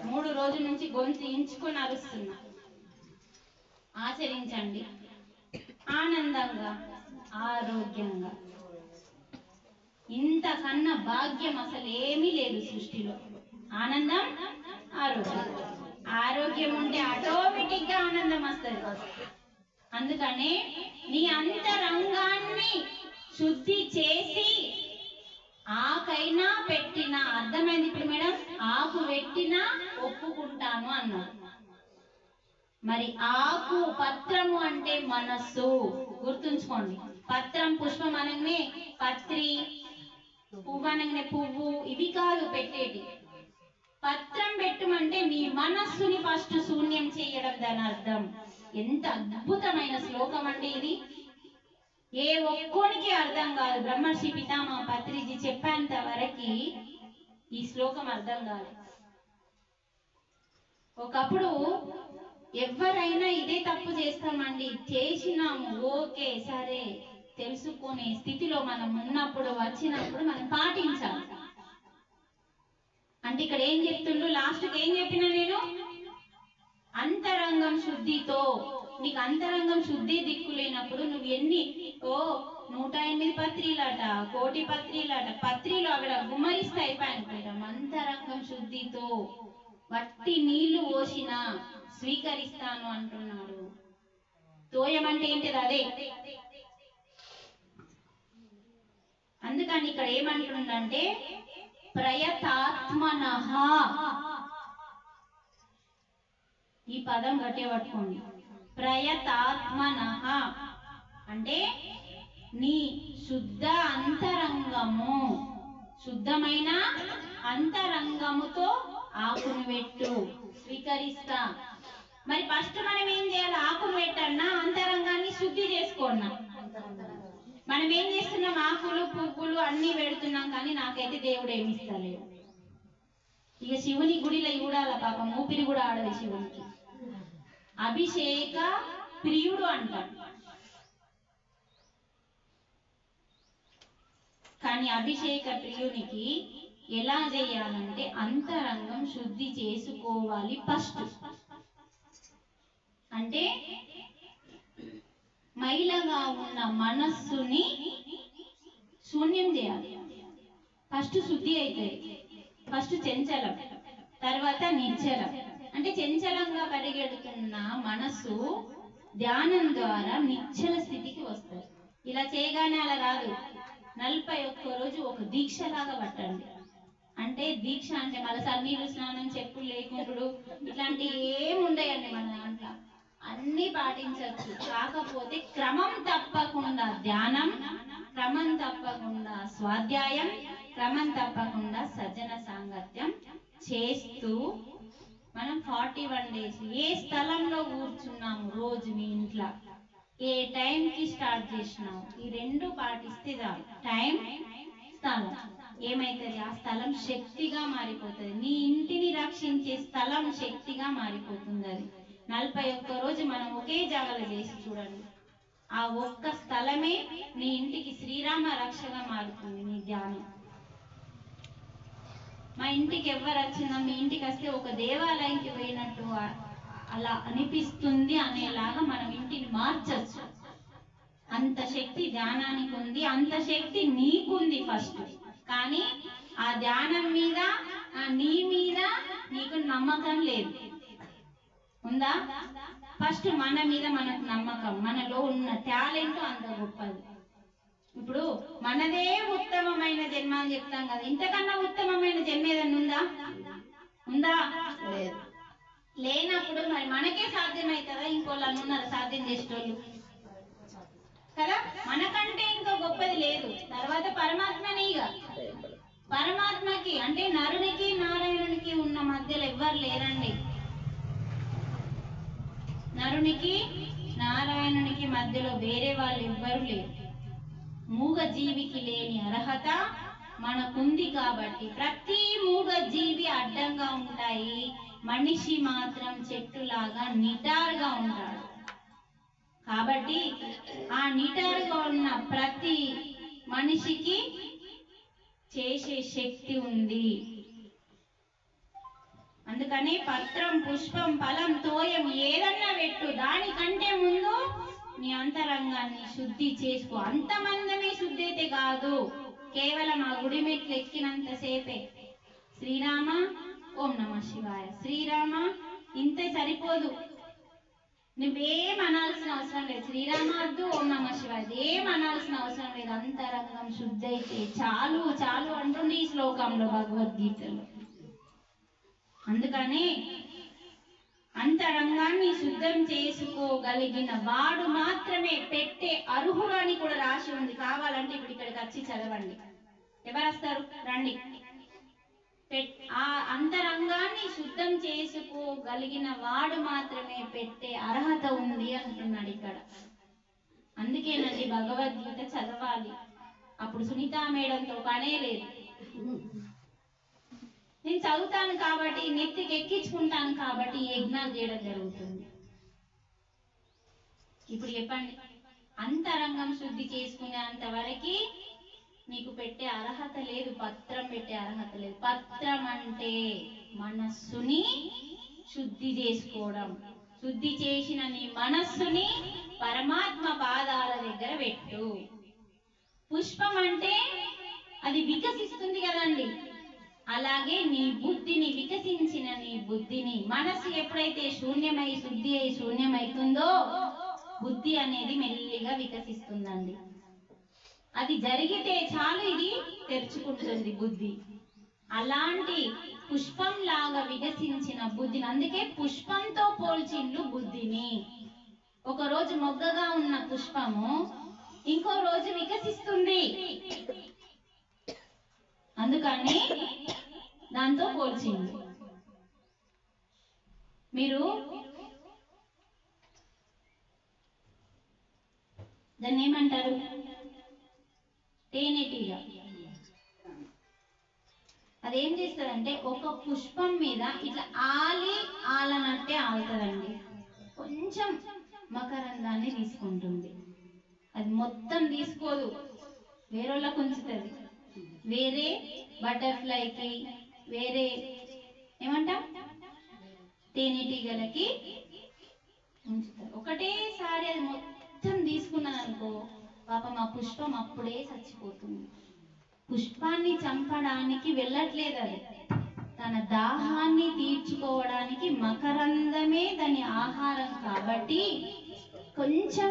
3 రోజుల నుంచి గొంతు ఇంచుకొని అరుస్తున్నా. ఆచరించండి ఆనందంగా, ఆరోగ్యంగా. ఇంతకన్నా భాగ్యం అసలు ఏమీ లేదు సృష్టిలో. ఆనందం, ఆరోగ్యం. ఆరోగ్యం ఉంటే ఆటోమేటిక్ గా ఆనందం వస్తుంది. అందుకనే నీ అంతరంగాన్ని శుద్ధి చేసి ఆకైనా పెట్టినా, అర్థమైంది ఇప్పుడు మేడం, ఆకు పెట్టినా ఒప్పుకుంటాను అన్నాడు. మరి ఆకు, పత్రము అంటే మనస్సు. గుర్తుంచుకోండి, పత్రం పుష్పం అనగానే పత్రి, పువ్వు అనగానే పువ్వు, ఇవి కాదు పెట్టేటి. పత్రం పెట్టమంటే మీ మనస్సుని ఫస్ట్ శూన్యం చేయడం దాని అర్థం. ఎంత అద్భుతమైన శ్లోకం అంటే ఇది. ఏ ఒక్కోనికి అర్థం కాదు. బ్రహ్మర్షి పితామహ పత్రిజీ చెప్పేంత వరకు ఈ శ్లోకం అర్థం కాదు. ఒకప్పుడు ఎవరైనా ఇదే తప్పు చేస్తామండి, చేసినాము ఓకే సరే, తెలుసుకునే స్థితిలో మనం ఉన్నప్పుడు, వచ్చినప్పుడు మనం పాటించాలి. అంటే ఇక్కడ ఏం చెప్తుండ్రు, లాస్ట్కి ఏం చెప్పినా నేను, అంతరంగం శుద్ధితో. నీకు అంతరంగం శుద్ధి దిక్కు లేనప్పుడు నువ్వు ఎన్ని 108 పత్రిలట, 1,00,000 పత్రిలట, పత్రిలు అక్కడ గుమ్మరిస్తే అయిపోయానుకుంటాం. అంతరంగం శుద్ధితో వట్టి నీళ్లు పోసినా స్వీకరిస్తాను అంటున్నాడు. తోయం అంటే ఏంటిది? అదే. అందుకని ఇక్కడ ఏమంటుండంటే ప్రయతాత్మనః. ఈ పదం గట్టిగా పట్టుకోండి. ప్రయతాత్మనః అంటే నీ శుద్ధ అంతరంగము, శుద్ధమైన అంతరంగముతో ఆకును పెట్టు, స్వీకరిస్తా. మరి ఫస్ట్ మనం ఏం చేయాలి? ఆకును పెట్టన్నా అంతరంగాన్ని శుద్ధి చేసుకోన్నా. మనం ఏం చేస్తున్నాం? ఆకులు, పువ్వులు అన్ని పెడుతున్నాం, కానీ నాకైతే దేవుడు ఏమి ఇస్తలేడు. ఇక శివుని గుడిలో చూడాల, పాపం ఊపిరి కూడా ఆడదు శివునికి. అభిషేక ప్రియుడు అంటాడు. కానీ అభిషేక ప్రియునికి ఎలా చేయాలంటే అంతరంగం శుద్ధి చేసుకోవాలి ఫస్ట్. అంటే మైలగా ఉన్న మనస్సుని శూన్యం చేయాలి. ఫస్ట్ శుద్ధి అవుతుంది. ఫస్ట్ చంచలం, తర్వాత నిశ్చలం. అంటే చంచలంగా పరిగెడుతున్న మనస్సు ధ్యానం ద్వారా నిశ్చల స్థితికి వస్తుంది. ఇలా చేయగానే అలా రాదు. 41 రోజు ఒక దీక్ష లాగా పట్టండి. అంటే దీక్ష అంటే మళ్ళీ సన్నీళ్ళు స్నానం, చెప్పులు లేకుంటుడు ఇట్లాంటి ఏముండయండి మన దాంట్లో. అన్ని పాటించవచ్చు. కాకపోతే క్రమం తప్పకుండా ధ్యానం, క్రమం తప్పకుండా స్వాధ్యాయం, క్రమం తప్పకుండా సజ్జన సాంగత్యం చేస్తూ మనం 41 డేస్ ఏ స్థలంలో కూర్చున్నాము, రోజు మీ ఇంట్లో ఏ టైంకి స్టార్ట్ చేసినావు, ఈ 2 పాటిస్తే చాలు. టైం, స్థలం. ఏమైతుంది? ఆ స్థలం శక్తిగా మారిపోతుంది. నీ ఇంటిని రక్షించే స్థలం శక్తిగా మారిపోతుంది. అది 41 రోజు మనం ఒకే జాగలో చేసి చూడండి. ఆ ఒక్క స్థలమే నీ ఇంటికి శ్రీరామ రక్షగా మారుతుంది. నీ ధ్యానం. మా ఇంటికి ఎవరు వచ్చినా, మీ ఇంటికి వస్తే ఒక దేవాలయంకి పోయినట్టు అలా అనిపిస్తుంది అనేలాగా మనం ఇంటిని మార్చచ్చు. అంత శక్తి ధ్యానానికి ఉంది, అంత శక్తి నీకుంది ఫస్ట్. కానీ ఆ ధ్యానం మీద, నీ మీద నీకు నమ్మకం లేదు. ఉందా? ఫస్ట్ మన మీద మనకు నమ్మకం, మనలో ఉన్న టాలెంట్ అంత గొప్పది. ఇప్పుడు మనదే ఉత్తమమైన జన్మ అని చెప్తాం కదా, ఇంతకన్నా ఉత్తమమైన జన్మ ఏదన్నా ఉందా? ఉందా? లేనప్పుడు మరి మనకే సాధ్యమవుతుందా? ఇంకోళ్ళని ఉన్నారు సాధ్యం చేసేటోళ్ళు కదా? మనకంటే ఇంకా గొప్పది లేదు. తర్వాత పరమాత్మనే. ఇక పరమాత్మకి అంటే నరునికి నారాయణునికి ఉన్న మధ్యలో ఎవ్వరు లేరండి. నరునికి నారాయణునికి మధ్యలో వేరే వాళ్ళు ఎవ్వరు లేరు. మూగ జీవికి లేని అర్హత మనకుంది కాబట్టి ప్రతి మూగ జీవి అడ్డంగా ఉంటాయి, మనిషి మాత్రం చెట్టులాగా నిటారుగా ఉంటాడు. కాబట్టి ఆ నిటారుగా ఉన్న ప్రతి మనిషికి చేసే శక్తి ఉంది. అందుకని పత్రం, పుష్పం, ఫలం, తోయం ఏదన్నా పెట్టు, దానికంటే ముందు నీ అంతరంగాన్ని శుద్ధి చేసుకో. అంతమందమే శుద్ధి అయితే కాదు, కేవలం ఆ గుడి మెట్లు ఎక్కినంత సేపే శ్రీరామ ఓం నమ శివాయ, శ్రీరామ ఇంతే సరిపోదు. నువ్వేం అనాల్సిన అవసరం లేదు. శ్రీరామాద్దు ఓం నమ శివాయ ఏం అనాల్సిన అవసరం లేదు. అంతరంగం శుద్ధి అయితే చాలు చాలు అంటుంది ఈ శ్లోకంలో భగవద్గీతలో. అందుకని అంతరంగాన్ని శుద్ధం చేసుకోగలిగిన వాడు మాత్రమే పెట్టే అర్హుడు అని కూడా రాసి ఉంది. కావాలంటే ఇప్పుడు ఇక్కడికి వచ్చి చదవండి. ఎవరు వస్తారు రండి. ఆ అంతరంగాన్ని శుద్ధం చేసుకోగలిగిన వాడు మాత్రమే పెట్టే అర్హత ఉంది అంటున్నాడు ఇక్కడ. అందుకేనండి భగవద్గీత చదవాలి. అప్పుడు సునీతా మేడంతో పనే లేదు. నేను చదువుతాను కాబట్టి, నెత్తికి ఎక్కించుకుంటాను కాబట్టి ఈ యజ్ఞాలు చేయడం జరుగుతుంది. ఇప్పుడు చెప్పండి, అంతరంగం శుద్ధి చేసుకునేంత వరకు నీకు పెట్టే అర్హత లేదు, పత్రం పెట్టే అర్హత లేదు. పత్రం అంటే మనస్సుని శుద్ధి చేసుకోవడం. శుద్ధి చేసిన నీ మనస్సుని పరమాత్మ పాదాల దగ్గర పెట్టు. పుష్పం అంటే అది వికసిస్తుంది కదండి, అలాగే నీ బుద్ధిని, వికసించిన నీ బుద్ధిని, మనస్సు ఎప్పుడైతే శూన్యమై శుద్ధి అయి శూన్యమైతుందో బుద్ధి అనేది మెల్లిగా వికసిస్తుందండి. అది జరిగితే చాలు ఇది తెరుచుకుంటుంది బుద్ధి. అలాంటి పుష్పం లాగా వికసించిన బుద్ధిని, అందుకే పుష్పంతో పోల్చిండ్లు బుద్ధిని. ఒక రోజు మొగ్గగా ఉన్న పుష్పము ఇంకో రోజు వికసిస్తుంది, అందుకని దాంతో పోల్చింది. మీరు దాన్ని ఏమంటారు? తేనెటీగ. అదేం చేస్తుందంటే ఒక పుష్పం మీద ఇట్లా ఆలనట్టే ఆలుతుందండి. కొంచెం మకరందాన్ని తీసుకుంటుంది, అది మొత్తం తీసుకోదు, వేరేళ్ళకు ఉంచుతుంది. వేరే బటర్ఫ్లైకి, వేరే ఏమంటాం తేనెటీగలకి ఉంచుతారు. ఒకటేసారి అది మొత్తం తీసుకున్నది అనుకో, పాపం ఆ పుష్పం అప్పుడే చచ్చిపోతుంది. పుష్పాన్ని చంపడానికి వెళ్ళట్లేదు, అది తన దాహాన్ని తీర్చుకోవడానికి. మకరందమే దాని ఆహారం కాబట్టి కొంచెం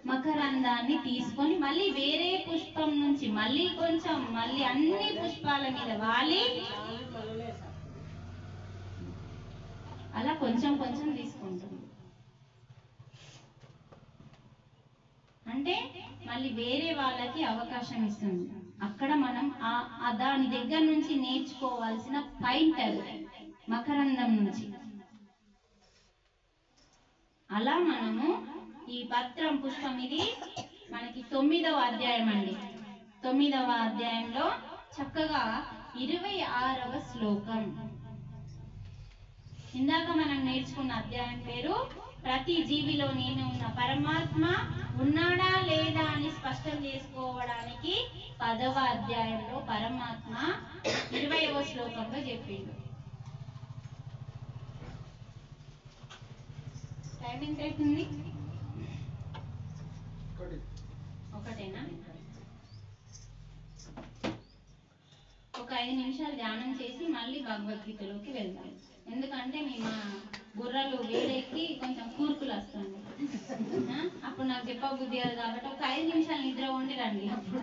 మకరందాన్ని తీసుకొని మళ్ళీ వేరే పుష్పం నుంచి మళ్ళీ కొంచెం, మళ్ళీ అన్ని పుష్పాల మీద వాలి అలా కొంచెం కొంచెం తీసుకుంటుంది. అంటే మళ్ళీ వేరే వాళ్ళకి అవకాశం ఇస్తుంది. అక్కడ మనం దాని దగ్గర నుంచి నేర్చుకోవాల్సిన పాయింట్ అది, మకరందం నుంచి. అలా మనము ఈ పత్రం, పుష్పం, ఇది మనకి 9వ అధ్యాయం అండి. 9వ అధ్యాయంలో చక్కగా 26వ శ్లోకం. ఇందాక మనం నేర్చుకున్న అధ్యాయం పేరు ప్రతి జీవిలో నేను ఉన్న పరమాత్మ ఉన్నాడా లేదా అని స్పష్టం చేసుకోవడానికి 10వ అధ్యాయంలో పరమాత్మ 20వ శ్లోకంలో చెప్పిండు. టైం ఎంత అవుతుంది? ఒకటేనా? ఒక 5 నిమిషాలు ధ్యానం చేసి మళ్ళీ భగవద్గీతలోకి వెళ్దాం. ఎందుకంటే మేము బుర్రలు వేడెక్కి కొంచెం కూర్కులు వస్తుంది. అప్పుడు నాకు చెప్పబుద్ధి కాదు కాబట్టి ఒక 5 నిమిషాలు నిద్ర ఉండి రండి. అప్పుడు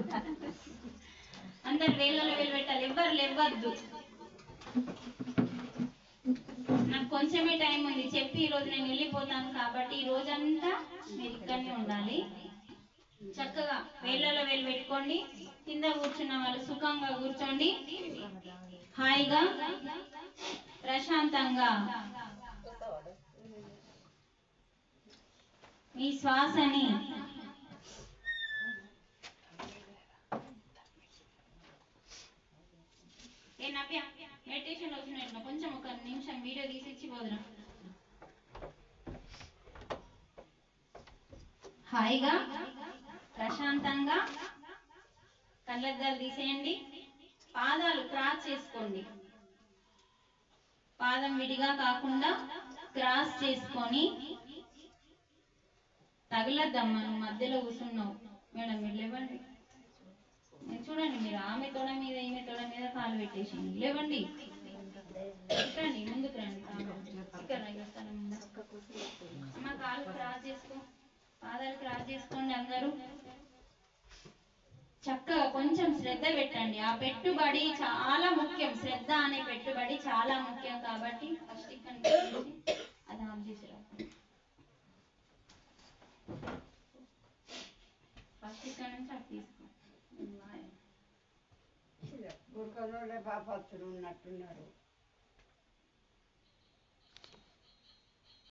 అందరు వేళ్ళలో వేలు పెట్టాలి, ఎవ్వరు లేవద్దు. నాకు కొంచెమే టైం ఉంది చెప్పి ఈ రోజు నేను వెళ్ళిపోతాను కాబట్టి ఈ రోజంతా మీరు ఇక్కడనే ఉండాలి. చక్కగా వేళ్ళలో వేలు పెట్టుకోండి. కింద కూర్చున్న వాళ్ళు సుఖంగా కూర్చోండి. హాయిగా ప్రశాంతంగా మీ శ్వాసని మెడిటేషన్ వచ్చినట్టు కొంచెం ఒక నిమిషం వీడియో తీసి ఇచ్చి పోదురా. హాయిగా ప్రశాంతంగా కళ్ళద్దాలు తీసేయండి. పాదాలు క్రాస్ చేసుకోండి. పాదం విడిగా కాకుండా క్రాస్ చేసుకొని తగలద్దమ్మా. నువ్వు మధ్యలో కూర్చున్నావు మేడం, మీరు లేవండి. చూడండి, మీరు ఆమె తొడ మీద ఈమె తొడ మీద కాలు పెట్టేసింది. లేవండి, రండి ముందుకు రండి. అమ్మ కాలు క్రాస్ చేసుకో, పాదాలు క్రాస్ చేసుకోండి. అందరూ చక్కగా కొంచెం శ్రద్ధ పెట్టండి. ఆ పెట్టుబడి చాలా ముఖ్యం. శ్రద్ధ అనే పెట్టుబడి చాలా ముఖ్యం కాబట్టి ఫస్ట్ ఇక్కడ అది ఆఫ్ చేసిరా. ఫస్ట్ ఇక్కడ నుంచి అది తీసుకో. గుడికొనోళ్ళే పాపత్తులు ఉన్నట్టున్నారు.